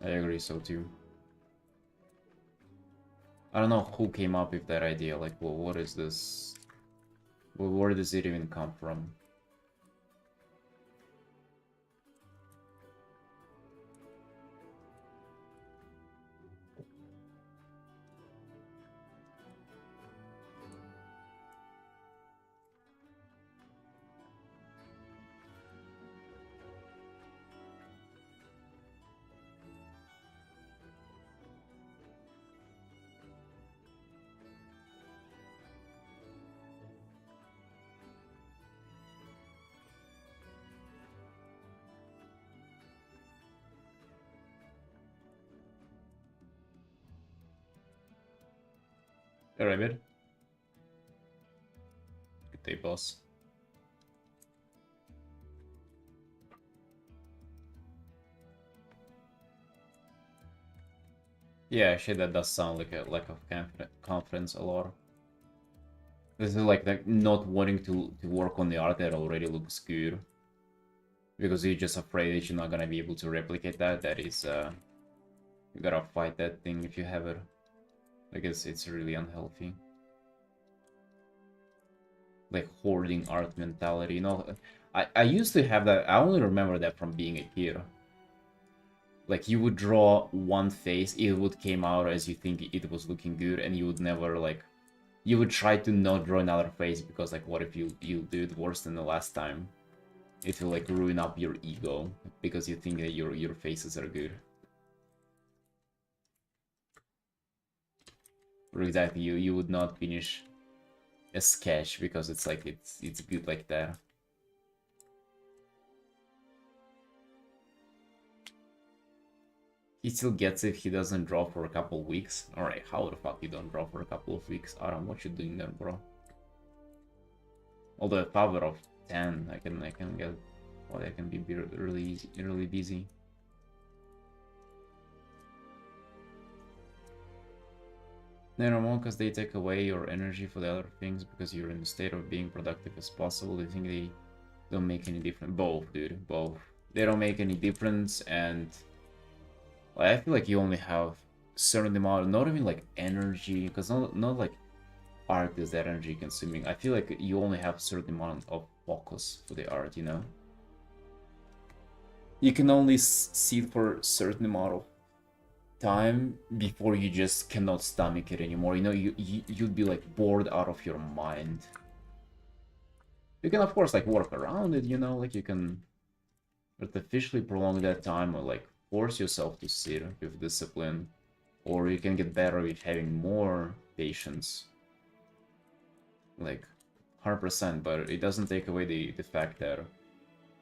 I agree so too. I don't know who came up with that idea. Like, well, what is this? Well, where does it even come from? Alright, man. Good day, boss. Yeah, actually, that does sound like a lack of confidence a lot. This is like not wanting to work on the art that already looks good. Because you're just afraid that you're not gonna be able to replicate that. That is, you gotta fight that thing if you have it. I guess it's really unhealthy. Like hoarding art mentality, you know? I used to have that. I only remember that from being a kid. Like you would draw one face, it would came out as you think it was looking good, and you would never like, you would try to not draw another face because like, what if you do it worse than the last time? It will like ruin up your ego because you think that your faces are good. Or exactly, you would not finish a sketch because it's like it's good like that. He still gets it if he doesn't draw for a couple weeks. Alright, how the fuck you don't draw for a couple of weeks? Artin, what you doing there, bro? Although a power of 10, I can get, well, I can be really busy. They're normal because they take away your energy for the other things because you're in the state of being productive as possible. They think they don't make any difference. Both, dude, both. They don't make any difference, and I feel like you only have certain amount, not even like energy, because not like art is that energy consuming. I feel like you only have certain amount of focus for the art, you know? You can only see it for certain amount of time before you just cannot stomach it anymore. You know, you'd be like bored out of your mind. You can of course like work around it, you know, like you can artificially prolong that time or like force yourself to sit with discipline, or you can get better with having more patience, like 100%, but it doesn't take away the fact that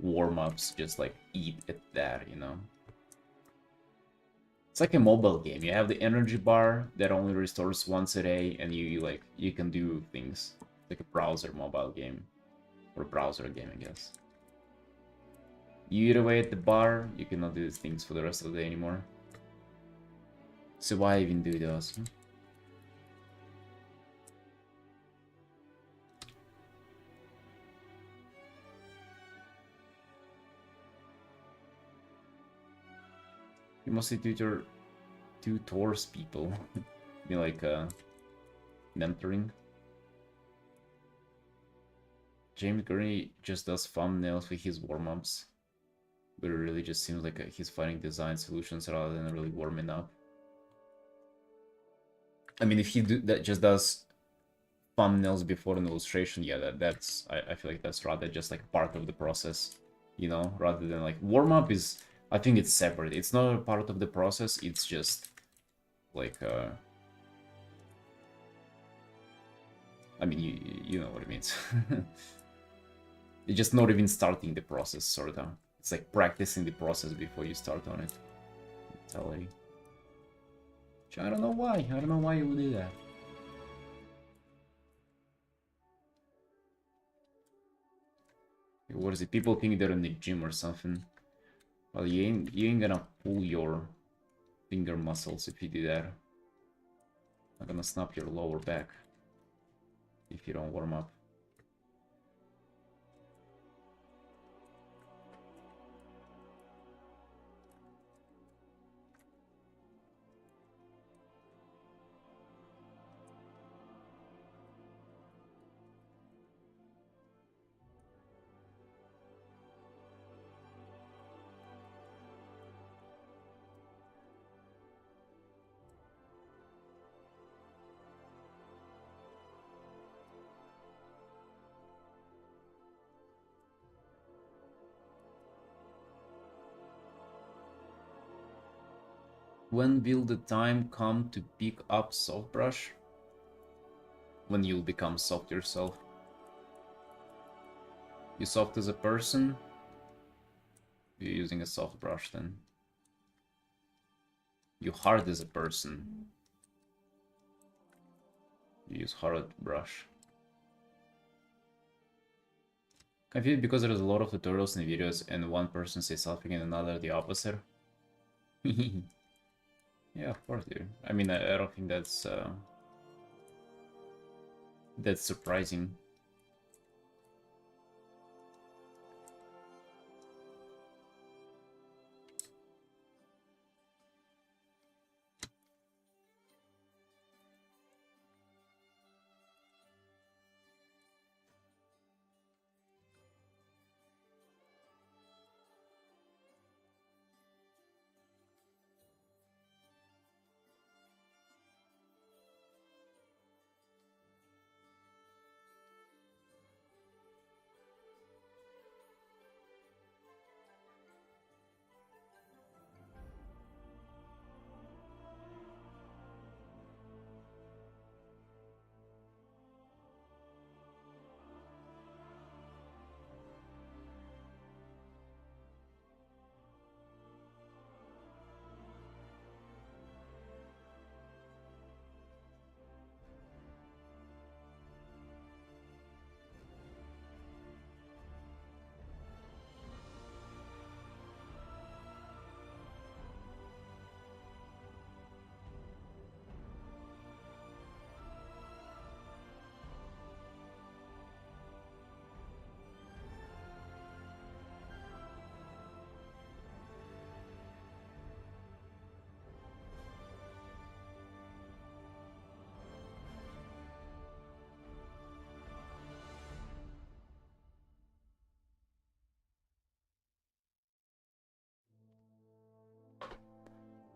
warm-ups just like eat at that, you know? It's like a mobile game. You have the energy bar that only restores once a day, and you can do things like a browser mobile game or browser game, I guess. You eat away at the bar, you cannot do these things for the rest of the day anymore. So why even do those? You mostly tutors people. You like mentoring. James Gurney just does thumbnails with his warm-ups, but it really just seems like he's finding design solutions rather than really warming up. I mean, if he just does thumbnails before an illustration, yeah, that's I feel like that's rather just like part of the process, you know, rather than like warm-up is, I think it's separate. It's not a part of the process, it's just like I mean, you know what it means. It's just not even starting the process, sort of. It's like practicing the process before you start on it. Mentality. I don't know why. I don't know why you would do that. What is it? People think they're in the gym or something. Well, you ain't gonna pull your finger muscles if you do that. I'm gonna snap your lower back if you don't warm up. When will the time come to pick up soft brush? When you'll become soft yourself. You soft as a person? You're using a soft brush then. You hard as a person. You use hard brush. Confused because there's a lot of tutorials and videos and one person says something and another the opposite. Yeah, of course, dude. I mean, I don't think that's surprising.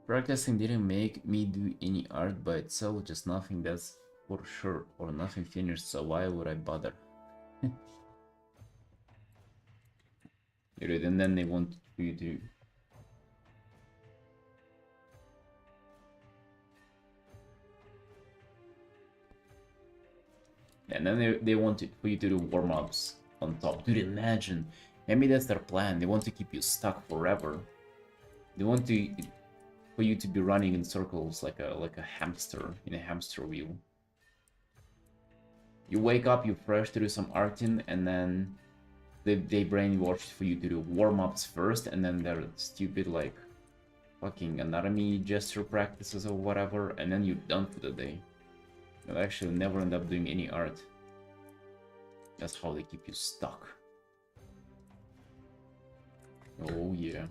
Practicing didn't make me do any art by itself, just nothing that's for sure, or nothing finished, so why would I bother? And then they want you to... And then they want for you to do warm-ups on top. Dude, imagine. Maybe that's their plan. They want to keep you stuck forever. They want for you to be running in circles like a hamster in a hamster wheel. You wake up, you fresh to do some Artin, and then they brainwashed for you to do warm-ups first, and then they're stupid like fucking anatomy gesture practices or whatever, and then you're done for the day. You'll actually never end up doing any art. That's how they keep you stuck. Oh yeah.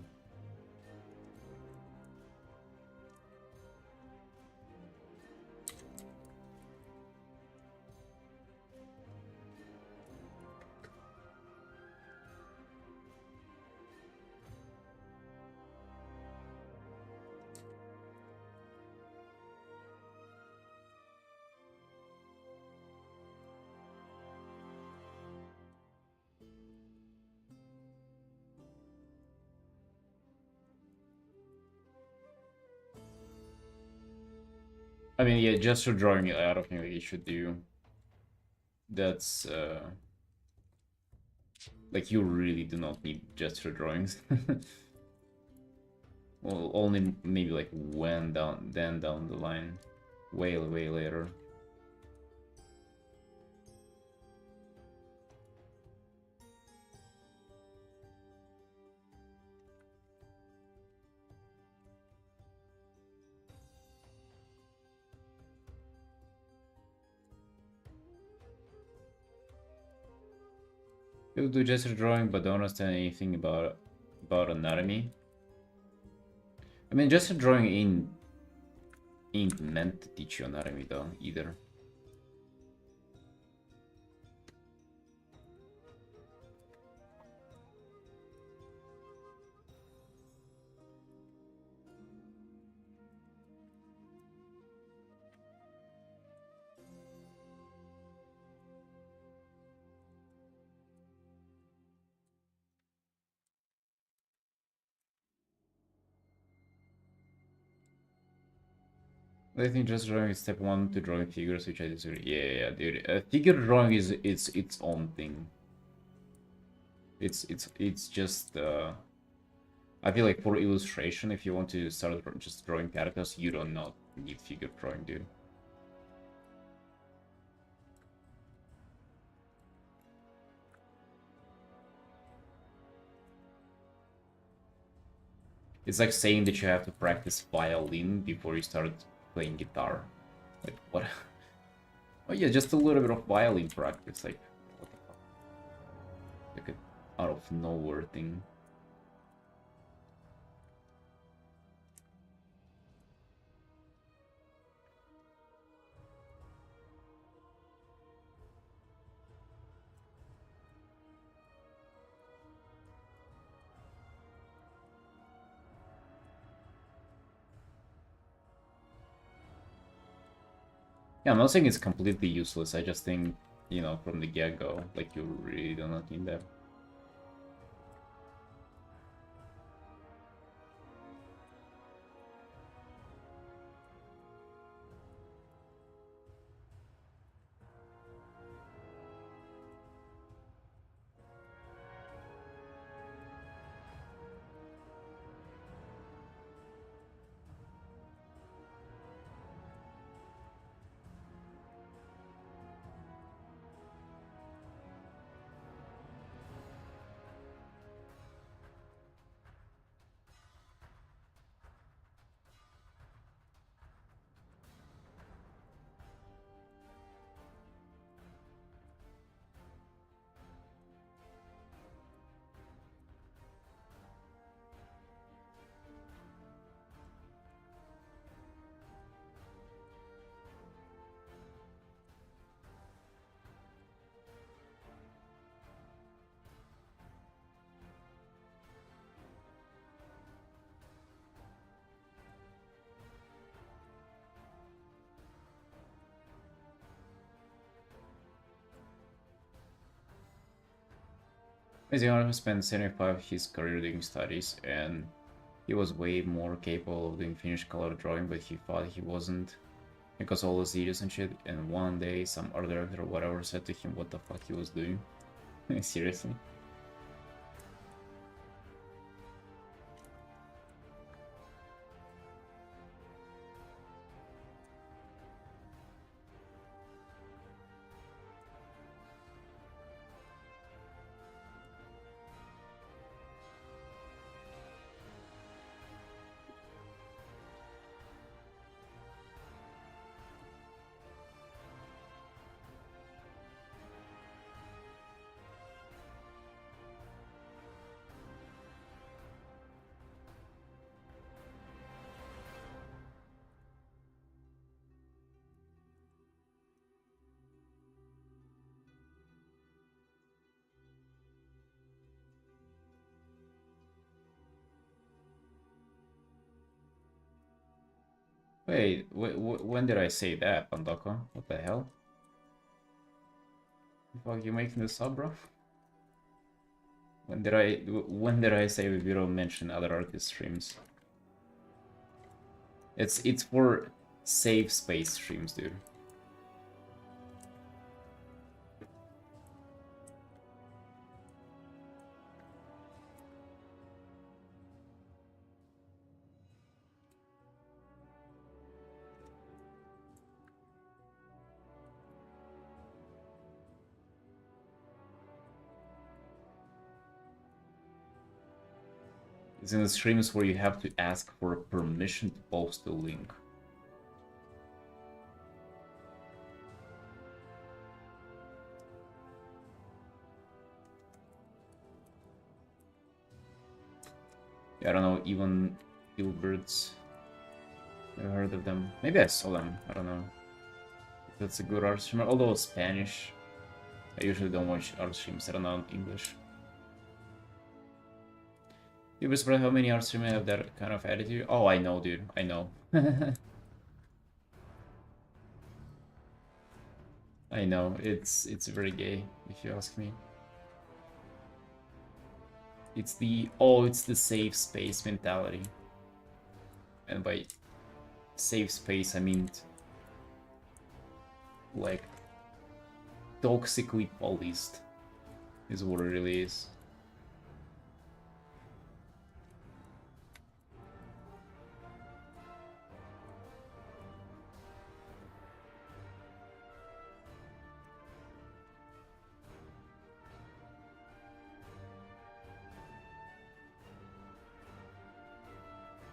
I mean, yeah, gesture drawing, I don't think that you should do. That's, like, you really do not need gesture drawings. Well, only maybe like then down the line. Way later. People do gesture drawing but don't understand anything about anatomy. I mean, gesture drawing ain't meant to teach you anatomy though, either. I think just drawing is step one to drawing figures, which I disagree. Yeah, dude. Figure drawing is its own thing. It's just I feel like for illustration, if you want to start just drawing characters, you don't not need figure drawing, dude. It's like saying that you have to practice violin before you start playing guitar. Like what? Oh yeah, just a little bit of violin practice. Like what the fuck? Like an out of nowhere thing. Yeah, I'm not saying it's completely useless. I just think, you know, from the get-go, like you really do not need that. Maziano spent 75 of his career doing studies, and he was way more capable of doing finished color drawing, but he thought he wasn't because all the videos and shit. And one day, some art director or whatever said to him what the fuck he was doing. Seriously. Wait, when did I say that, Pandoko? What the hell? The fuck, you making this up, bro? When did I say we don't mention other artist streams? It's for safe space streams, dude. It's in the streams where you have to ask for permission to post the link. I don't know, even Gilberts. Never heard of them. Maybe I saw them. I don't know. That's a good art streamer. Although Spanish, I usually don't watch art streams that are not English. You'd be surprised how many art streamers have that kind of attitude. Oh, I know, dude. I know. I know. It's very gay, if you ask me. It's the safe space mentality. And by safe space, I mean like toxically policed is what it really is.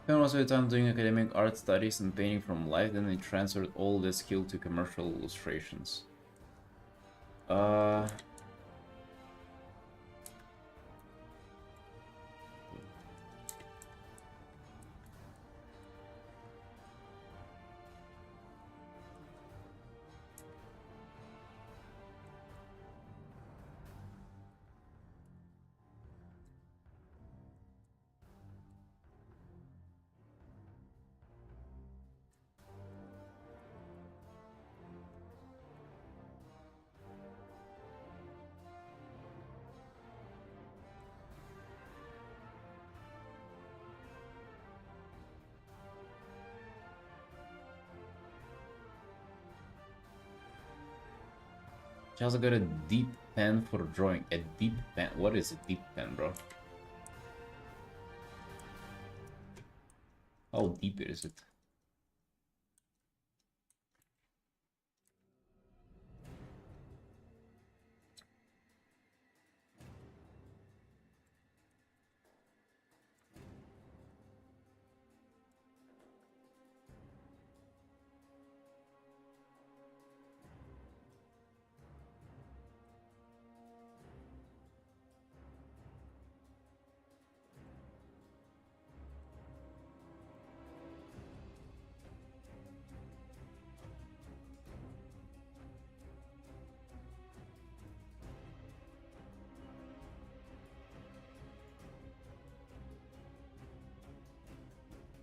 Spent most of the time doing academic art studies and painting from life, then they transferred all this skill to commercial illustrations. She also got a deep pen for drawing. A deep pen? What is a deep pen, bro? How deep is it?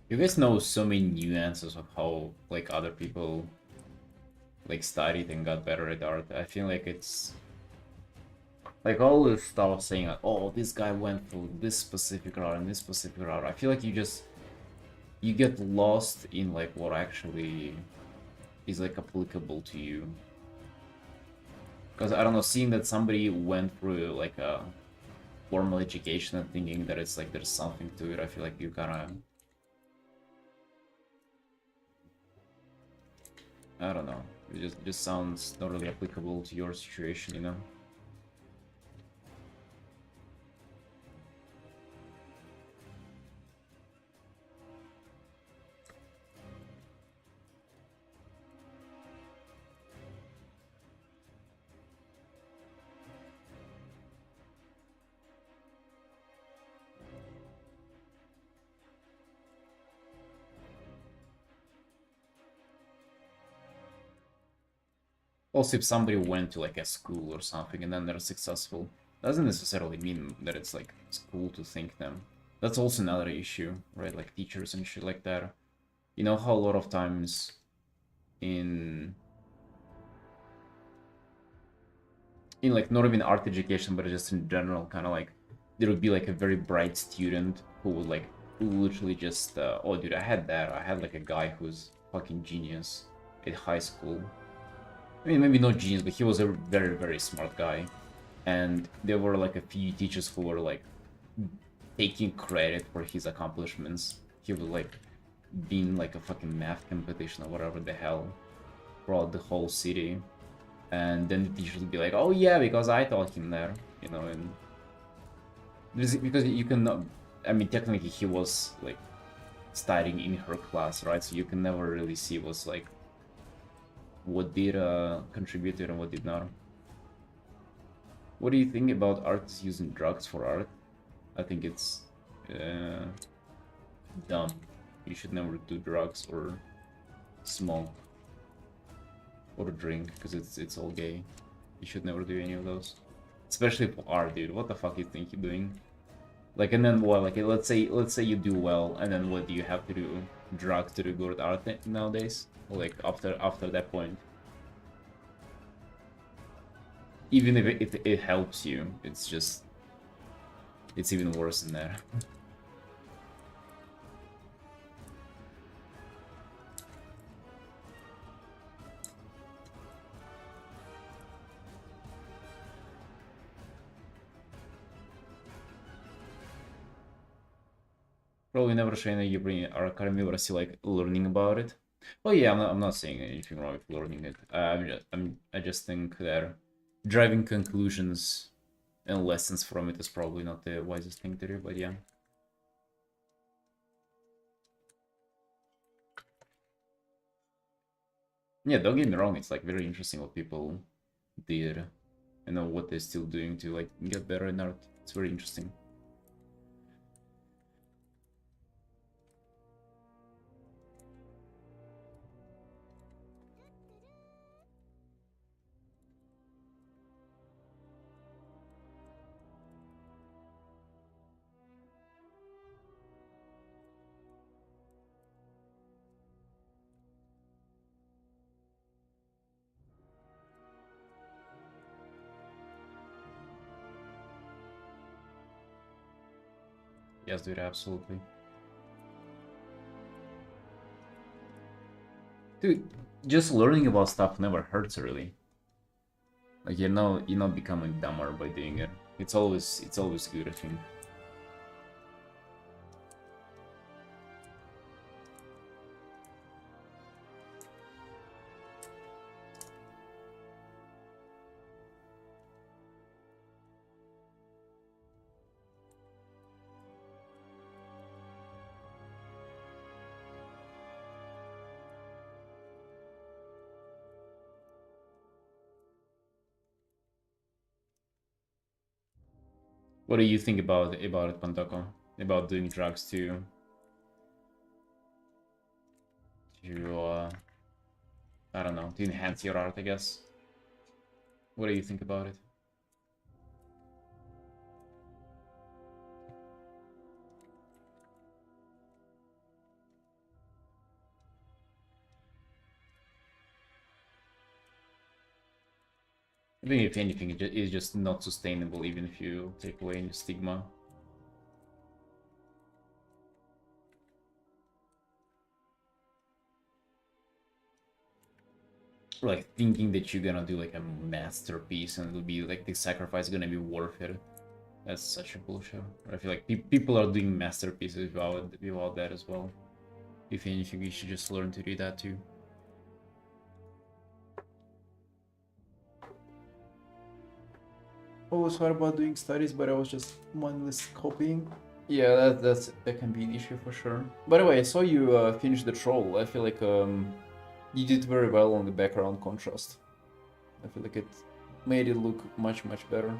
You guys know so many nuances of how like other people like studied and got better at art. I feel like it's like all this stuff saying like, oh, this guy went through this specific route and this specific route. I feel like you get lost in like what actually is like applicable to you. Because I don't know, seeing that somebody went through like a formal education and thinking that it's like there's something to it, I feel like you kind of, I don't know, it just sounds not really applicable to your situation, you know? Also, if somebody went to like a school or something and then they're successful, doesn't necessarily mean that it's like cool to think them. That's also another issue, right? Like teachers and shit like that. You know how a lot of times in like not even art education, but just in general, kind of like there would be like a very bright student who would like literally just, oh dude, I had like a guy who's fucking genius at high school. I mean, maybe not genius, but he was a very, very smart guy. And there were like a few teachers who were like taking credit for his accomplishments. He was like being like a fucking math competition or whatever the hell throughout the whole city. And then the teachers would be like, oh yeah, because I taught him there, you know, and because you cannot, I mean, technically he was like studying in her class, right? So you can never really see what's like what did contribute and what did not. What do you think about artists using drugs for art? I think it's dumb. You should never do drugs or smoke or drink because it's all gay. You should never do any of those. Especially for art, dude. What the fuck you think you're doing? Like, and then what? Like, let's say you do well, and then what do you have to do? Drugs to do good art nowadays? Or like after that point, even if it helps you, it's even worse in there. Probably never Shane you bring our academy or see like learning about it. Well, yeah, I'm not saying anything wrong with learning it. I just think that driving conclusions and lessons from it is probably not the wisest thing to do. But yeah. Yeah, don't get me wrong. It's like very interesting what people did, and know what they're still doing to like get better in art. It's very interesting. Yes, dude, absolutely. Dude, just learning about stuff never hurts really. Like you're not becoming dumber by doing it. It's always good, I think. What do you think about it, Pantoko? About doing drugs to I don't know, to enhance your art, I guess. What do you think about it? I think if anything, it's just not sustainable, even if you take away any stigma. Like thinking that you're gonna do like a masterpiece and it'll be like the sacrifice gonna be worth it. That's such a bullshit. I feel like people are doing masterpieces without that as well. If anything, you should just learn to do that too. Always thought about doing studies, but I was just mindless copying. Yeah, that can be an issue for sure. By the way, I saw you finish the troll. I feel like you did very well on the background contrast. I feel like it made it look much better.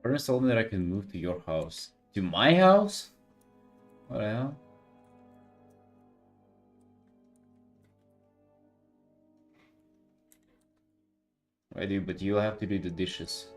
Ernest told me that I can move to your house. To my house? What the hell? I do, but you'll have to do the dishes.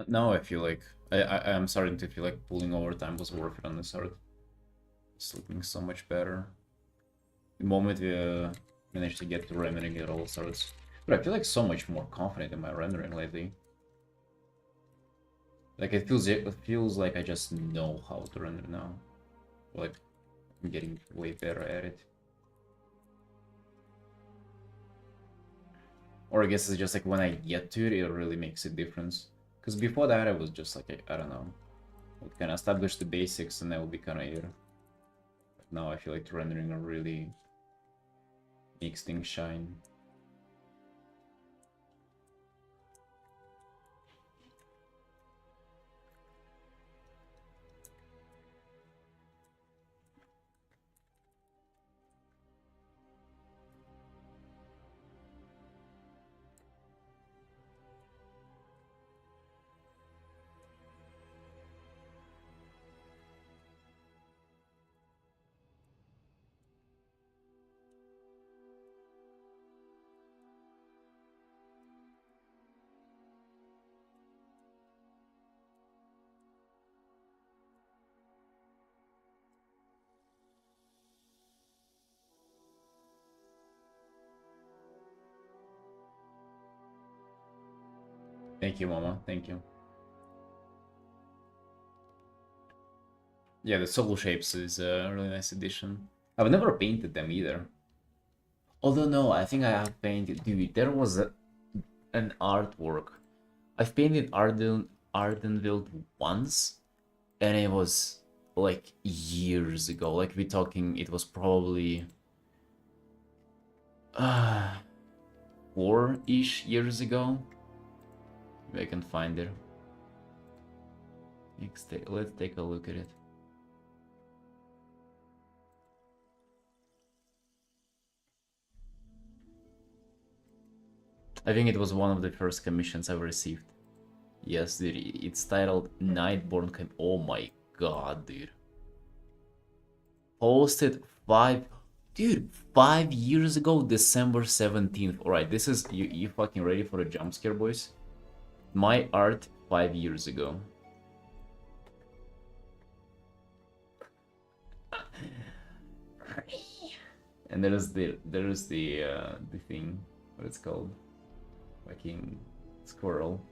Now I feel like I'm starting to feel like pulling overtime was worth it on this art. It's looking so much better. The moment we managed to get to rendering, it all starts. But I feel like so much more confident in my rendering lately. Like it feels like I just know how to render now. Like I'm getting way better at it. Or I guess it's just like when I get to it, it really makes a difference. Because before that, I was just like, I don't know. Would kind of establish the basics and that would be kind of here. But now I feel like the rendering really makes things shine. Thank you, Mama. Thank you. Yeah, the Soul Shapes is a really nice addition. I've never painted them either. Although no, I think I have painted. Dude, there was an artwork. I've painted Ardenville once, and it was like years ago. Like we're talking, it was probably 4-ish years ago. Maybe I can find it. Let's take a look at it. I think it was one of the first commissions I've received. Yes, dude, it's titled Nightborn Oh my god, dude. Posted 5 years ago, December 17th. Alright, this is you fucking ready for a jump scare, boys? My art 5 years ago. And there's the thing, what it's called, fucking squirrel.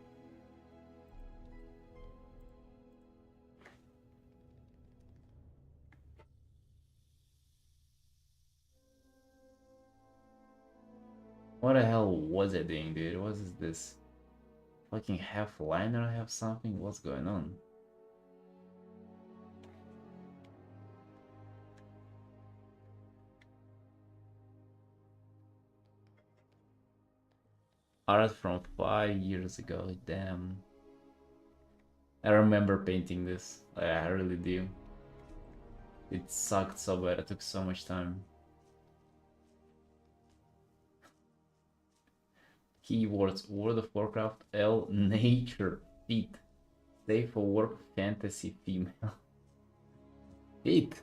What the hell was I doing, dude? What is this? Fucking half liner, I have something? What's going on? Art from 5 years ago, damn. I remember painting this. I really do. It sucked so bad, it took so much time. Keywords: World of Warcraft, L, nature, feet. safe for work fantasy female. 8.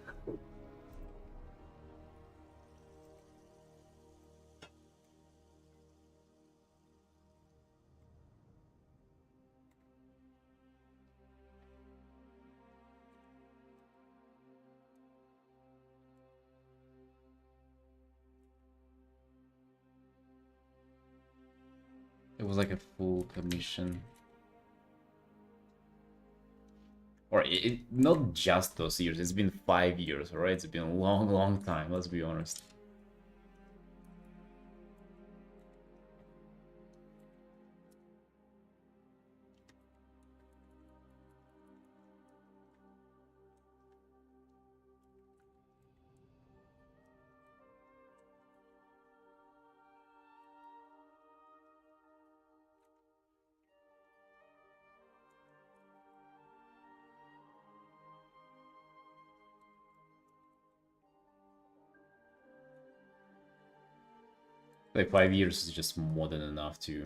It was like a full commission. Or not just those years, it's been 5 years, alright? It's been a long, long time, let's be honest. Like 5 years is just more than enough to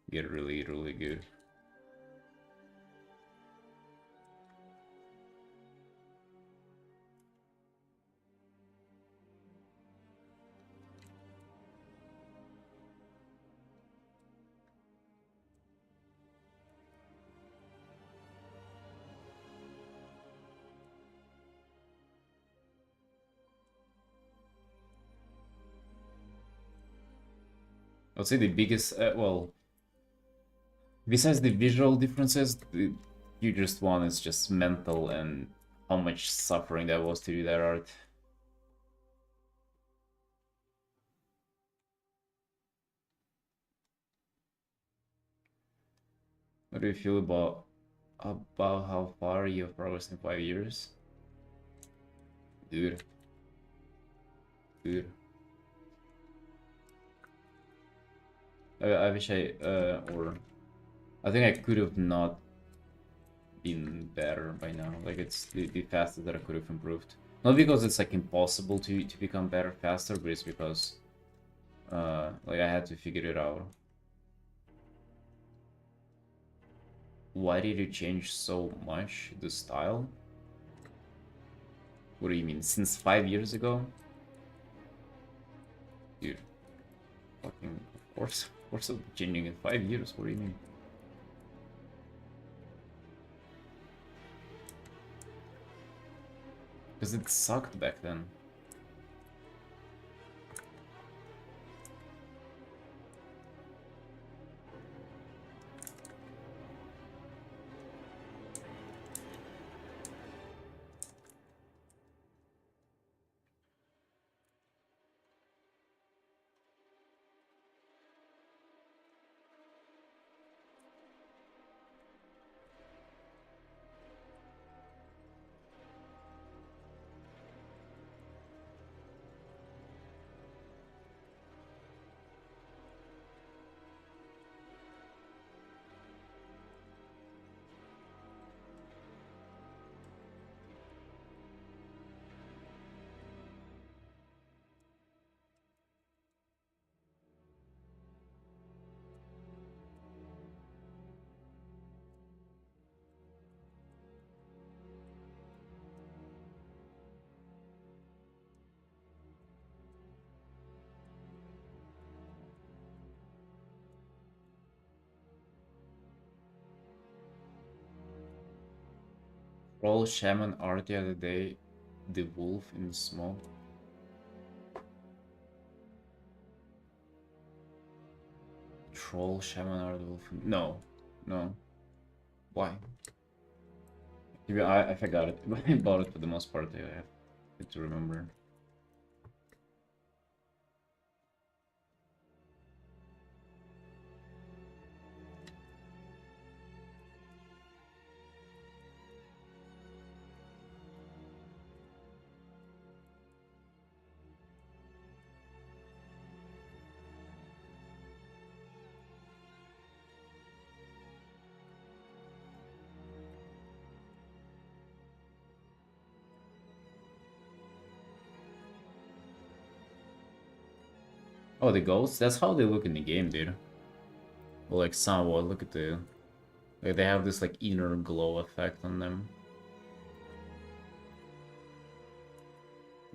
get really, really good. I would say the biggest, well, besides the visual differences, the hugest one is just mental and how much suffering that was to do that art. What do you feel about how far you have progressed in 5 years? Dude. Dude. I wish or I think I could have not been better by now. Like it's the fastest that I could have improved. Not because it's like impossible to become better faster, but it's because like I had to figure it out. Why did you change so much the style? What do you mean? Since 5 years ago? Dude. Fucking of course I'm changing in 5 years, what do you mean? Because it sucked back then. Troll shaman art the other day, the wolf in the smoke. Troll shaman art the wolf. No, no. Why? I forgot it. I bought it for the most part. I have to remember. Oh, the ghosts? That's how they look in the game, dude. Well, like somewhat. Look at Like they have this like inner glow effect on them.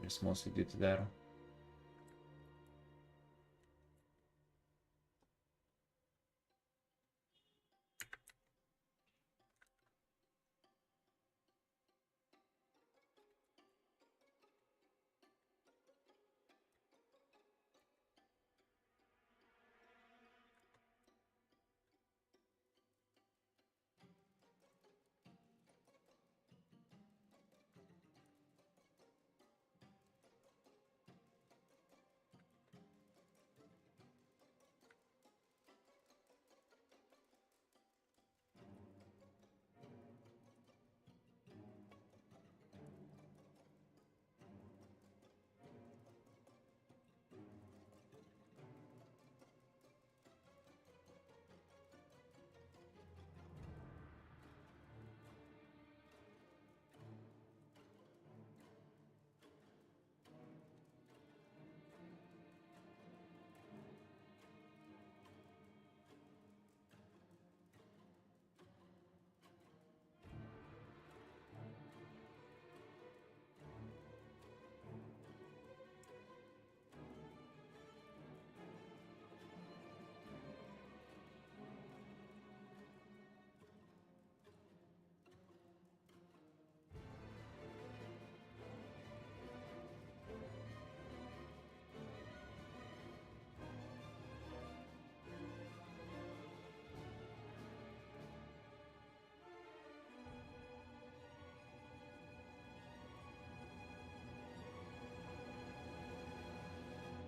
It's mostly due to that.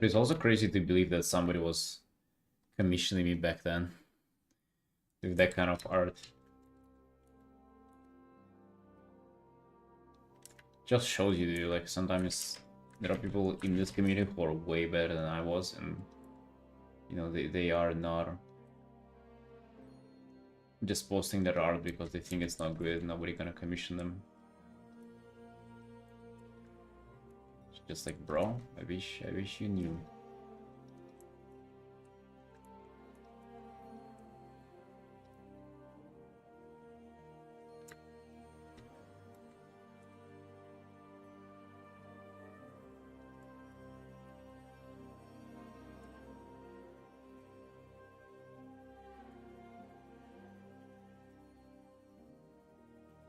It's also crazy to believe that somebody was commissioning me back then with that kind of art. Just shows you, dude, like sometimes there are people in this community who are way better than I was, and you know they are not just posting their art because they think it's not good. Nobody gonna commission them. It's just like, bro, I wish you knew.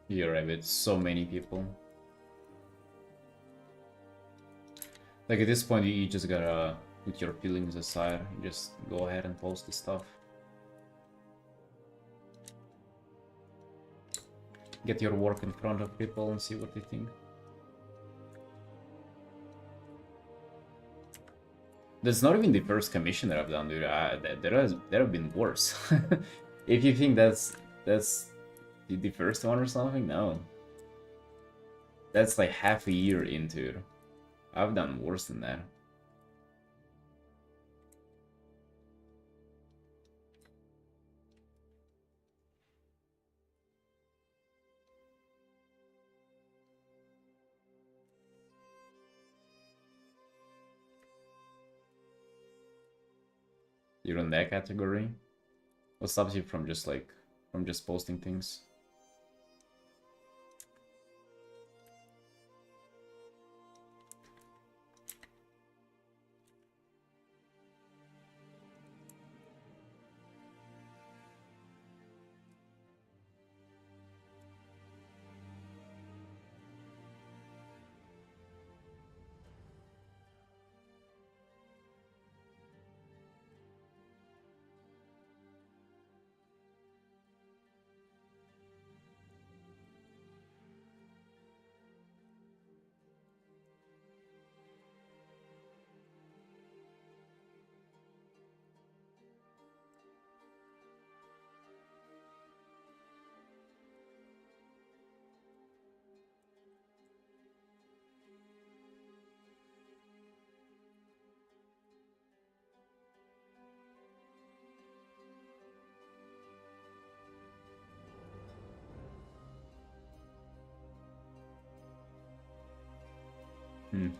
You're right with so many people. Like at this point, you just gotta put your feelings aside. Just go ahead and post the stuff. Get your work in front of people and see what they think. That's not even the first commission that I've done, dude. There have been worse. If you think that's the first one or something, no. That's like half a year into it. I've done worse than that. You're in that category? What stops you from just posting things?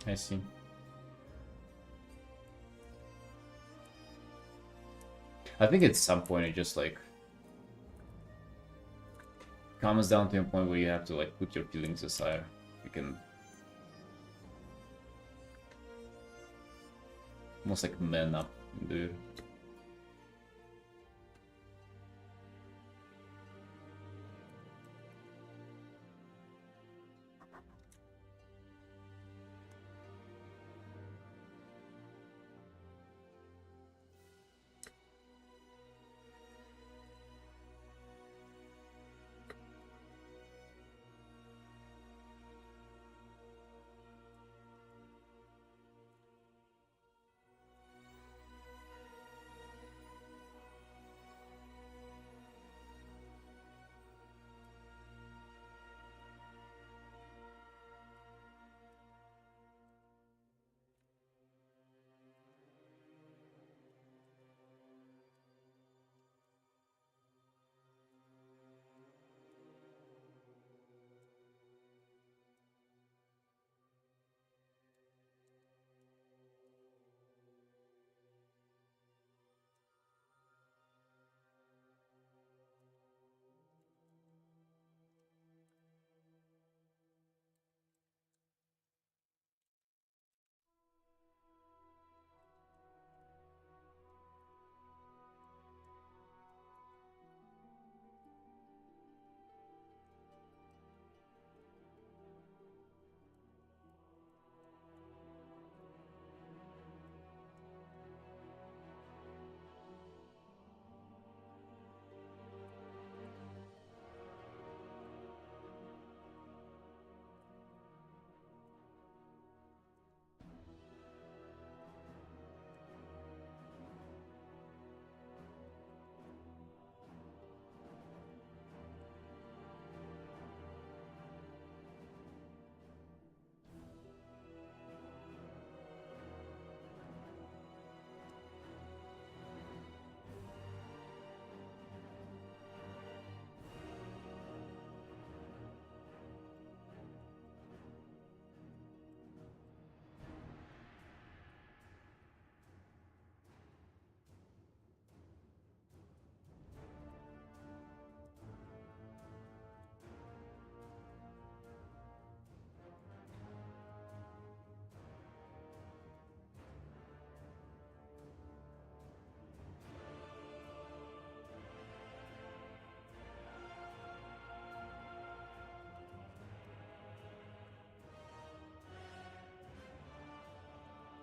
I see. I think at some point it just like comes down to a point where you have to like put your feelings aside. You can almost like man up, dude.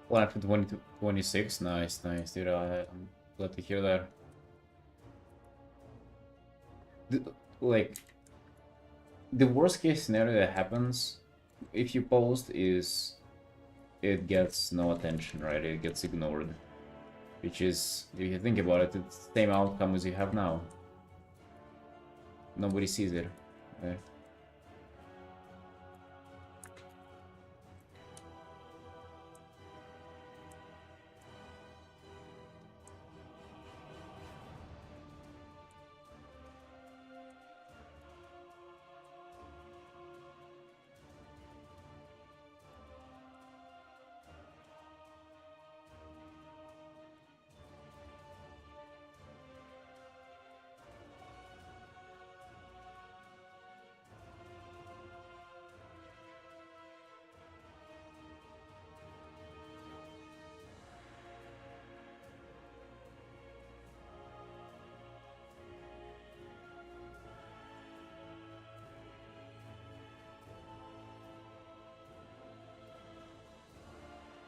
One after 26, nice, nice, dude. I'm glad to hear that. Like, the worst case scenario that happens if you post is it gets no attention, right? It gets ignored. Which is, if you think about it, it's the same outcome as you have now. Nobody sees it, right?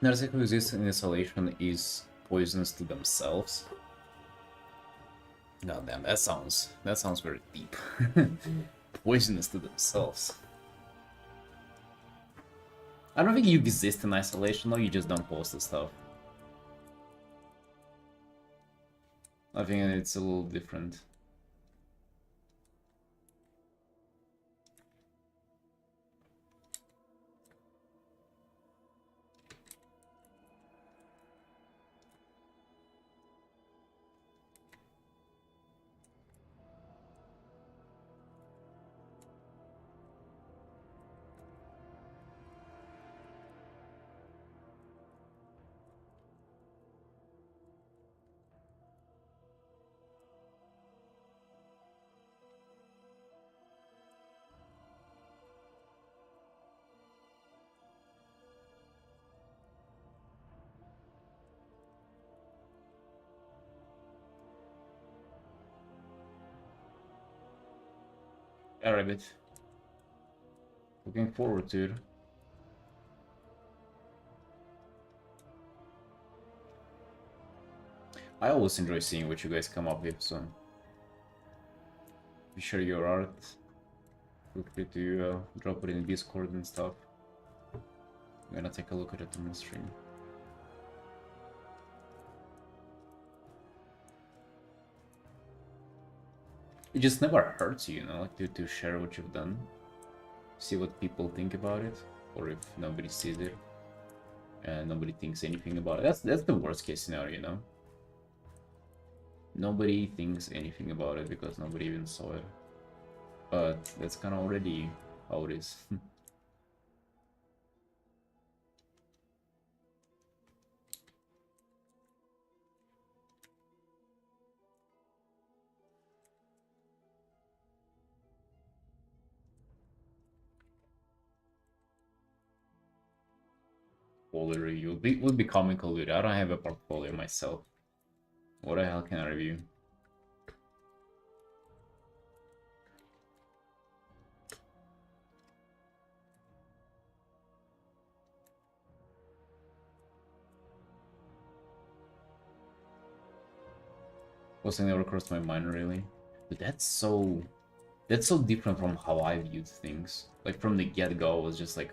Narcissic who exists in isolation is poisonous to themselves. God damn, that sounds very deep. Poisonous to themselves. I don't think you exist in isolation, though. You just don't post the stuff. I think it's a little different. Yeah, Rabbit. Looking forward to it. I always enjoy seeing what you guys come up with, so be sure your art. Feel free to drop it in Discord and stuff. I'm gonna take a look at it on the stream. It just never hurts you, you know, like to share what you've done. See what people think about it, or if nobody sees it and nobody thinks anything about it. That's the worst case scenario, you know. Nobody thinks anything about it because nobody even saw it. But that's kind of already how it is. Portfolio review would be comical, dude. I don't have a portfolio myself. What the hell can I review? Wasn't never crossed my mind really. But that's so different from how I viewed things. Like from the get-go, I was just like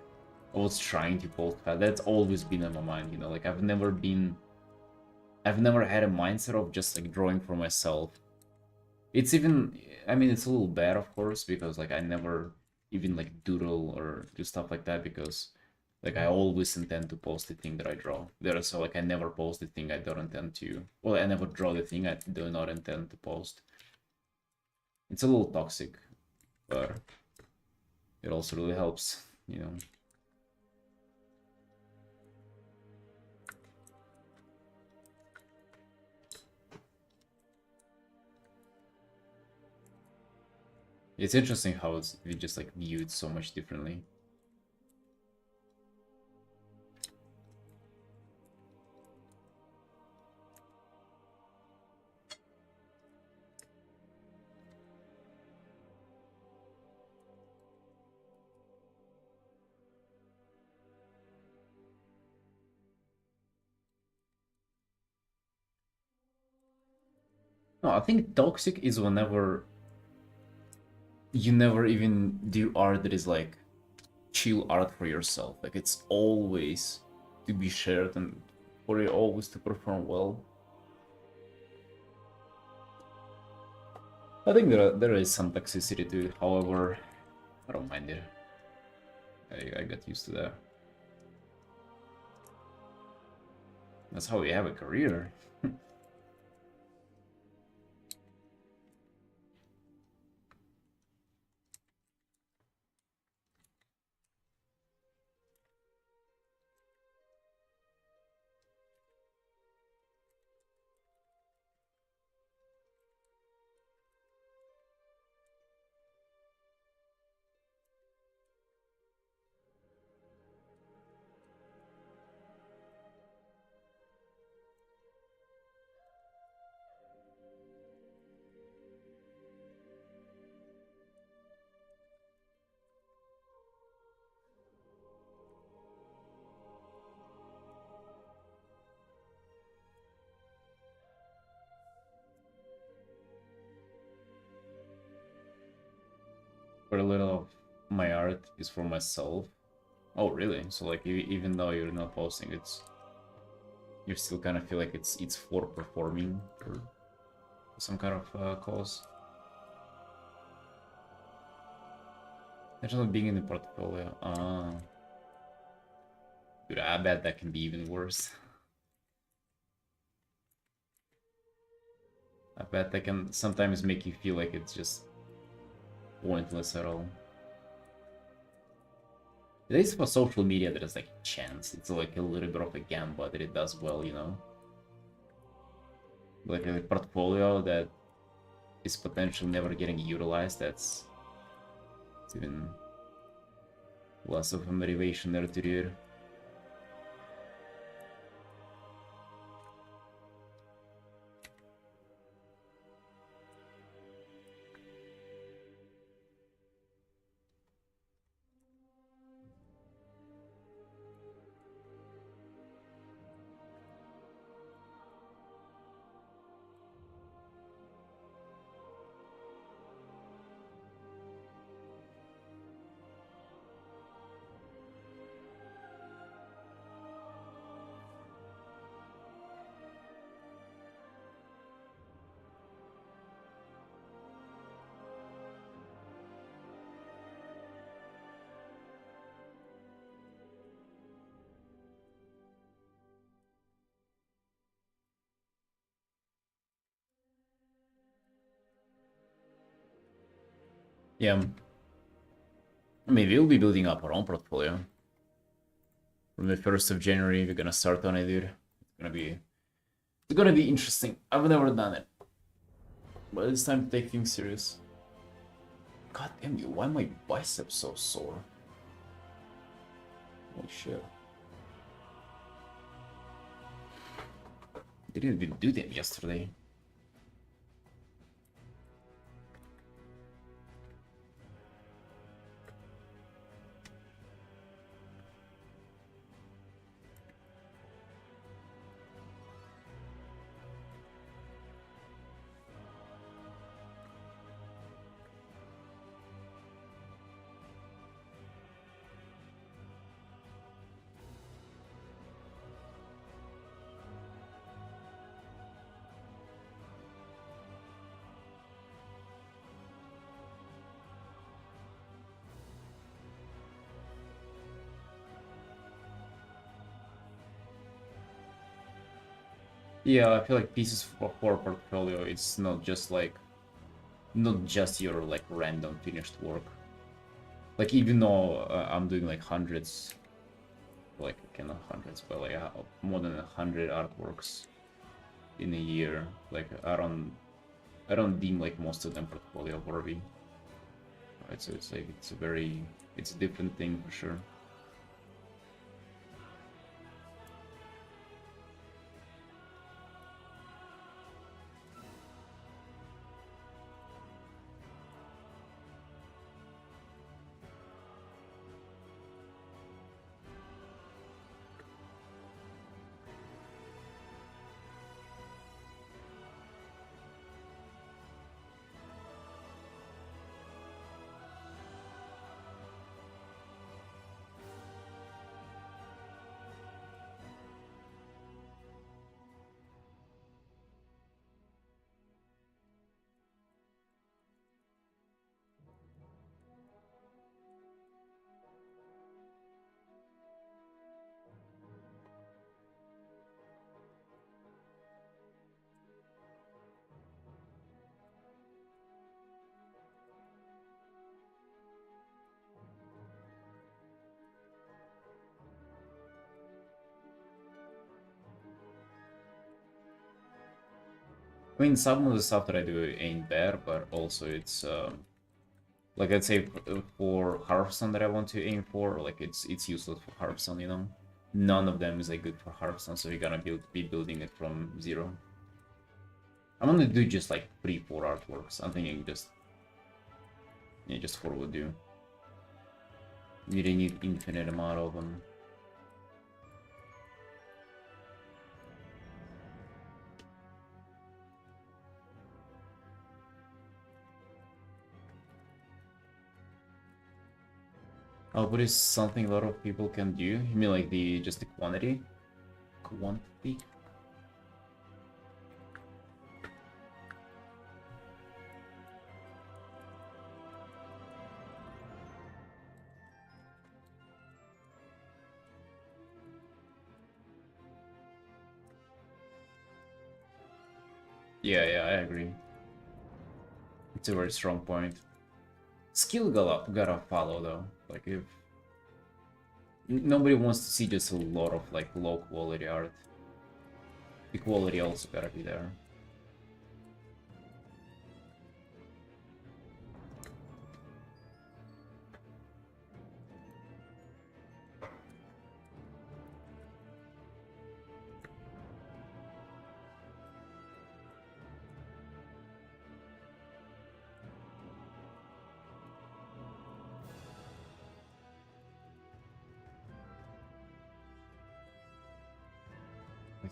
I was trying to post fast. That's always been in my mind, you know, like I've never had a mindset of just like drawing for myself. It's even, I mean, it's a little bad, of course, because like I never even like doodle or do stuff like that because like I always intend to post the thing that I draw. There, so like I never post the thing I don't intend to. Well, I never draw the thing I do not intend to post. It's a little toxic, but it also really helps, you know. It's interesting how we just like viewed so much differently. No, I think toxic is whenever you never even do art that is like chill art for yourself. Like it's always to be shared and for you always to perform well. I think there is some toxicity to it, however, I don't mind it. I got used to that. That's how we have a career. Very little of my art is for myself. Oh, really? So like, even though you're not posting, you still kind of feel like it's for performing for some kind of cause. Imagine not being in the portfolio. Dude, I bet that can be even worse. I bet that can sometimes make you feel like it's just pointless at all. At least for social media, there is like a chance. It's like a little bit of a gamble that it does well, you know? Like a portfolio that is potentially never getting utilized, it's even less of a motivation there to do it. Yeah. I mean, we'll be building up our own portfolio. From the 1st of January, we're gonna start on it, dude. It's gonna be interesting. I've never done it. But it's time to take things serious. God damn you, why are my biceps so sore? Holy shit. Didn't even do them yesterday. Yeah, I feel like pieces for portfolio, it's not just your like random finished work. Like even though I'm doing like hundreds, like not hundreds, but like more than 100 artworks in a year. Like I don't deem like most of them portfolio worthy. Right, so it's like it's a different thing for sure. I mean, some of the stuff that I do ain't bad, but also it's like I'd say for Hearthstone that I want to aim for, like it's useless for Hearthstone, you know. None of them is like good for Hearthstone, so you're gonna be building it from zero. I'm gonna do just like 3-4 artworks. I'm thinking just 4 would do. You didn't need infinite amount of them. Output is something a lot of people can do. You mean like just the quantity? Quantity? Yeah, I agree. It's a very strong point. Skill gotta follow though. Like if nobody wants to see just a lot of like low quality art. The quality also gotta be there.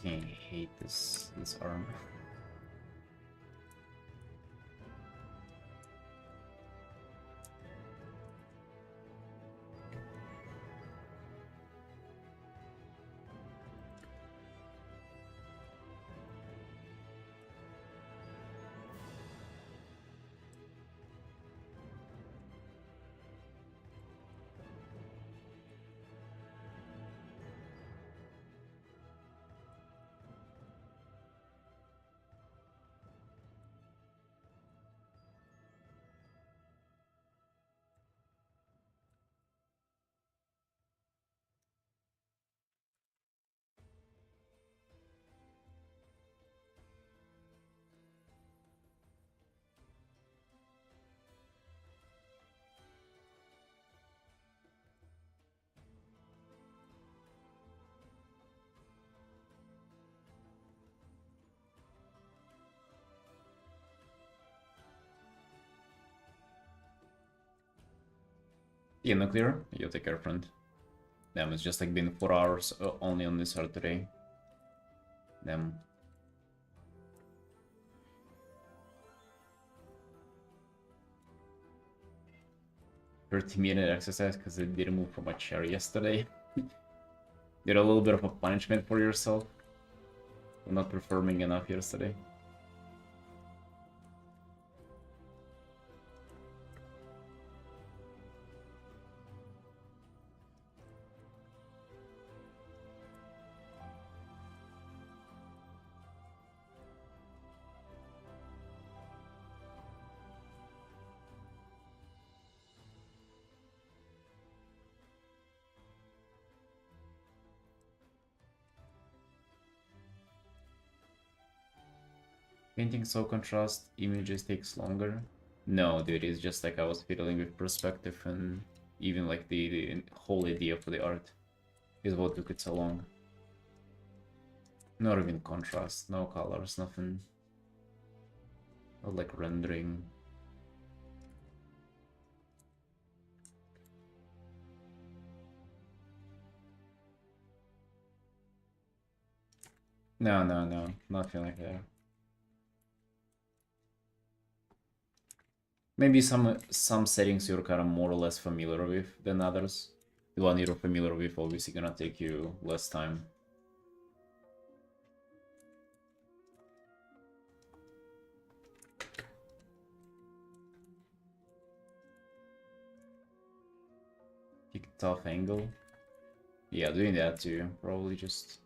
I hate this arm. Yeah, nuclear. You take care, friend. Damn, it's just like been 4 hours only on this hard today. Damn. "30-minute exercise because I didn't move from my chair yesterday." Did a little bit of a punishment for yourself for not performing enough yesterday. Painting so contrast images takes longer. No, dude, it's just like I was fiddling with perspective and even like the whole idea for the art is what took it so long. Not even contrast, no colors, nothing. Not like rendering. No, nothing like that. Maybe some settings you're kind of more or less familiar with than others. The one you're familiar with obviously gonna take you less time. Pick a tough angle. Yeah, doing that too. Probably just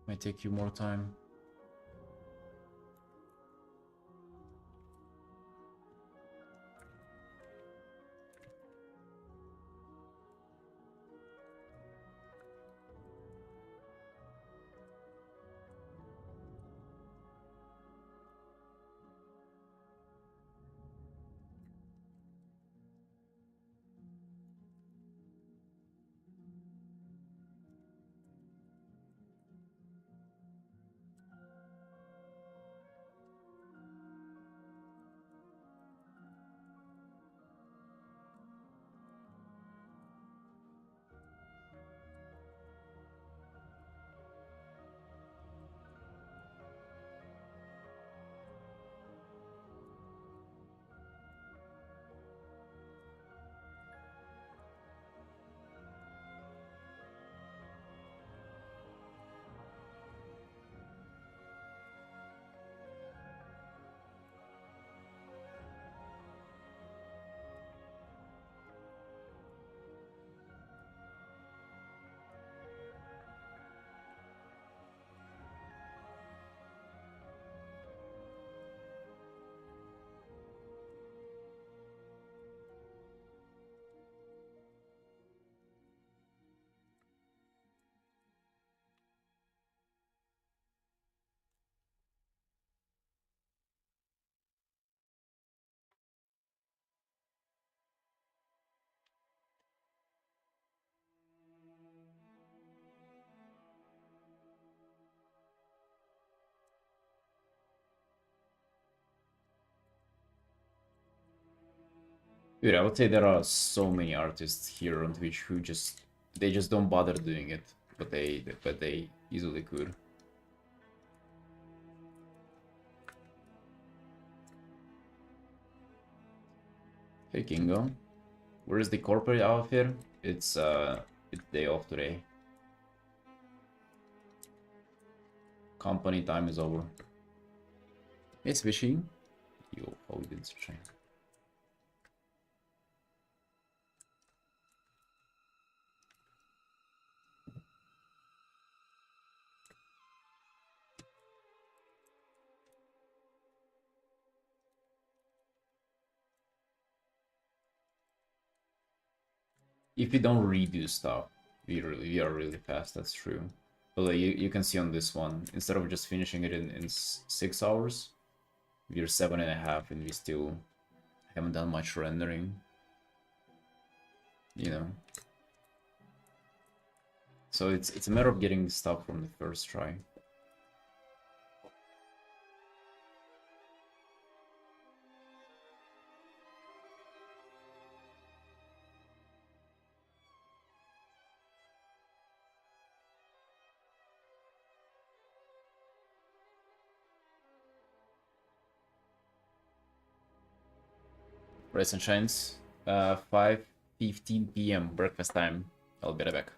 might take you more time. Dude, I would say there are so many artists here on Twitch who they just don't bother doing it, but they easily could. Hey Kingo, where is the corporate outfit? It's day off today. Company time is over. It's fishing. Yo, how we did stream. If you don't redo stuff, we are really fast, that's true. But like, you can see on this one, instead of just finishing it in 6 hours, we're 7.5 and we still haven't done much rendering. You know. So it's a matter of getting stuff from the first try. Race and Shines. 5:15 p.m. breakfast time. I'll be right back.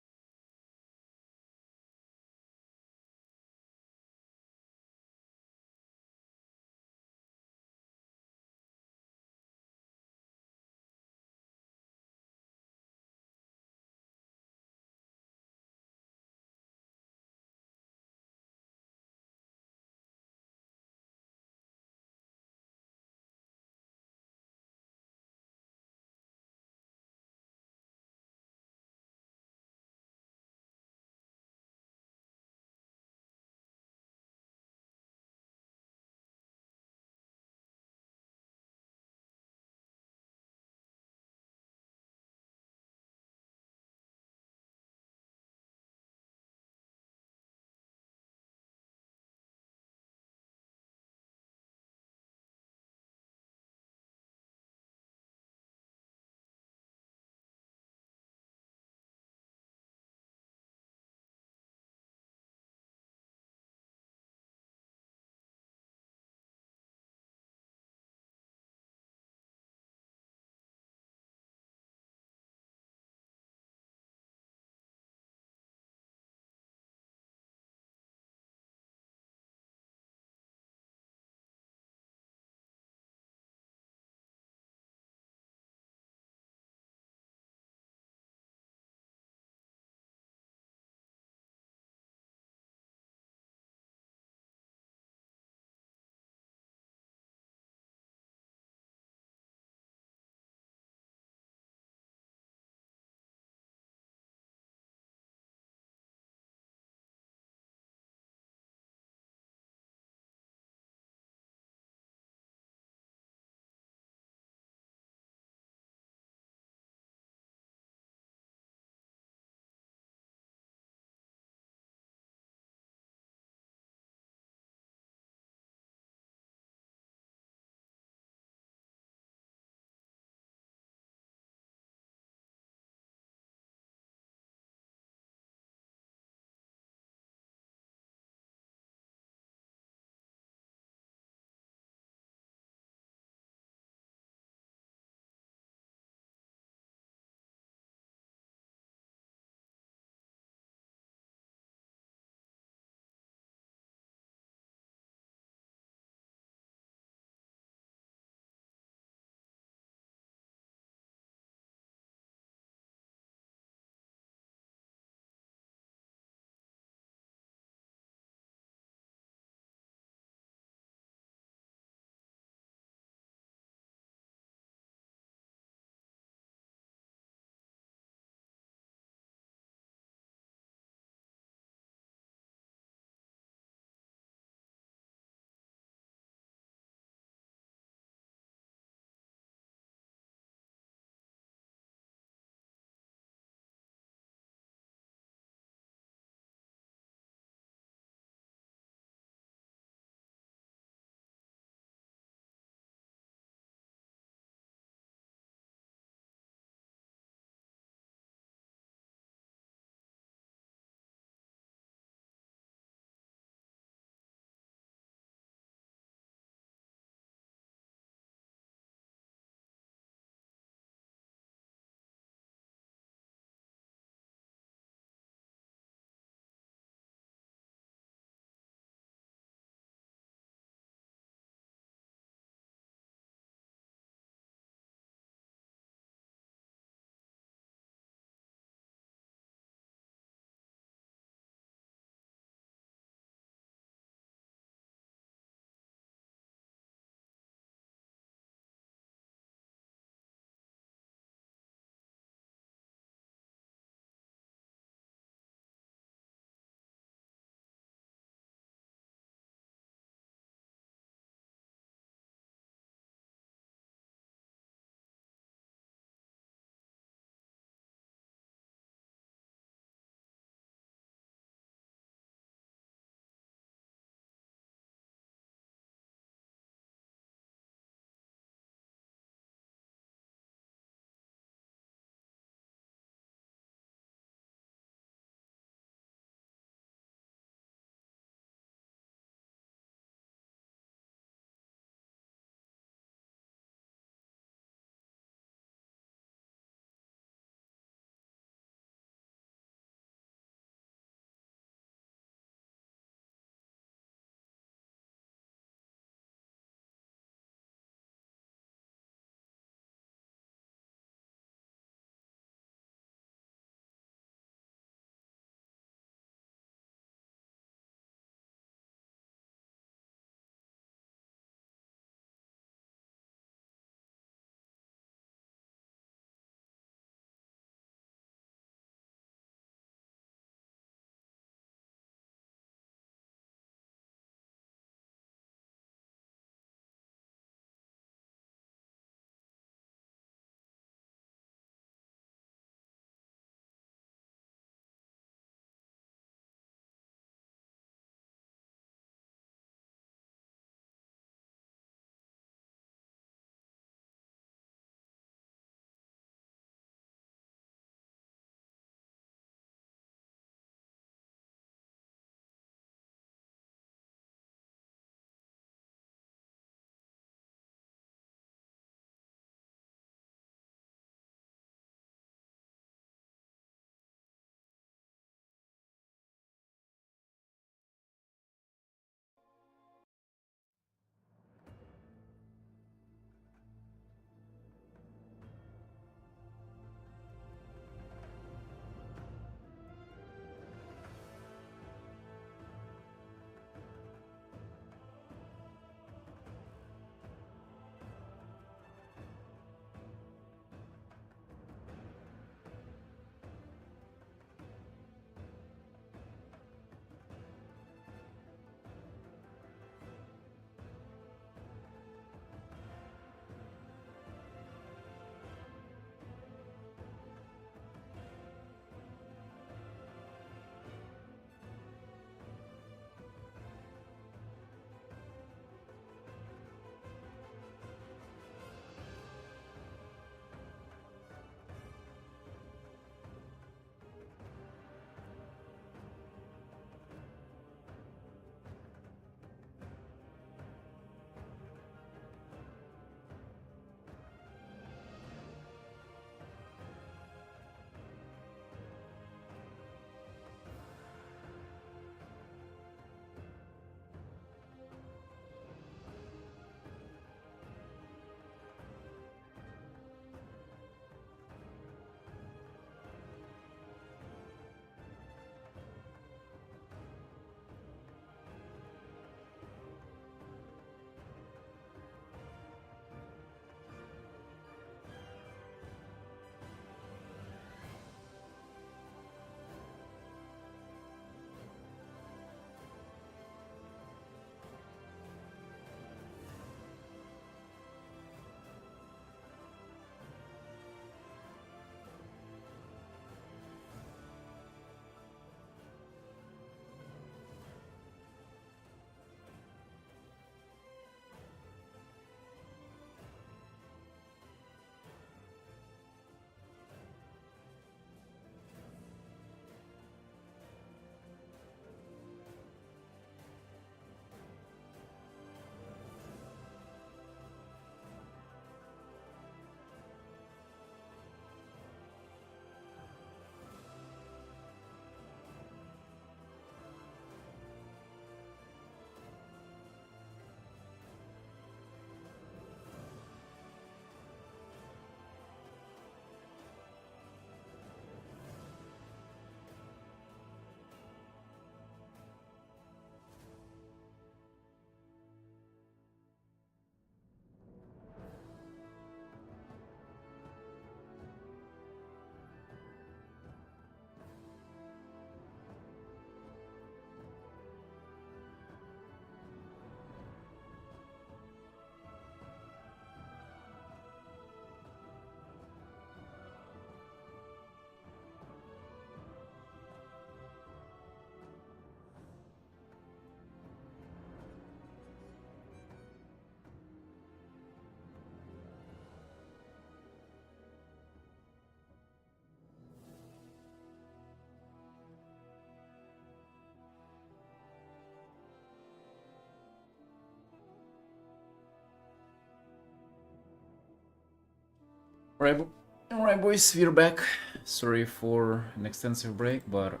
Alright, alright boys, we're back. Sorry for an extensive break, but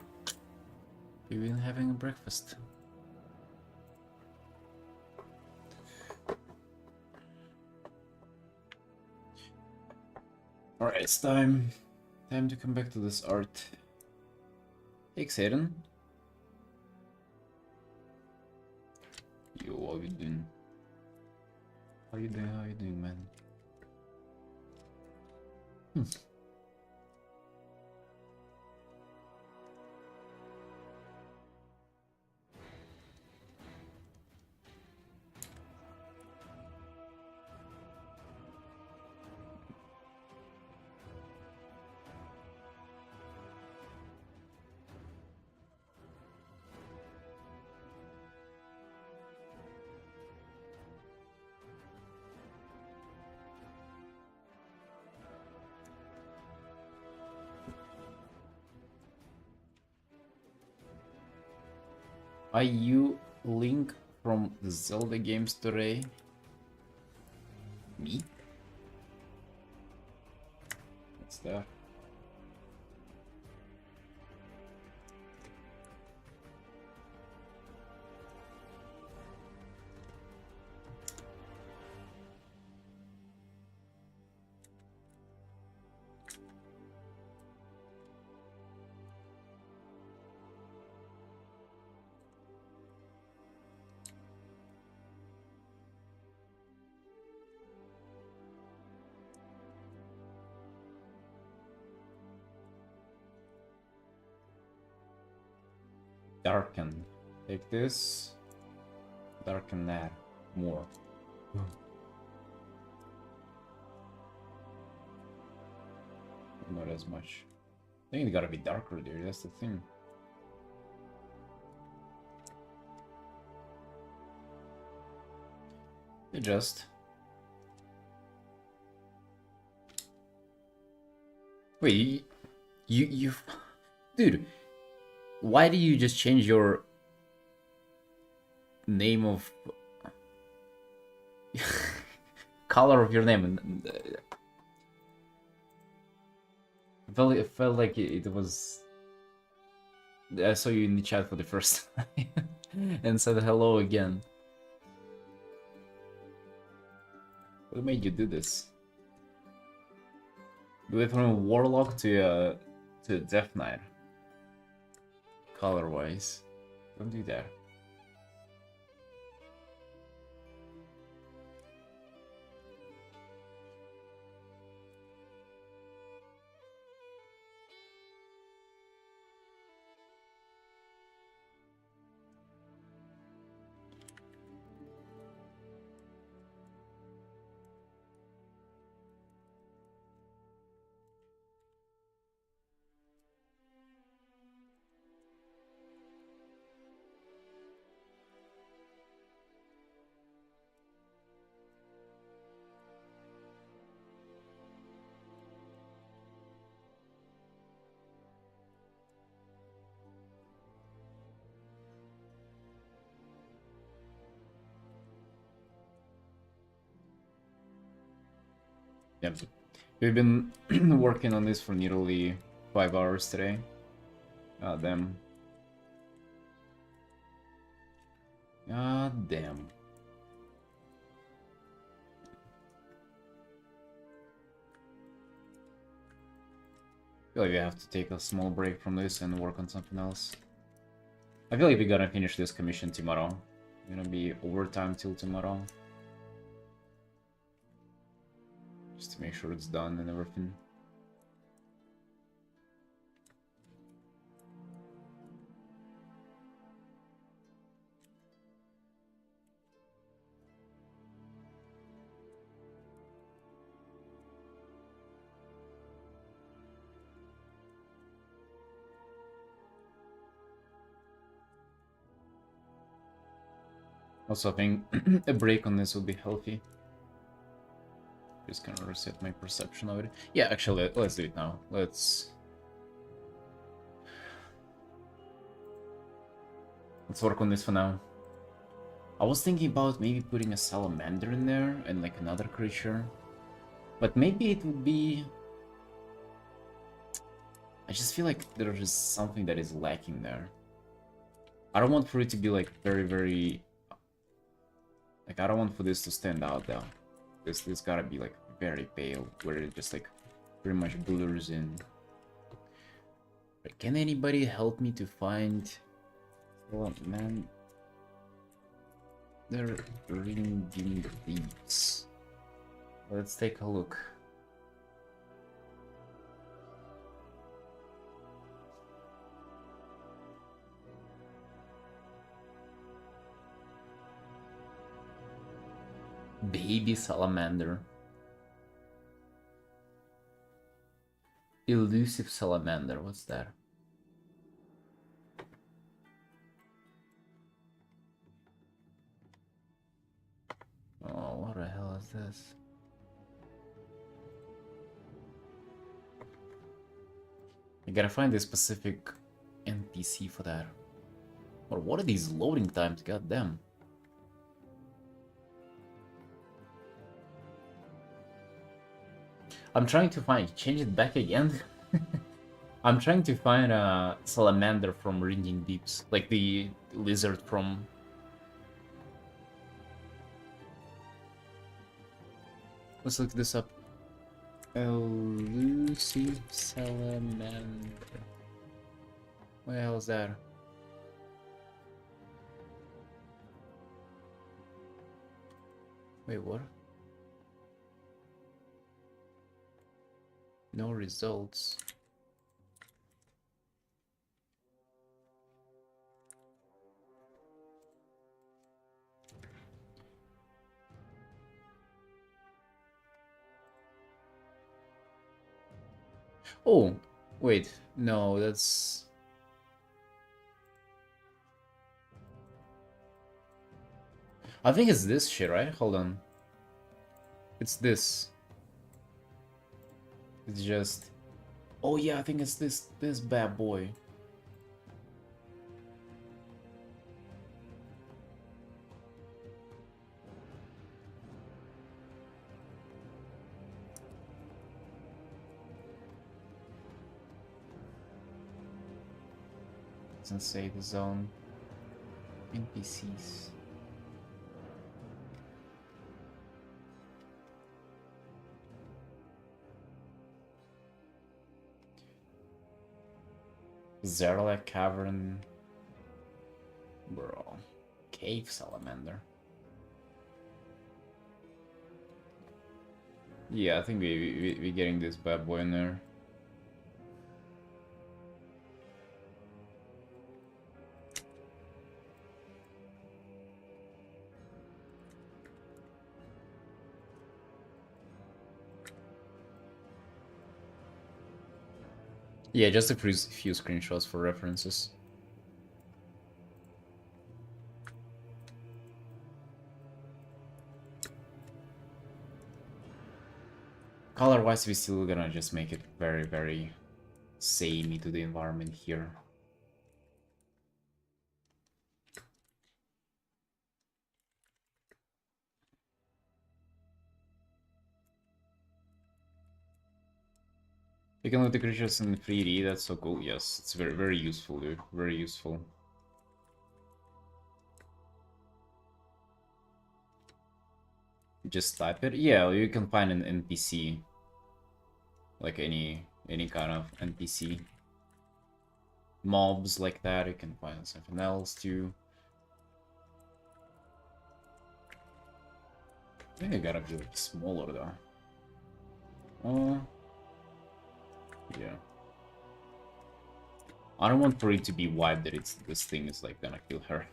we've been having a breakfast. Alright, it's time to come back to this art. Hey, Artin. Yo, what are you doing? How you doing, man? Are you Link from the Zelda games today? Me? What's that? Darken. Take this. Darken that more. Not as much. I think it gotta be darker there, that's the thing. Adjust. Wait, you dude, why do you just change your name of color of your name? It felt like it was. I saw you in the chat for the first time and said hello again. What made you do this? You went from a warlock to a death knight. Color wise, don't do that. Yeah, we've been working on this for nearly 5 hours today. God damn. God damn. I feel like we have to take a small break from this and work on something else. I feel like we're gonna finish this commission tomorrow. It's gonna be overtime till tomorrow. Just to make sure it's done and everything. Also, I think a break on this would be healthy. Just gonna reset my perception of it. Yeah, actually, let's do it now. Let's work on this for now. I was thinking about maybe putting a salamander in there and like another creature. But maybe it would be... I just feel like there is something that is lacking there. I don't want for it to be like very... Like, I don't want for this to stand out though. This gotta be like very pale, where it just like pretty much blurs in. Can anybody help me to find... Oh man... They're ringing the leaves. Let's take a look. Baby salamander. Elusive salamander, what's that? Oh, what the hell is this? I gotta find a specific NPC for that. Or what are these loading times? God damn. I'm trying to find... Change it back again? I'm trying to find a salamander from Ringing Deeps. Like the lizard from... Let's look this up. Elusive salamander. What the hell is that? Wait, what? No results. Oh, wait, no, that's... I think it's this shit, right? Hold on. It's this. It's just... Oh yeah, I think it's this bad boy. Doesn't say the zone. NPCs. Zerla Cavern. Bro. Cave salamander. Yeah, I think we're getting this bad boy in there. Yeah, just a few screenshots for references. Color-wise, we're still gonna just make it very samey to the environment here. You can look the creatures in 3D, that's so cool. Yes, it's very useful, dude. Very useful. Just type it. Yeah, you can find an NPC. Like any kind of NPC. Mobs like that, you can find something else too. I think I gotta be like smaller though. Yeah. I don't want for it to be wide that this thing is like gonna kill her.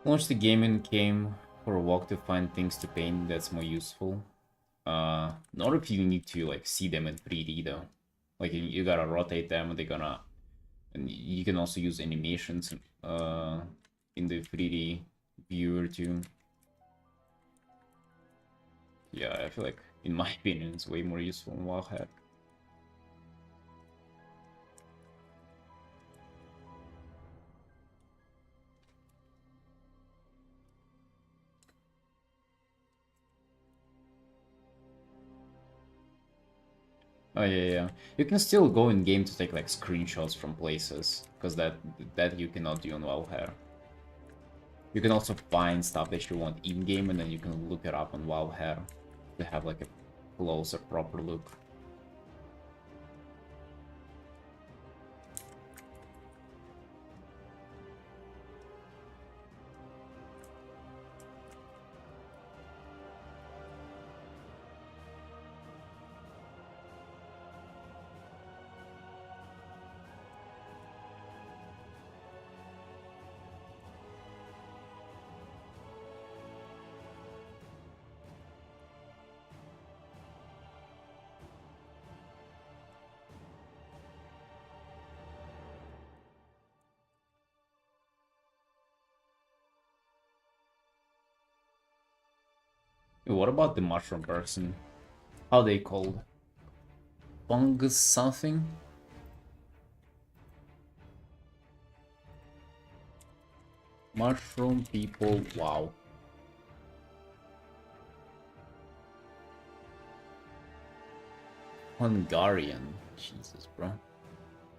Launch the game and came for a walk to find things to paint that's more useful. Not if you need to like see them in 3D though. Like you gotta rotate them, they're gonna, and you can also use animations in the 3D viewer too. Yeah, I feel like, in my opinion, it's way more useful in Wildhat. Oh yeah, yeah. You can still go in game to take like screenshots from places, because that you cannot do on Wildhair. You can also find stuff that you want in game, and then you can look it up on Wildhair to have like a closer, proper look. What about the mushroom person? How they called? Fungus something? Mushroom people, wow. Hungarian. Jesus, bro.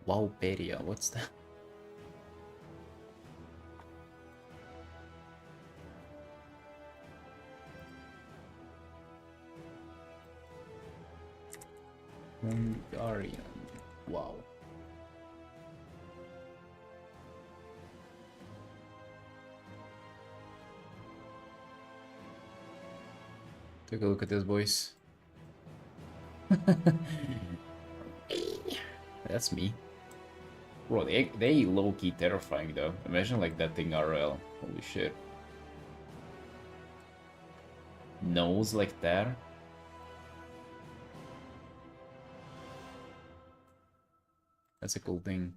Wowpedia, what's that? Hungarian. Wow. Take a look at this, boys. That's me. Bro, they low-key terrifying though. Imagine like that thing RL. Holy shit. Nose like that. That's a cool thing.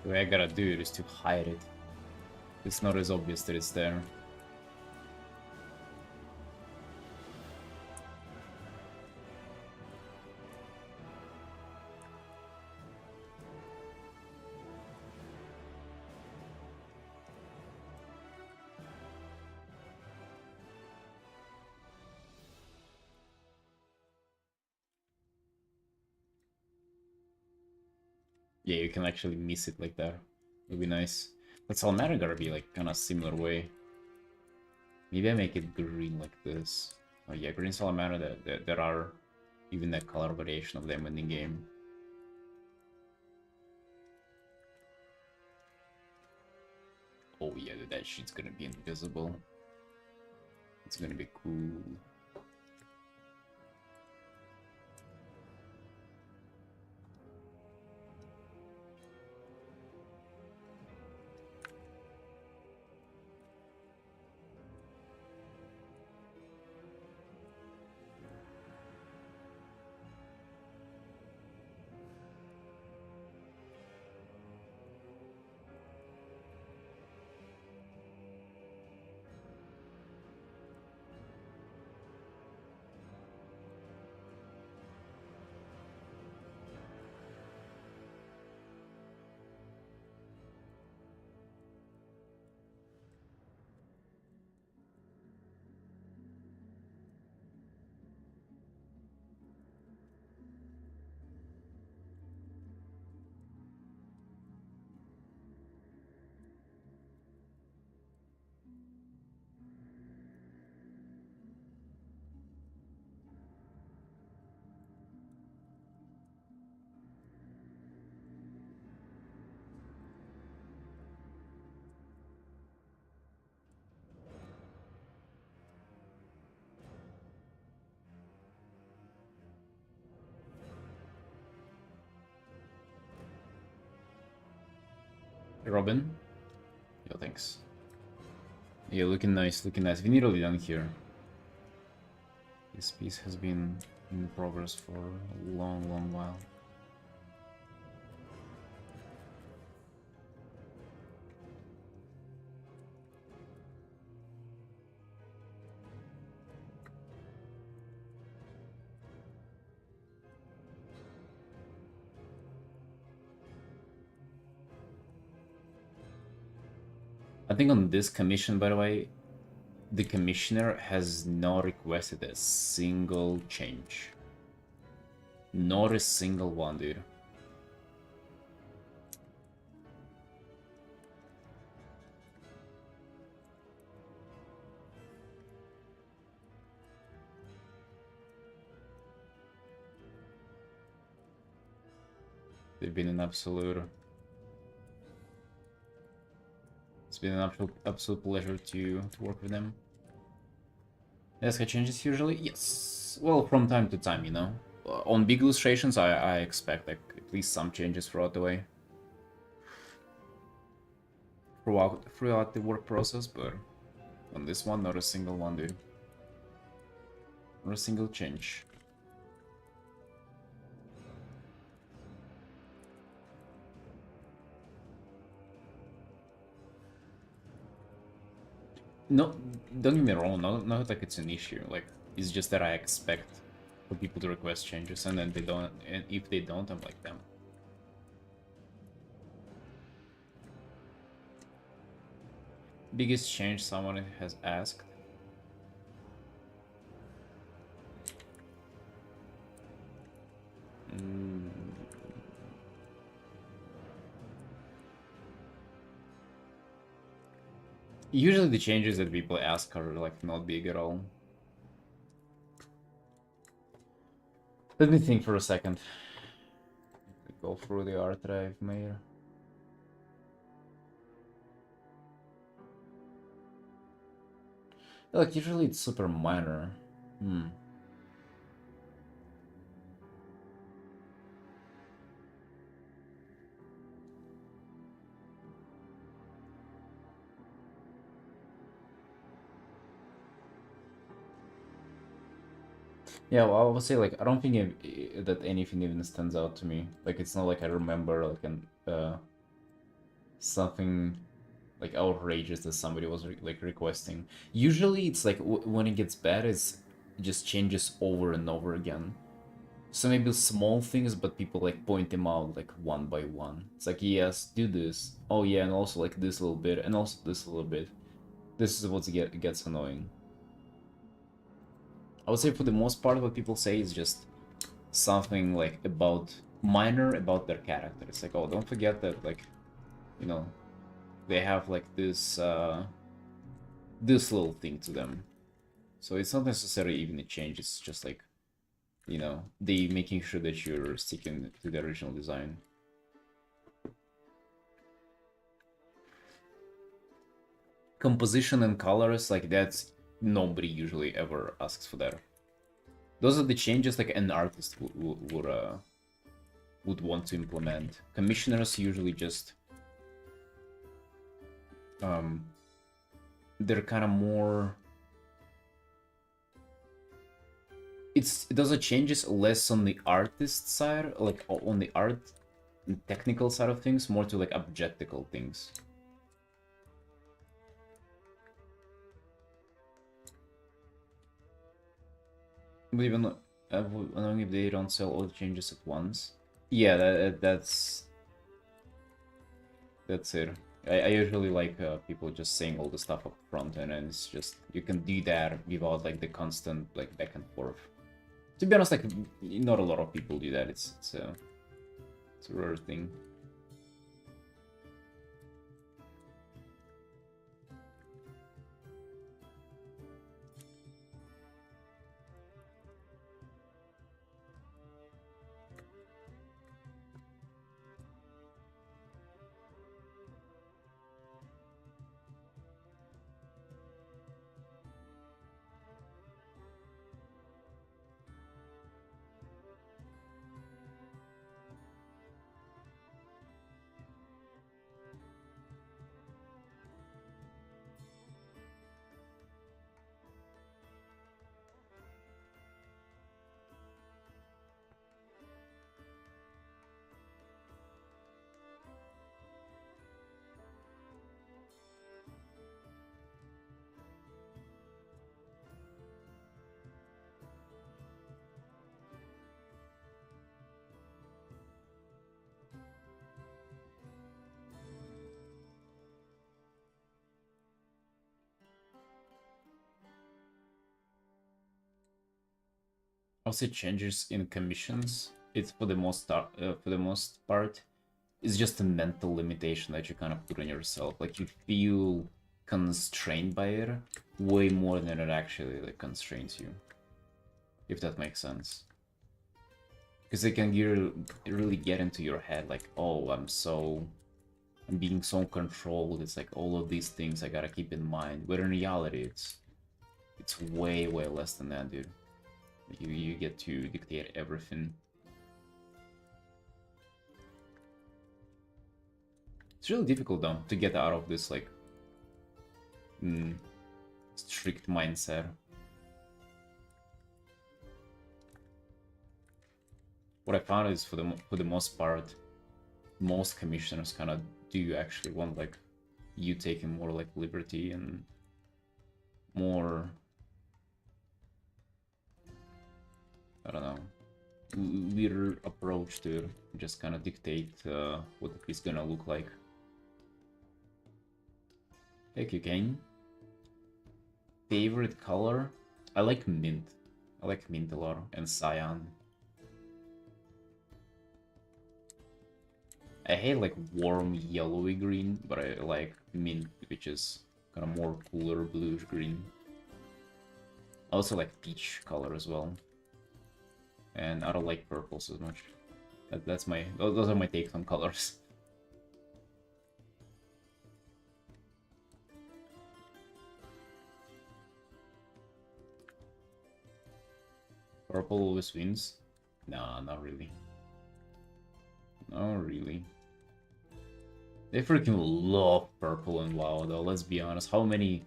The way I gotta do it is to hide it. It's not as obvious that it's there. Yeah, you can actually miss it like that. Would be nice. But Salamander gotta be like kinda similar way. Maybe I make it green like this. Oh yeah, green Salamander, there are even that color variation of them in the game. Oh yeah, that shit's gonna be invisible. It's gonna be cool. Robin? Yo, thanks. Yeah, looking nice, looking nice. We nearly done here. This piece has been in progress for a long, long while. I think on this commission, by the way, the commissioner has not requested a single change. Not a single one, dude. They've been an absolute... It's been an absolute pleasure to work with them. SK changes usually? Yes. Well, from time to time, you know. On big illustrations, I expect like at least some changes throughout the way. Throughout the work process, but on this one, not a single one, dude. Not a single change. No, don't get me wrong, not like it's an issue. Like, it's just that I expect for people to request changes, and then they don't, and if they don't, I'm like, damn. Biggest change someone has asked? Usually the changes that people ask are like not big at all. Let me think for a second. Go through the art that I've made. Like usually it's super minor. Yeah, well, I would say like I don't think that anything even stands out to me. Like it's not like I remember like something like outrageous that somebody was like requesting. Usually it's like when it gets bad, it just changes over and over again. So maybe small things, but people like point them out like one by one. It's like, yes, do this. Oh yeah, and also like this little bit, and also this little bit. This is what gets annoying. I would say for the most part, what people say is just something like minor about their character. It's like, oh, don't forget that, like, you know, they have like this this little thing to them. So it's not necessarily even a change. It's just like, you know, they making sure that you're sticking to the original design. Composition and colors, like that's nobody usually ever asks for that. Those are the changes like an artist would want to implement. Commissioners usually just they're kind of more. Those are changes less on the artist side, like on the art and technical side of things, more to like objectical things. But even knowing if they don't sell all the changes at once. Yeah, that's it. I usually like people just saying all the stuff up front, and then it's just you can do that without like the constant like back and forth. To be honest, like not a lot of people do that. It's a rare thing. Also, changes in commissions. It's for the most part, it's just a mental limitation that you kind of put on yourself. Like you feel constrained by it way more than it actually like constrains you. If that makes sense. Because it can really get into your head, like, oh, I'm being so controlled. It's like all of these things I gotta keep in mind. But in reality, it's way less than that, dude. You get to dictate everything. It's really difficult though to get out of this like strict mindset. What I found is for the most part, most commissioners kind of do actually want like you taking more like liberty and more, I don't know, weird approach to just kind of dictate what the piece gonna look like. Thank you, Kane. Favorite color? I like mint. I like mint a lot, and cyan. I hate like warm yellowy green, but I like mint, which is kind of more cooler bluish green. I also like peach color as well. And I don't like purples as much. Those are my takes on colors. Purple always wins? Nah, not really. Not really. They freaking love purple and WoW though, let's be honest. How many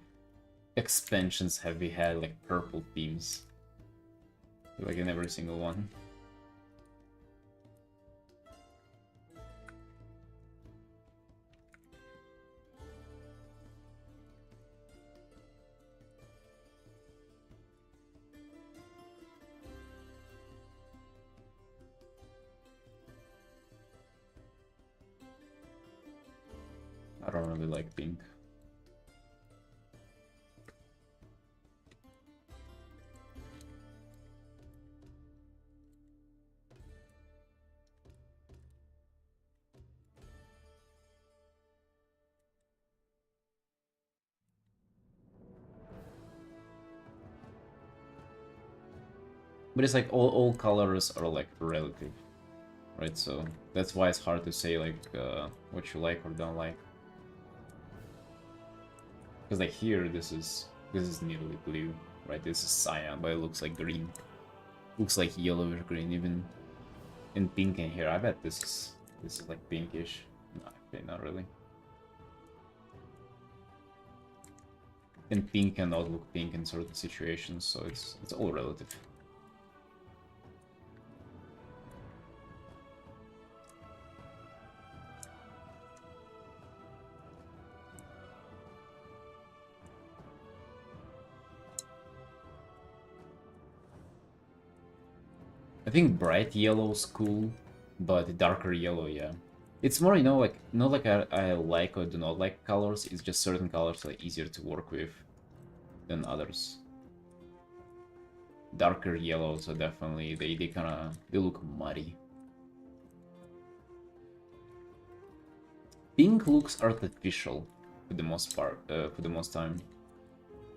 expansions have we had like purple themes? Like in every single one. I don't really like pink. But it's like all colors are like relative, right? So that's why it's hard to say like what you like or don't like. Because like here, this is nearly blue, right? This is cyan, but it looks like green. Looks like yellowish green, even in pink in here. I bet this is like pinkish. No, okay, not really. And pink cannot look pink in certain situations, so it's all relative. I think bright yellow's cool, but darker yellow, yeah. It's more, you know, like, not like I like or do not like colors, it's just certain colors are easier to work with than others. Darker yellows are definitely, they look muddy. Pink looks artificial for the most part, for the most time.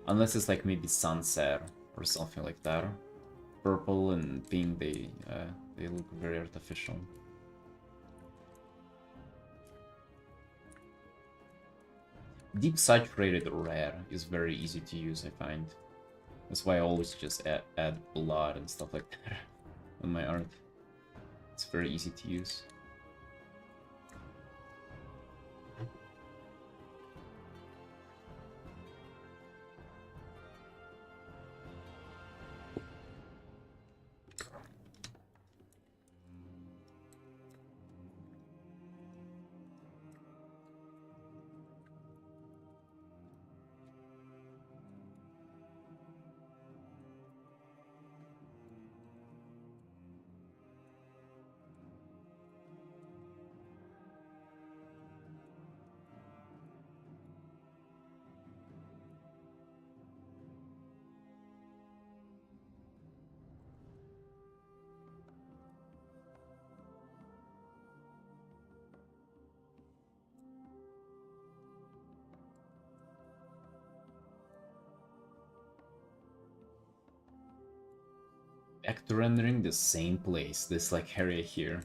Unless it's like maybe sunset or something like that. Purple and pink, they look very artificial. Deep saturated red is very easy to use, I find. That's why I always just add blood and stuff like that on my art. It's very easy to use. back to rendering the same place, this like area here.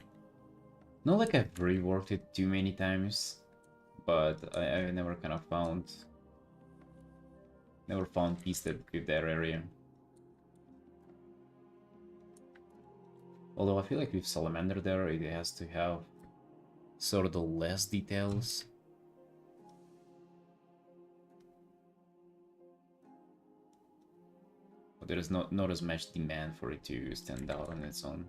Not like I've reworked it too many times, but I never kind of found peace with that area. Although I feel like with Salamander there, it has to have sort of less details. But there is not as much demand for it to stand out on its own.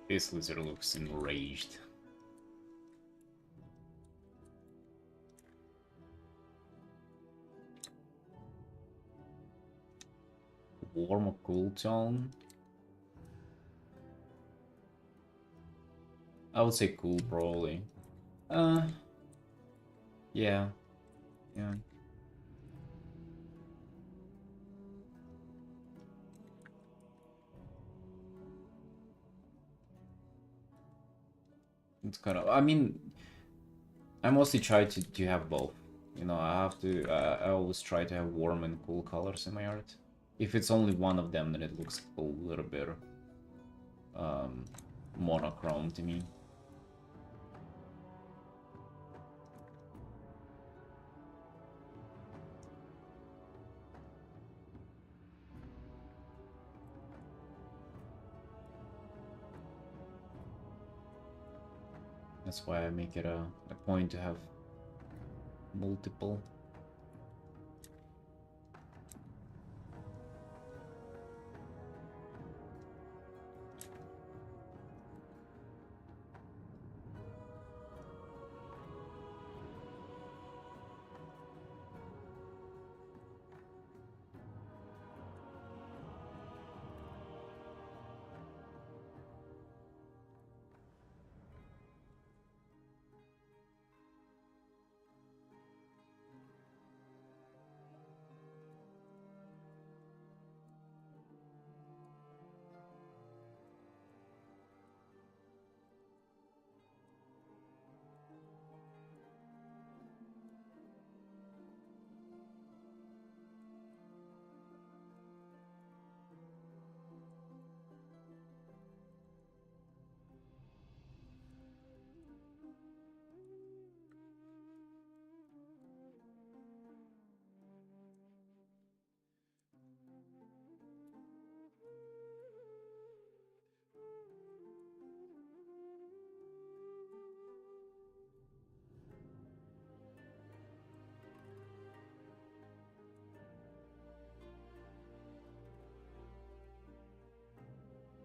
This lizard looks enraged. Warm or cool tone? I would say cool, probably. Uh, yeah, yeah. It's kind of, I mean, I mostly try to have both. You know, I always try to have warm and cool colors in my art. If it's only one of them, then it looks a little bit monochrome to me. That's why I make it a point to have multiple.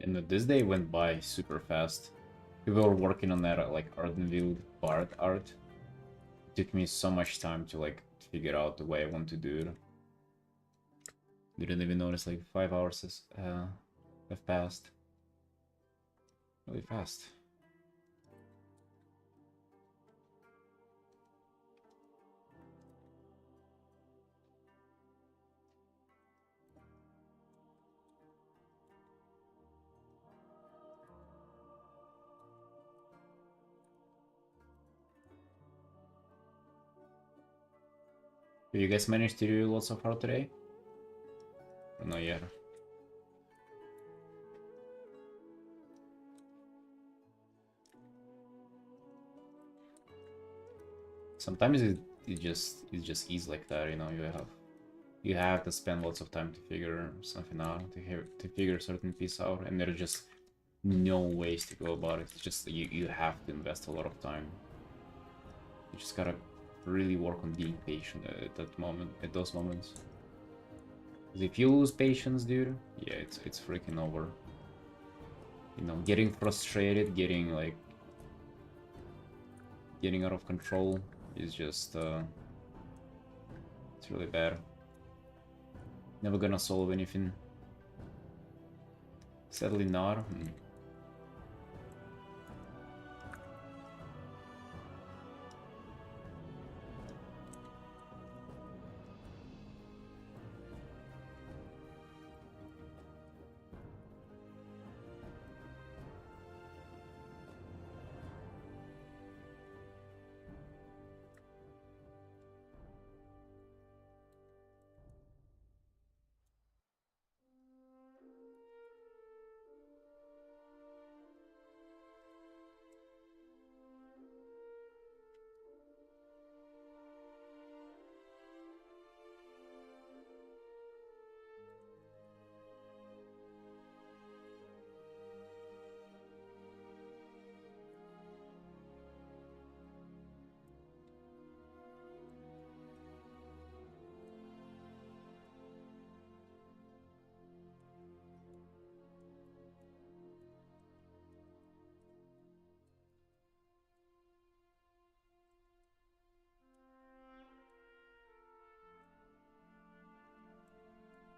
And this day went by super fast. We were working on that like Ardenville Bard art. It took me so much time to like figure out the way I want to do it. Didn't even notice like 5 hours have passed. Really fast. Did you guys manage to do lots of art today? Or not yet? Sometimes it just is like that, you know. You have to spend lots of time to figure something out, to figure a certain piece out, and there's just no ways to go about it. It's just you have to invest a lot of time. You just gotta really work on being patient at that moment, at those moments. Because if you lose patience, dude, yeah, it's freaking over. You know, getting frustrated, getting out of control is just it's really bad. Never gonna solve anything. Sadly not.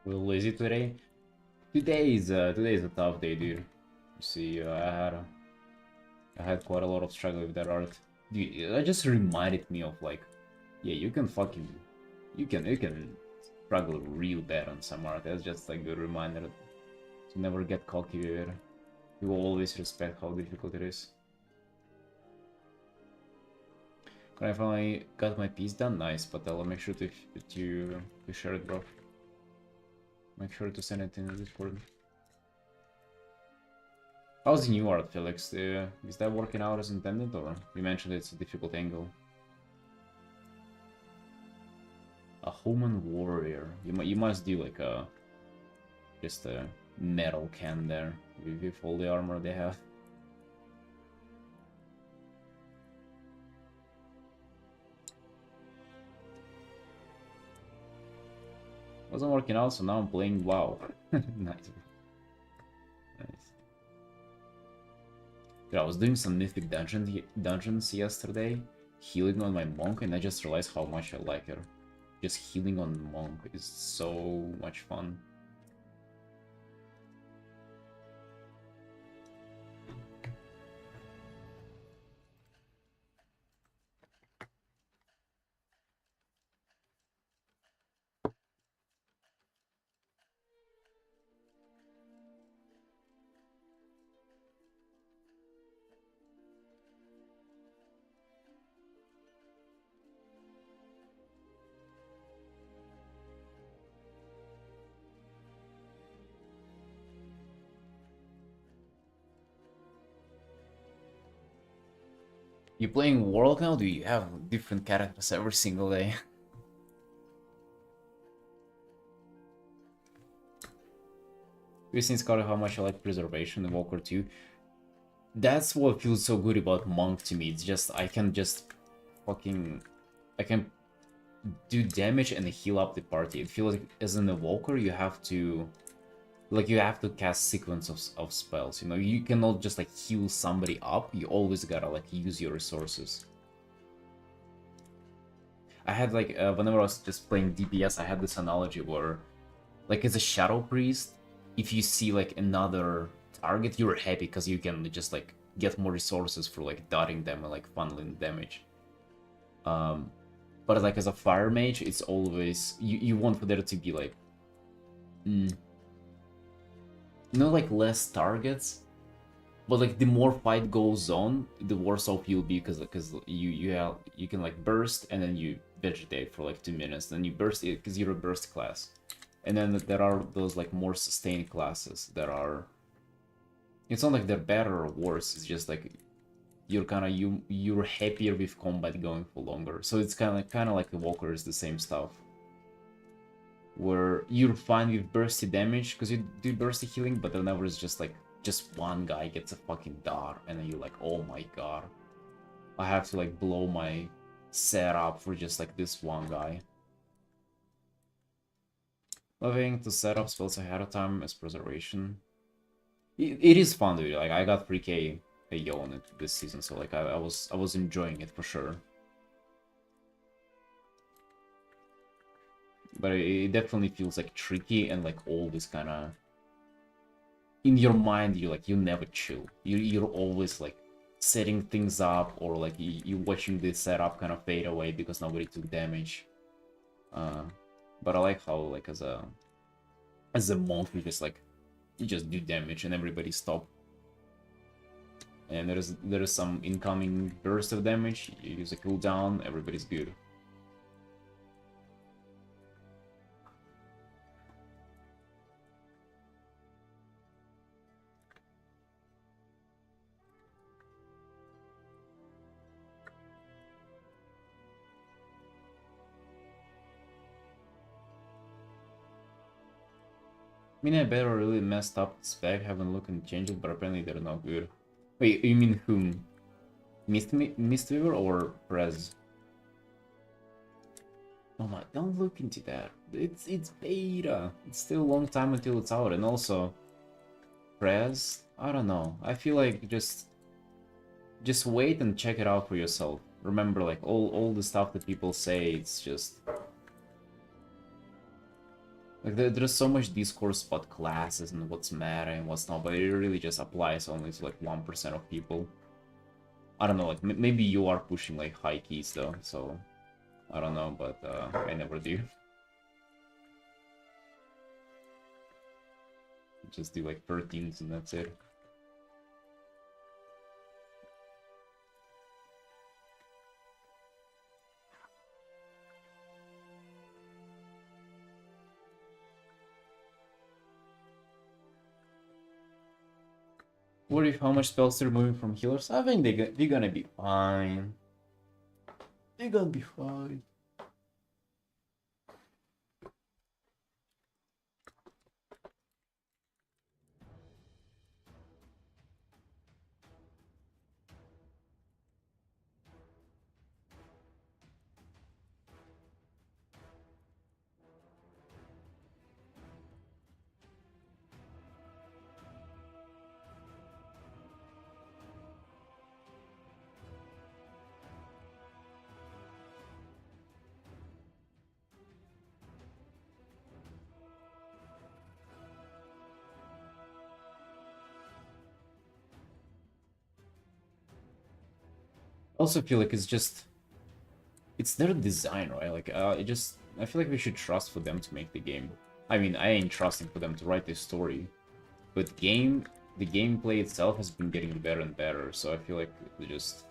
A little lazy today. Today is a tough day, dude. You see, I had quite a lot of struggle with that art. Dude, that just reminded me of like, yeah, you can struggle real bad on some art. That's just like a good reminder to never get cocky with it. You will always respect how difficult it is. I finally got my piece done, nice, but I'll make sure to share it, bro. Make sure to send it in the Discord. How's the new art, Felix? Is that working out as intended, or you mentioned it's a difficult angle? A human warrior. You must do like a just a metal can there with all the armor they have. Wasn't working out, so now I'm playing WoW. Nice. Nice. Yeah, I was doing some mythic dungeons yesterday, healing on my monk, and I just realized how much I like it. Just healing on monk is so much fun. You playing World now? Do you have different characters every single day? We've seen Scotty how much I like Preservation in Walker 2. That's what feels so good about Monk to me. It's just I can just fucking I can do damage and heal up the party. It feels like as an evoker you have to cast sequence of spells, you know, you cannot just like heal somebody up, you always gotta like use your resources. I had like, whenever I was just playing DPS, I had this analogy where, like as a Shadow Priest, if you see like another target, you're happy because you can just like get more resources for like dotting them and like funneling damage. But like as a Fire Mage, it's always, you want for there to be like, no, like less targets, but like the more fight goes on, the worse off you'll be because you can like burst and then you vegetate for like 2 minutes, then you burst it because you're a burst class, and then there are those like more sustained classes that are. It's not like they're better or worse. It's just like you're happier with combat going for longer. So it's kind of like the Walker is the same stuff. Where you're fine with bursty damage because you do bursty healing, but whenever it's just like one guy gets a fucking dart and then you're like, oh my god, I have to like blow my setup for just like this one guy. Loving to set up spells ahead of time as preservation. It is fun, dude. Like I got 3k AO on it this season, so like I was enjoying it for sure. But it definitely feels like tricky and like always kind of in your mind. You never chill. You're always like setting things up, or like you watching the setup kind of fade away because nobody took damage. But I like how like as a monk you just do damage and everybody stop. And there is some incoming burst of damage. You use a cooldown, everybody's good. I mean, I better really messed up the spec, haven't looked and changed it, but apparently they're not good. Wait, you mean whom? Mistweaver or Prez? Oh my, don't look into that. It's beta. It's still a long time until it's out, and also Prez, I don't know. I feel like just wait and check it out for yourself. Remember, like all the stuff that people say, it's just like there's so much discourse about classes and what's meta and what's not, but it really just applies only to like 1% of people. I don't know, like maybe you are pushing like high keys though, so I don't know, but I never do. Just do like 13s and that's it. What if how much spells they're removing from healers? I think they're gonna be fine. They're gonna be fine. I also feel like it's their design, right? Like I feel like we should trust for them to make the game. I mean, I ain't trusting for them to write this story, but the gameplay itself has been getting better and better. So I feel like we just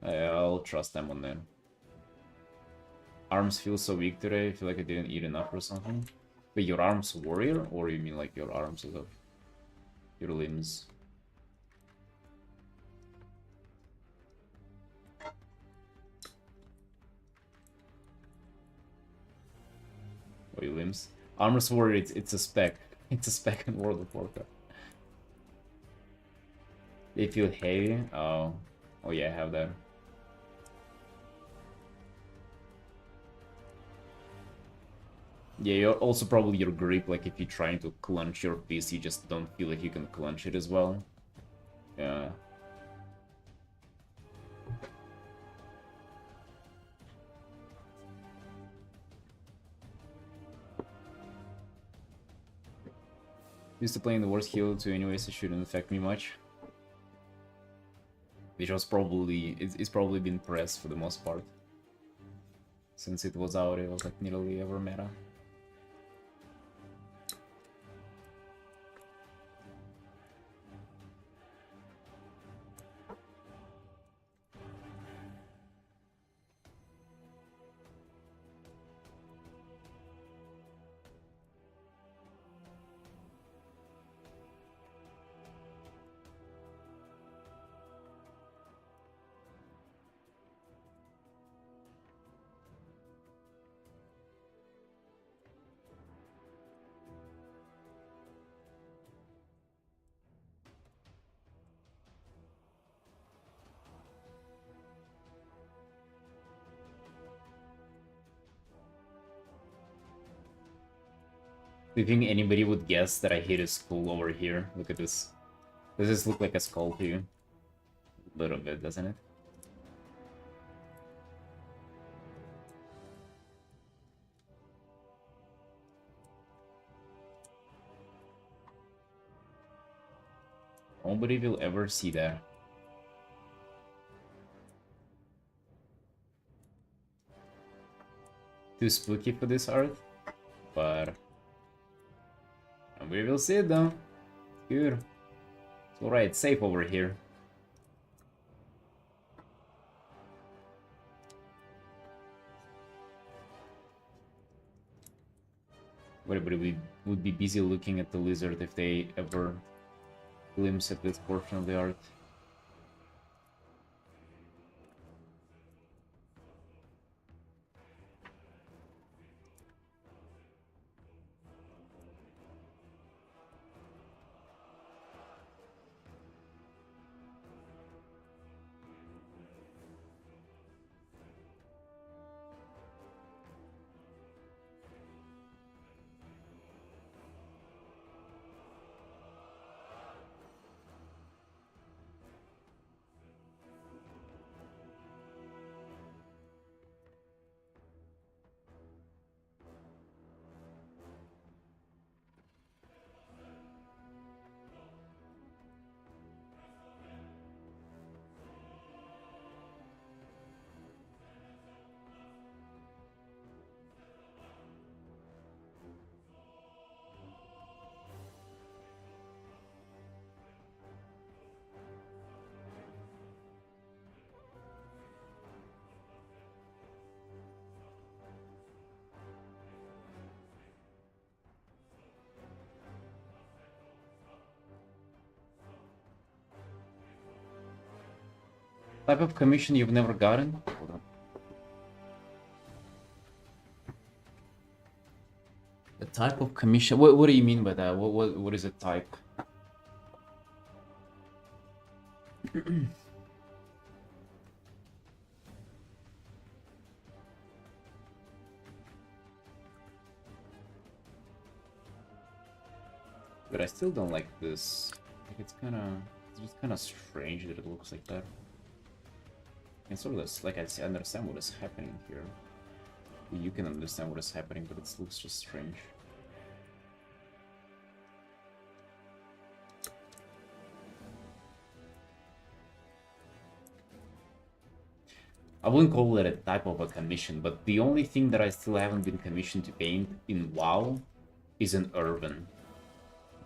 I'll trust them on that. Arms feel so weak today. I feel like I didn't eat enough or something. But your arms warrior, or you mean like your arms of your limbs? Or your limbs? Armor's warrior, it's a spec. It's a spec in World of Warcraft. They feel heavy. Oh, oh yeah, I have that. Yeah, you're also probably your grip, like if you're trying to clench your fist, you just don't feel like you can clench it as well. Yeah. Used to playing the worst hero too anyways, it shouldn't affect me much. Which was probably, it's probably been pressed for the most part. Since it was out, it was like nearly ever meta. Do you think anybody would guess that I hit a skull over here? Look at this. Does this look like a skull to you? A little bit, doesn't it? Nobody will ever see that. Too spooky for this art, but we will see it though. Good. It's alright, it's safe over here. Everybody would be busy looking at the lizard if they ever glimpse at this portion of the art. Type of commission you've never gotten? Hold on. The type of commission? What do you mean by that? What is a type? But I still don't like this. Like it's just kind of strange that it looks like that. And sort of like I understand what is happening here. You can understand what is happening, but it looks just strange. I wouldn't call it a type of a commission, but the only thing that I still haven't been commissioned to paint in WoW is an urban.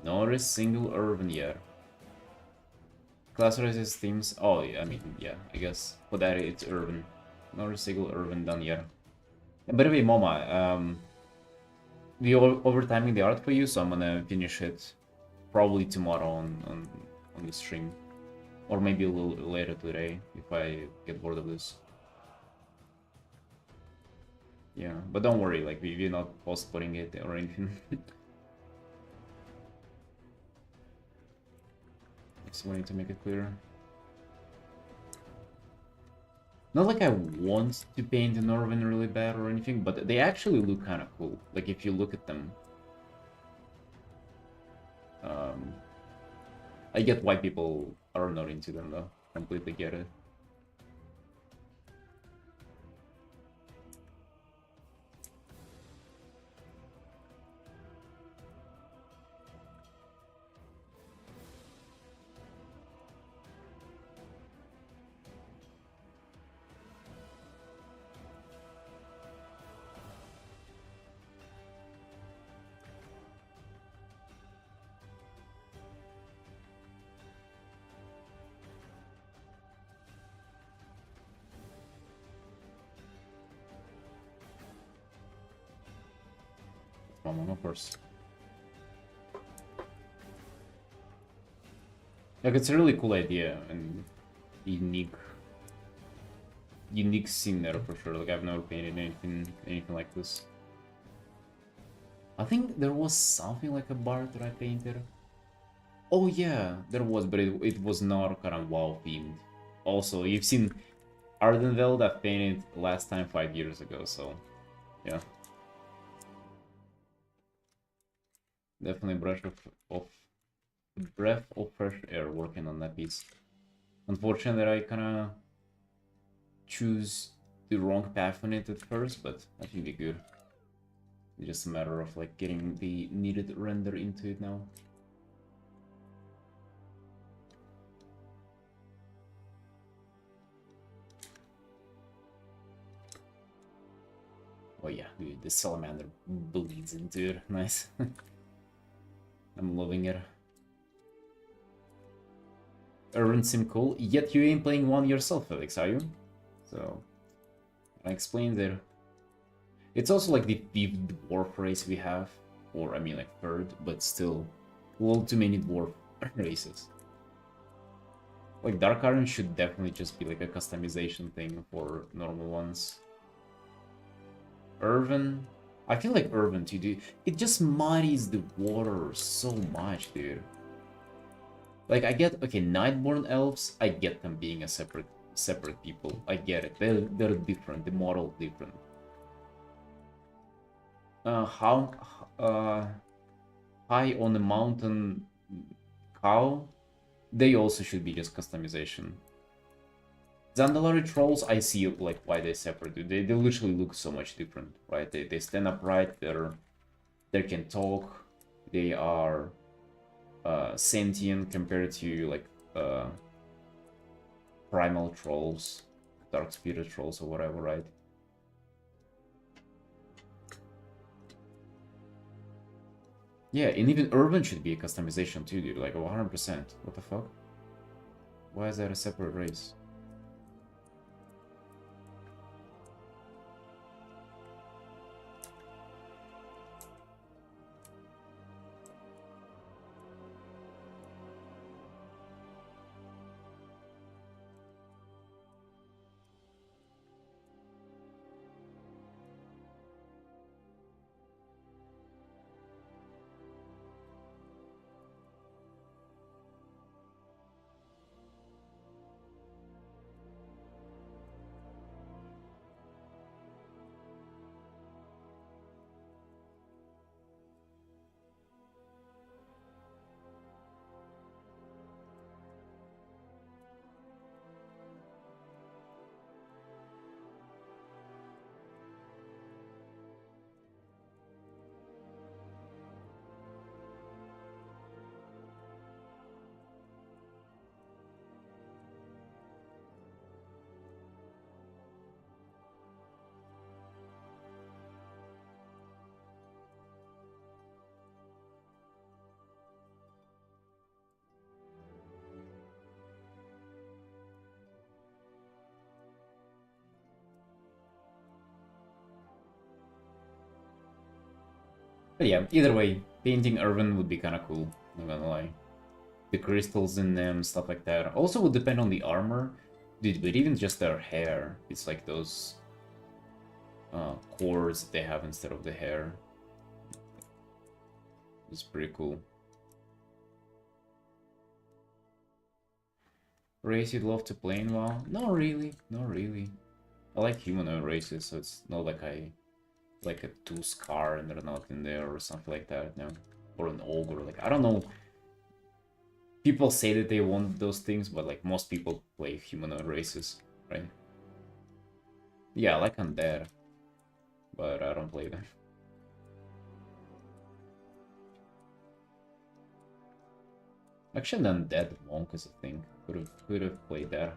Not a single urban yet. Class raises themes. Oh, yeah, I mean, yeah, I guess for that it's urban. Not a single urban done yet. And by the way, Moma, we are overtiming the art for you, so I'm gonna finish it probably tomorrow on the stream, or maybe a little later today if I get bored of this. Yeah, but don't worry, like we're not post-putting it or anything. Just wanting to make it clear. Not like I want to paint the Northern really bad or anything, but they actually look kind of cool. Like if you look at them. I get why people are not into them though. Completely get it. Of course. Like it's a really cool idea and unique scene there for sure. Like I've never painted anything like this. I think there was something like a bard that I painted. Oh yeah, there was, but it was not kind of WoW themed. Also, you've seen Artin that painted last time 5 years ago, so yeah. Definitely breath of fresh air working on that piece. Unfortunately, I kind of choose the wrong path on it at first, but I think we're good. It's just a matter of like getting the needed render into it now. Oh yeah, dude, the salamander bleeds into it. Nice. I'm loving it. Urban sim cool, yet you ain't playing one yourself, Felix, are you? So, I explained there. It's also like the dwarf race we have, or I mean like third, but still a little too many dwarf races. Like Dark Iron should definitely just be like a customization thing for normal ones. Urban, I feel like Urban too, dude. It just muddies the water so much, dude. Like I get, okay, Nightborn elves, I get them being a separate people. I get it. They're different. The model different. How high on the mountain cow, they also should be just customization. Zandalari trolls, I see like why they're separate. Dude. They literally look so much different, right? They stand upright. They can talk. They are sentient compared to like primal trolls, dark spirit trolls or whatever, right? Yeah, and even urban should be a customization too, dude. Like 100%. What the fuck? Why is that a separate race? But yeah, either way, painting Irvin would be kind of cool, not gonna lie. The crystals in them, stuff like that. Also would depend on the armor. Dude, but even just their hair, it's like those cords that they have instead of the hair. It's pretty cool. Race you'd love to play in WoW? Not really, not really. I like humanoid races, so it's not like I like a two-scar and they're not in there or something like that, no. Or an ogre, like, I don't know. People say that they want those things, but like most people play humanoid races, right? Yeah, I like undead, but I don't play them. Actually, undead monk is a thing. Could have played that.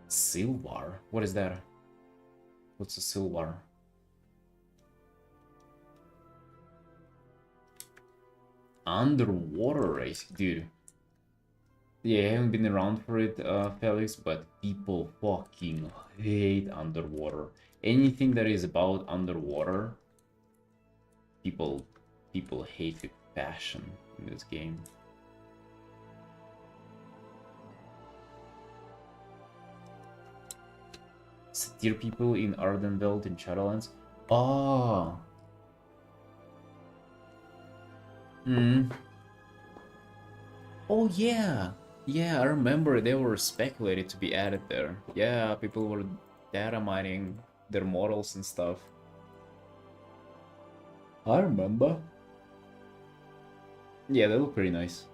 Silvar? What is that? What's a Silvar? Underwater race, dude. Yeah, I haven't been around for it, Felix, but people fucking hate underwater. Anything that is about underwater, people hate with passion in this game. Satyr people in Ardenveld in Shadowlands. Oh. Hmm. Oh yeah. Yeah, I remember they were speculated to be added there. Yeah, people were data mining their models and stuff. I remember. Yeah, they look pretty nice.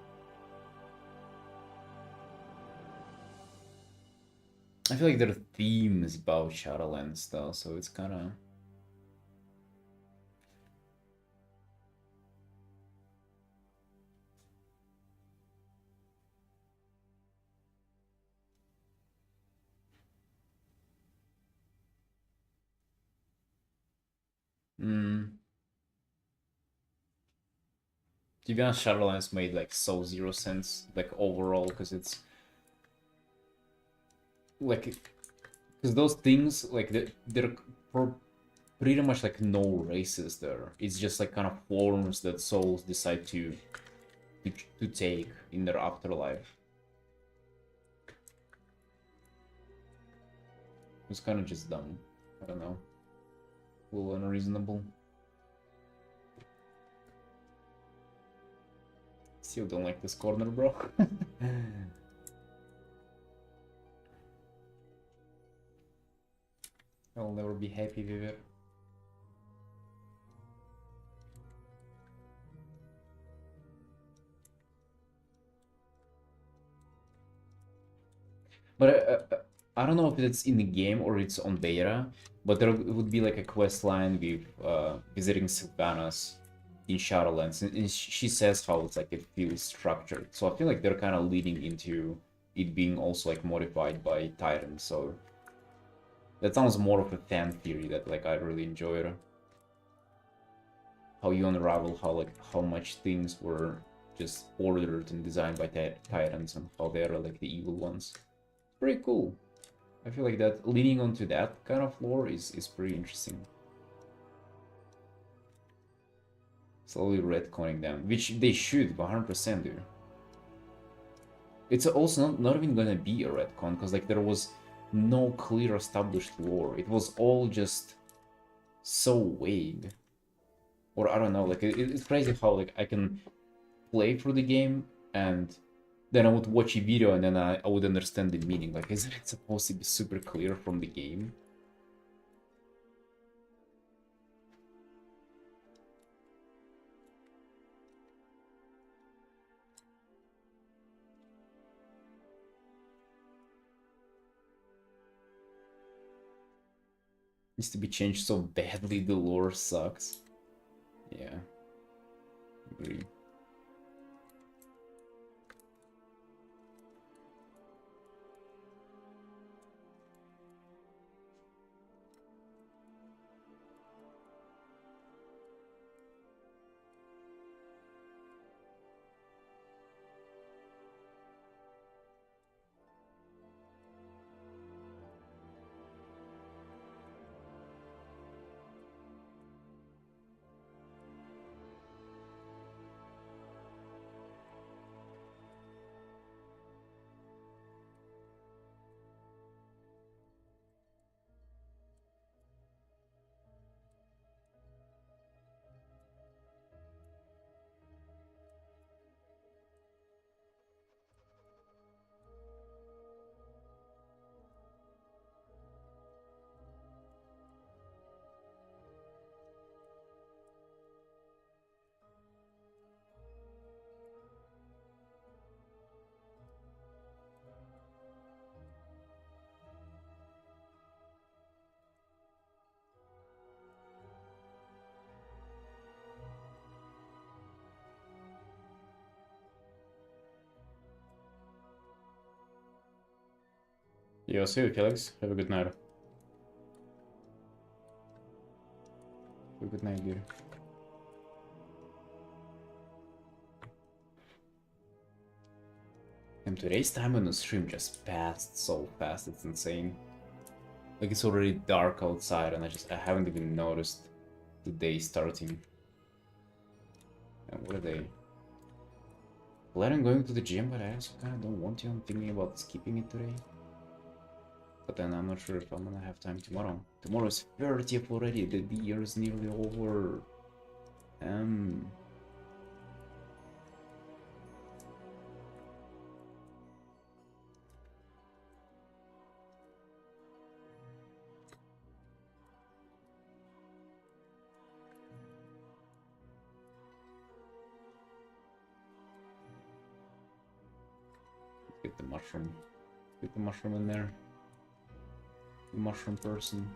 I feel like their theme is about Shadowlands though, so it's kind of... Hmm. To be honest, Shadowlands made like so zero sense, like overall, because it's like, because those things like they're pretty much like no races there. It's just like kind of forms that souls decide to take in their afterlife. It's kind of just dumb. I don't know. A little unreasonable. Still don't like this corner, bro. I'll never be happy with it. But I don't know if it's in the game or it's on beta, but there would be like a quest line with visiting Sylvanas in Shadowlands, and she says how it's like it feels structured. So I feel like they're kind of leading into it being also like modified by Titan. So that sounds more of a fan theory that like I really enjoyed. How you unravel how much things were just ordered and designed by Titans and how they're like the evil ones. Pretty cool. I feel like that leaning onto that kind of lore is pretty interesting. Slowly retconning them, which they should 100% do. It's also not even gonna be a retcon, because like there was no clear established lore. It was all just so vague. Or I don't know, like it's crazy how like I can play through the game and then I would watch a video and then I would understand the meaning. Like, isn't it supposed to be super clear from the game? Needs to be changed so badly, the lore sucks. Yeah, agree. Yo, see you, Felix. Have a good night. Have a good night, dude. And today's time on the stream just passed so fast, it's insane. Like, it's already dark outside and I haven't even noticed the day starting. And what are they? Planning on going to the gym, but I also kind of don't want to. I'm thinking about skipping it today. But then I'm not sure if I'm gonna have time tomorrow. Tomorrow is 30th already, the year is nearly over. Get the mushroom. Get the mushroom in there. The mushroom person.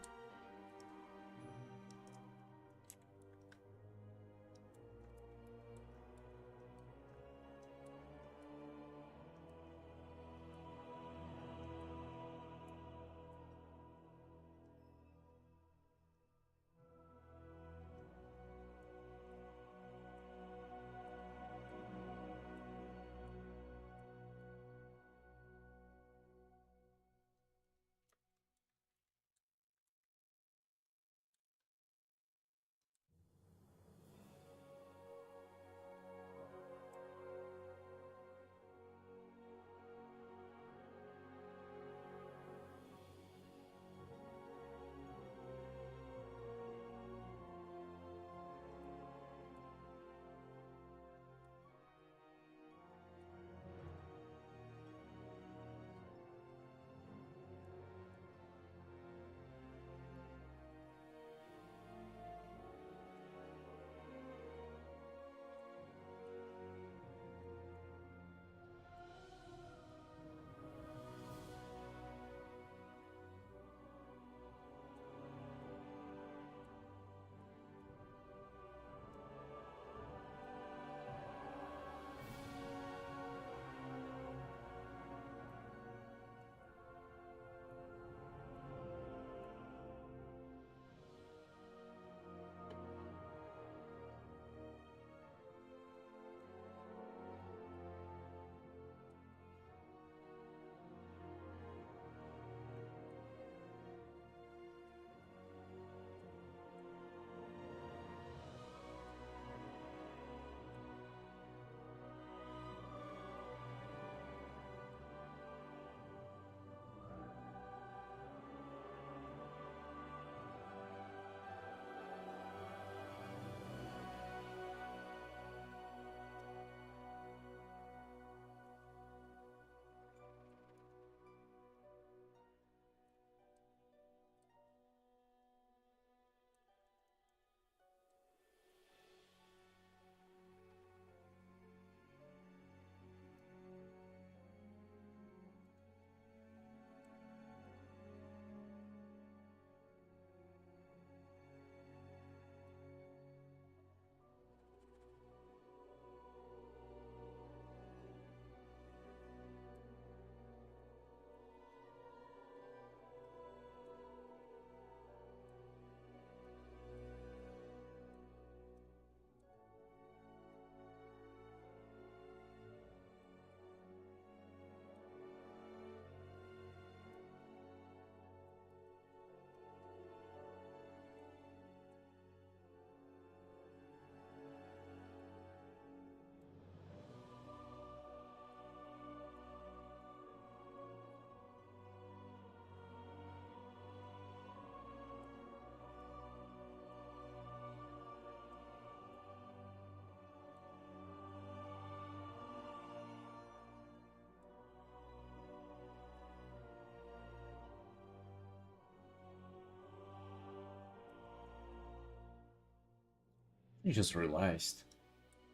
I just realized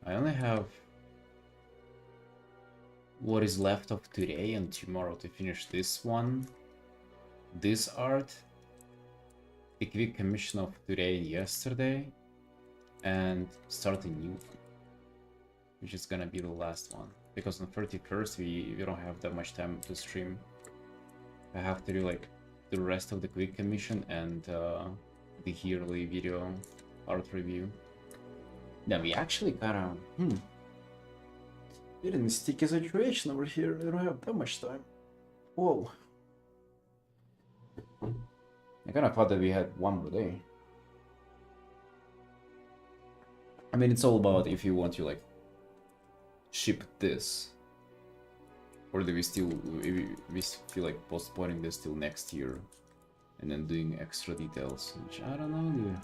I only have what is left of today and tomorrow to finish this one, this art, the quick commission of today and yesterday, and start a new one, which is gonna be the last one. Because on 31st we don't have that much time to stream. I have to do like the rest of the quick mission and the yearly video art review. Then we actually gotta You're in a sticky situation over here. I don't have that much time. Whoa. I kind of thought that we had one more day. I mean, it's all about if you want to like ship this, or do we still we feel like postponing this till next year, and then doing extra details, which I don't know, dude.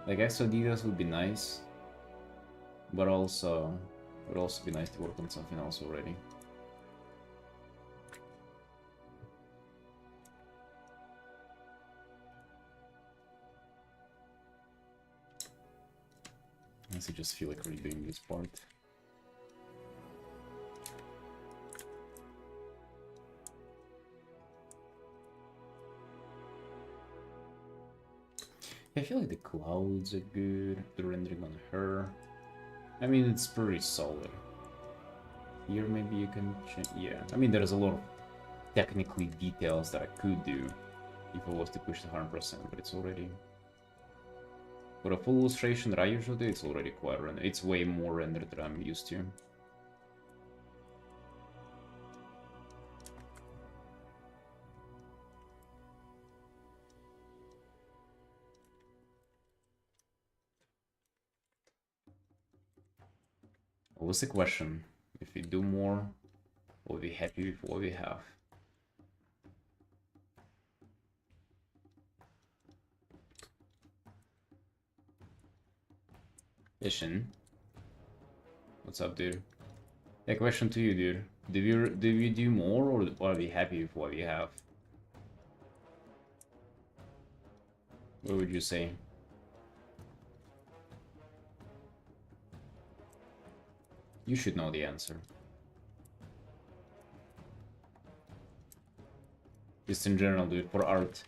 Like extra details would be nice, but also it would also be nice to work on something else already. I honestly just feel like redoing this part. I feel like the clouds are good, the rendering on her. I mean, it's pretty solid. Here maybe you can change, yeah. I mean, there's a lot of technically details that I could do if I was to push the 100%, but it's already... For a full illustration that I usually do, it's already quite rendered. It's way more rendered than I'm used to. What was the question? If we do more, we'll be happy with what we have. Ishin. What's up, dude? Yeah, question to you, dude. Do we do more, or are we happy with what we have? What would you say? You should know the answer. Just in general, dude, for art.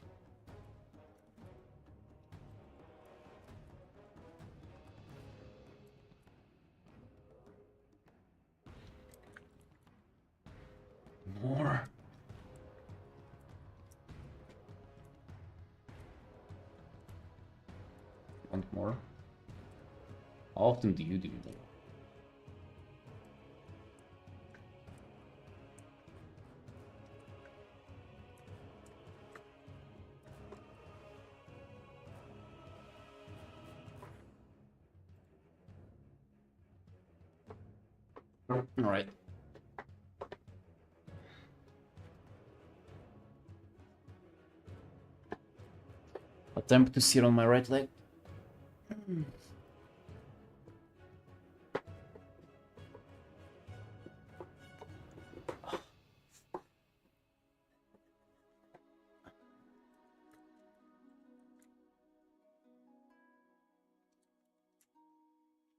More. Want more? How often do you do that? All right. Attempt to sit on my right leg.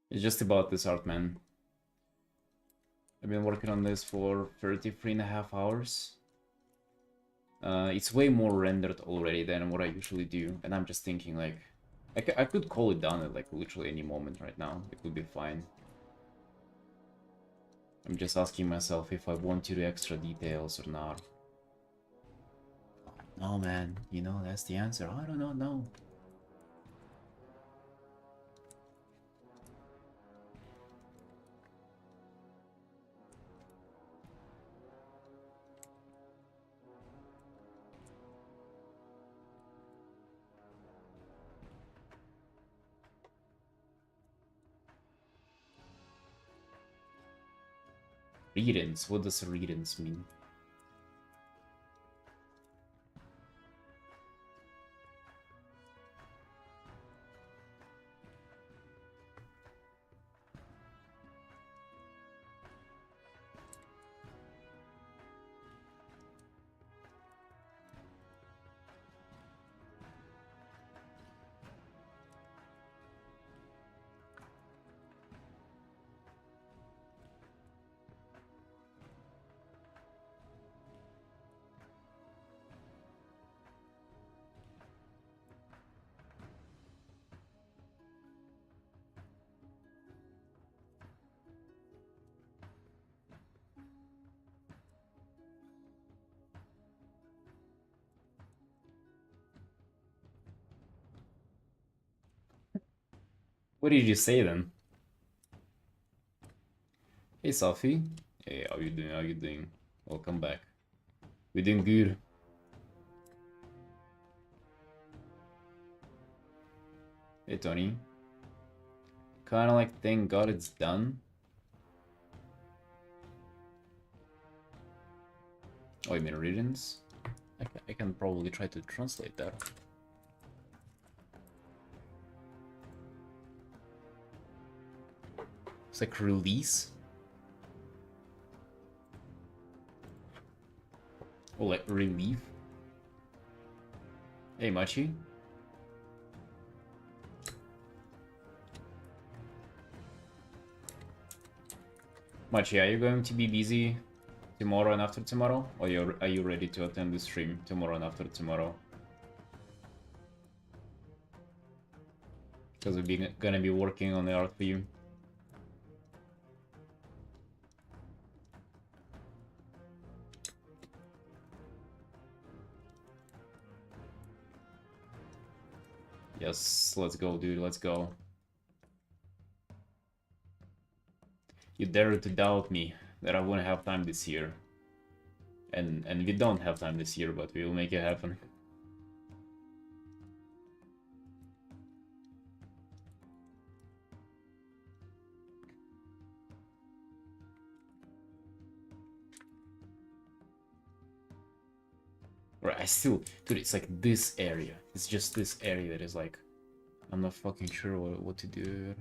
It's just about this art, man. I've been working on this for 33.5 hours. It's way more rendered already than what I usually do, and I'm just thinking like, I could call it done at like literally any moment right now. It would be fine. I'm just asking myself if I want to do extra details or not. No, man, you know, that's the answer. I don't know, no. Readings? What does readings mean? What did you say then? Hey Sophie. Hey, how you doing? How you doing? Welcome back. We doing good. Hey Tony. Kinda like thank God it's done. Oh, you mean regions? I can probably try to translate that. It's like release. Or like relief. Hey Machi. Machi, are you going to be busy tomorrow and after tomorrow? Or are you ready to attend the stream tomorrow and after tomorrow? Because we're gonna be working on the art for you. Yes, let's go, dude, let's go. You dare to doubt me that I won't have time this year. And we don't have time this year, but we will make it happen. Right, I still... Dude, it's like this area. It's just this area that is like... I'm not fucking sure what to do.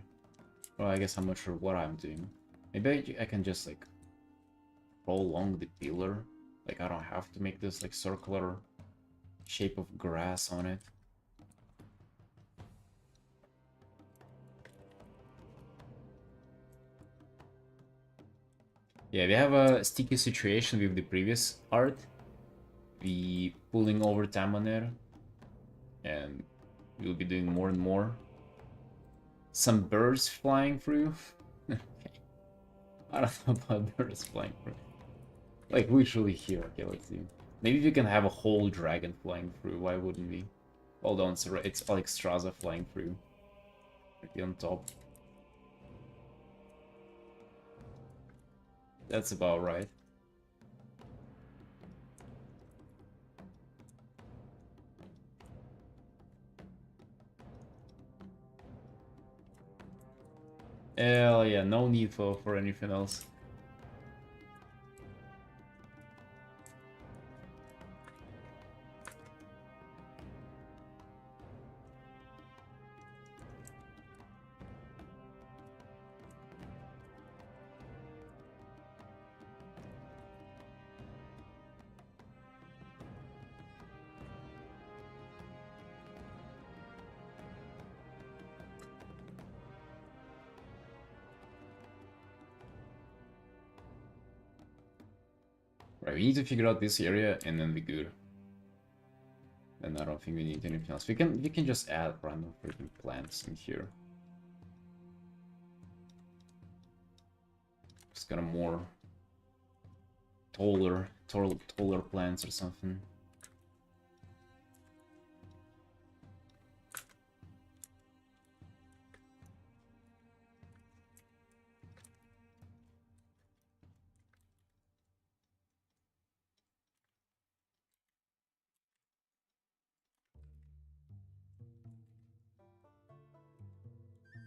Well, I guess I'm not sure what I'm doing. Maybe I can just like... prolong the pillar. Like I don't have to make this like circular shape of grass on it. Yeah, we have a sticky situation with the previous art. We pulling over time on it, and we'll be doing more and more. Some birds flying through. Okay. I don't know about birds flying through. Like literally here. Okay, let's see. Maybe we can have a whole dragon flying through. Why wouldn't we? Hold on, it's like Straza flying through. Maybe on top. That's about right. Hell yeah, no need for anything else. Right, we need to figure out this area and then we're good. And I don't think we need anything else. We can just add random freaking plants in here. Just got a more taller plants or something.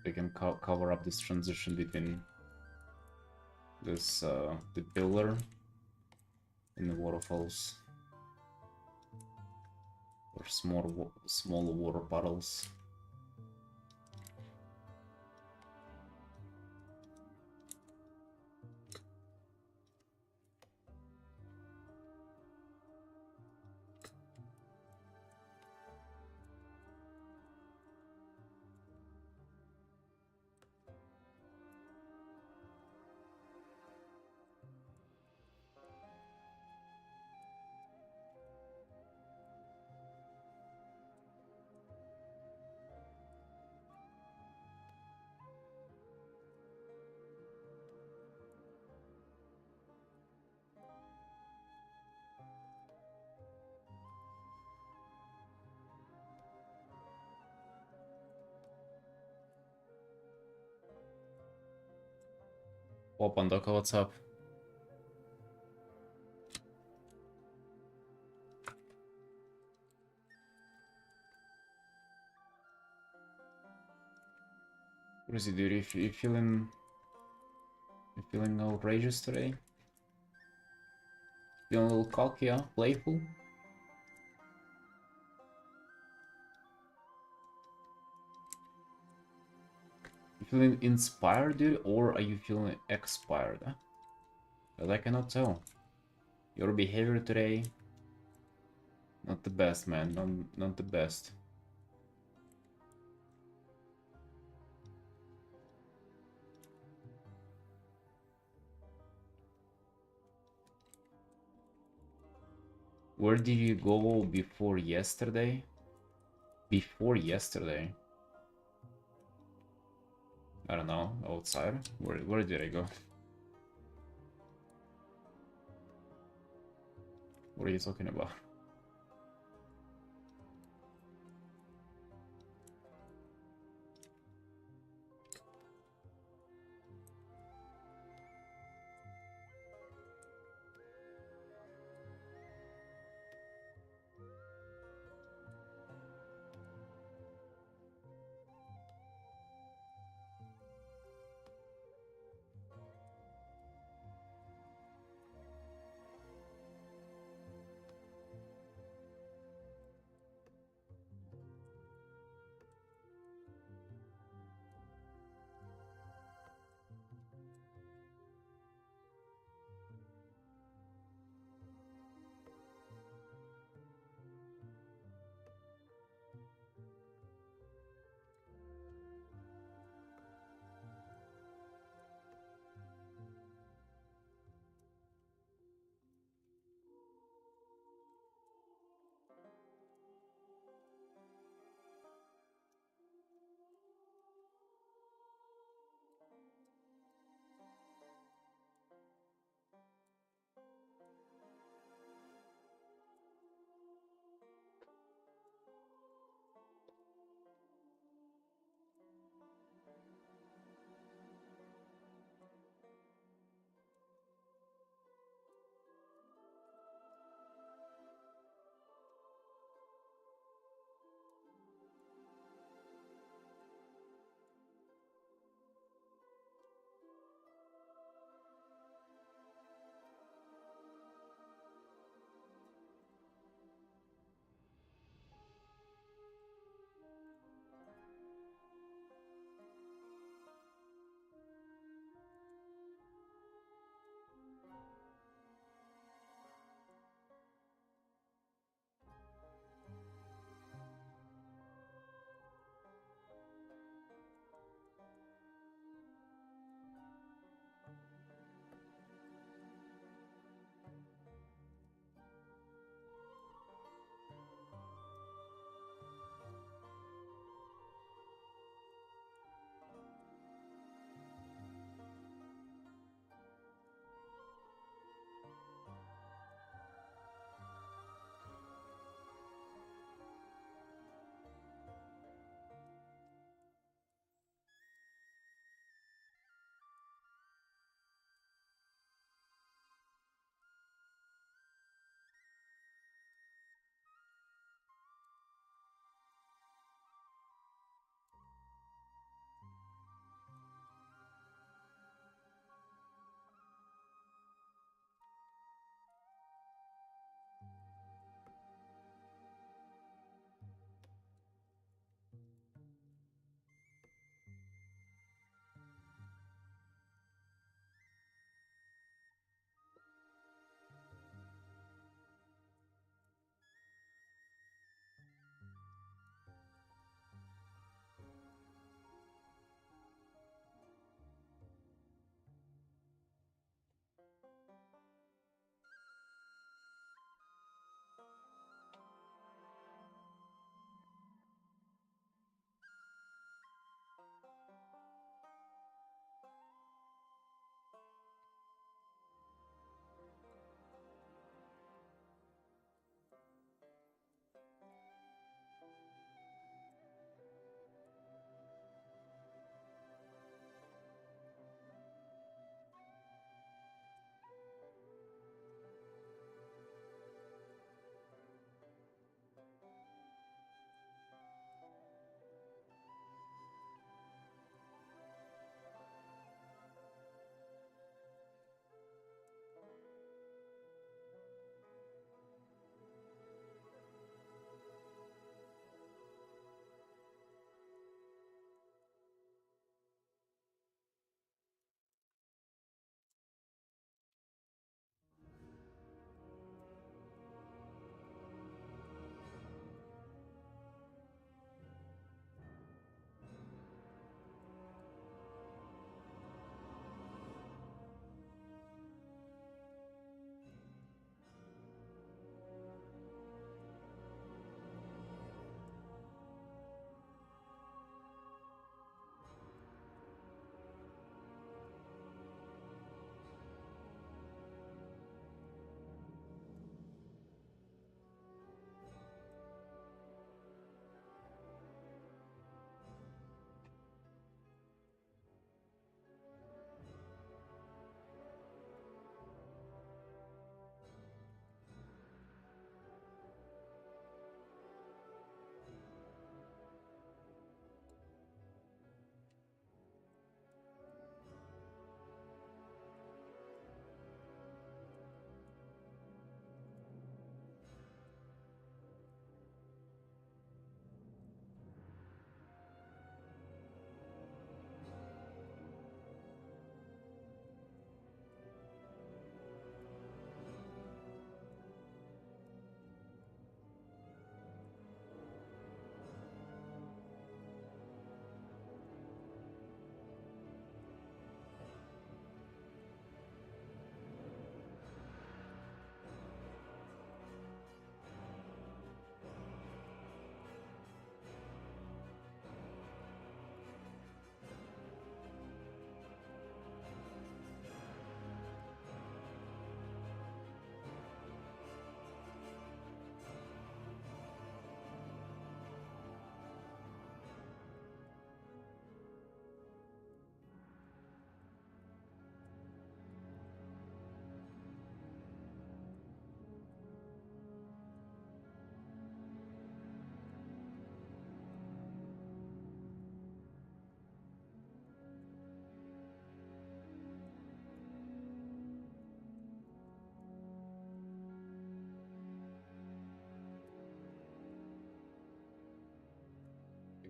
We can cover up this transition between this the pillar and the waterfalls, or smaller water puddles. Oh, Pandoka, what's up? What is it, dude? You feeling... You feeling outrageous today? Feeling a little cocky, huh? Playful? You feeling inspired, dude? Or are you feeling expired, huh? Because I cannot tell. Your behavior today... Not the best, man. Not the best. Where did you go before yesterday? Before yesterday? I don't know. Outside? Where did I go? What are you talking about?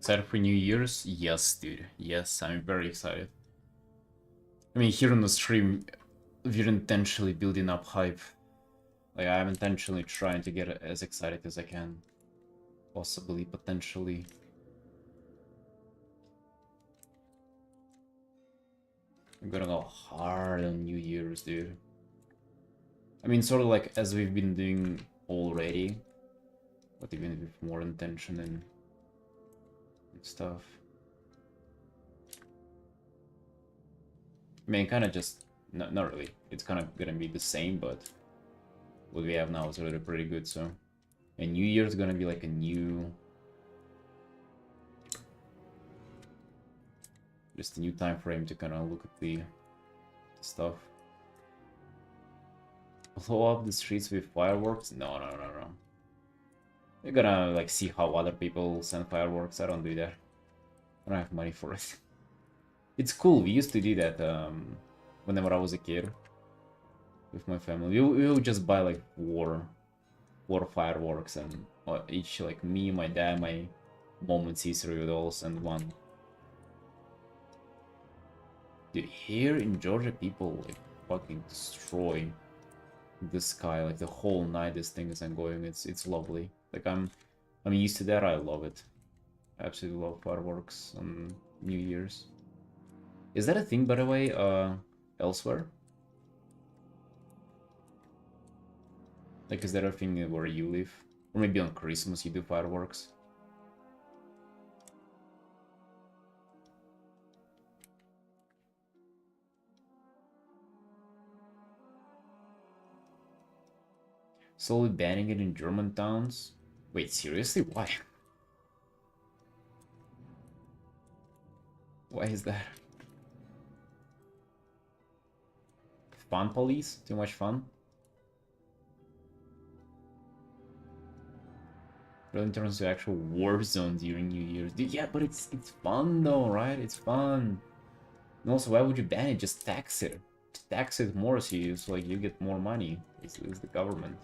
Excited for New Year's? Yes, dude. Yes, I'm very excited. I mean, here on the stream, we're intentionally building up hype. Like, I'm intentionally trying to get as excited as I can. Possibly, potentially. I'm gonna go hard on New Year's, dude. I mean, sort of like as we've been doing already, but even with more intention and stuff. I mean, kind of just, not really. It's kind of gonna be the same, but what we have now is already pretty good, so. And New Year's gonna be like a new... just a new time frame to kind of look at the stuff. Blow up the streets with fireworks? No. We're gonna like see how other people send fireworks. I don't do that. I don't have money for it. It's cool. We used to do that whenever I was a kid with my family. We would just buy like war fireworks, and each, like me, my dad, my mom, and sister would all send one. Dude, here in Georgia, people like fucking destroy the sky like the whole night. This thing is ongoing. It's lovely. Like I'm used to that. I love it. I absolutely love fireworks on New Year's. Is that a thing, by the way, elsewhere? Like, is that a thing where you live? Or maybe on Christmas you do fireworks? Slowly banning it in German towns? Wait, seriously? Why? Why is that? Fun police? Too much fun? But in terms of actual war zone during New Year's. Dude, yeah, but it's fun though, right? It's fun. And also, why would you ban it? Just tax it. Tax it more so like you get more money. It's the government.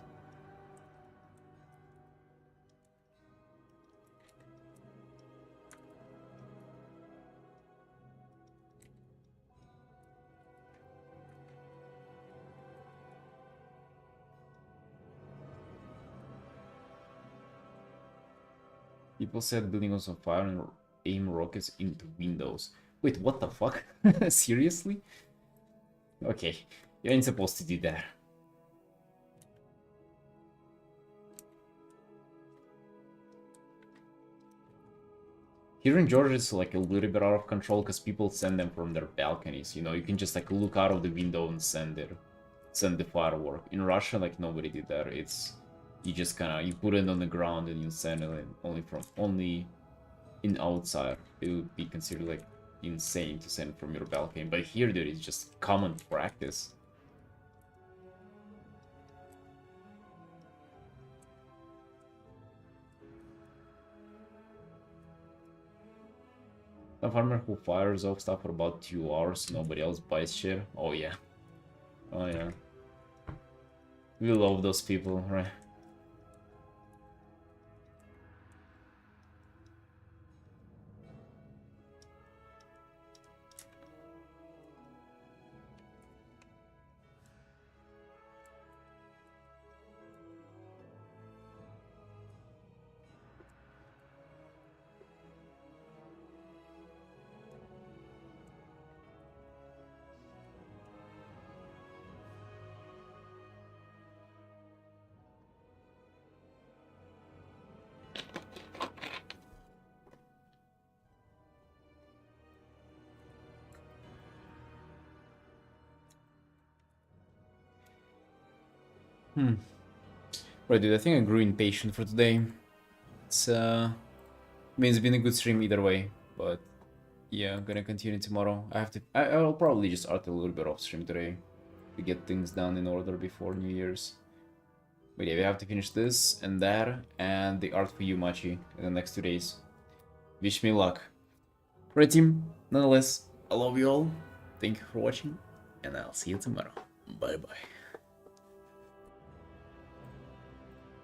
People said building was on fire and aim rockets into windows. Wait, what the fuck? Seriously? Okay, you ain't supposed to do that. Here in Georgia, it's like a little bit out of control because people send them from their balconies. You know, you can just like look out of the window and send the firework. In Russia, like nobody did that. You just kind of, you put it on the ground and you send it only in outside. It would be considered like insane to send it from your balcony. But here, dude, it's just common practice. A farmer who fires off stuff for about 2 hours, nobody else buys shit. Oh yeah. Oh yeah. We love those people, right? Right, dude, I think I grew impatient for today. I mean, it's been a good stream either way, but yeah, I'm gonna continue tomorrow. I'll probably just art a little bit off stream today to get things done in order before New Year's. But yeah, we have to finish this and that, and the art for you, Machi, in the next 2 days. Wish me luck. Right, team, nonetheless, I love you all. Thank you for watching, and I'll see you tomorrow. Bye-bye.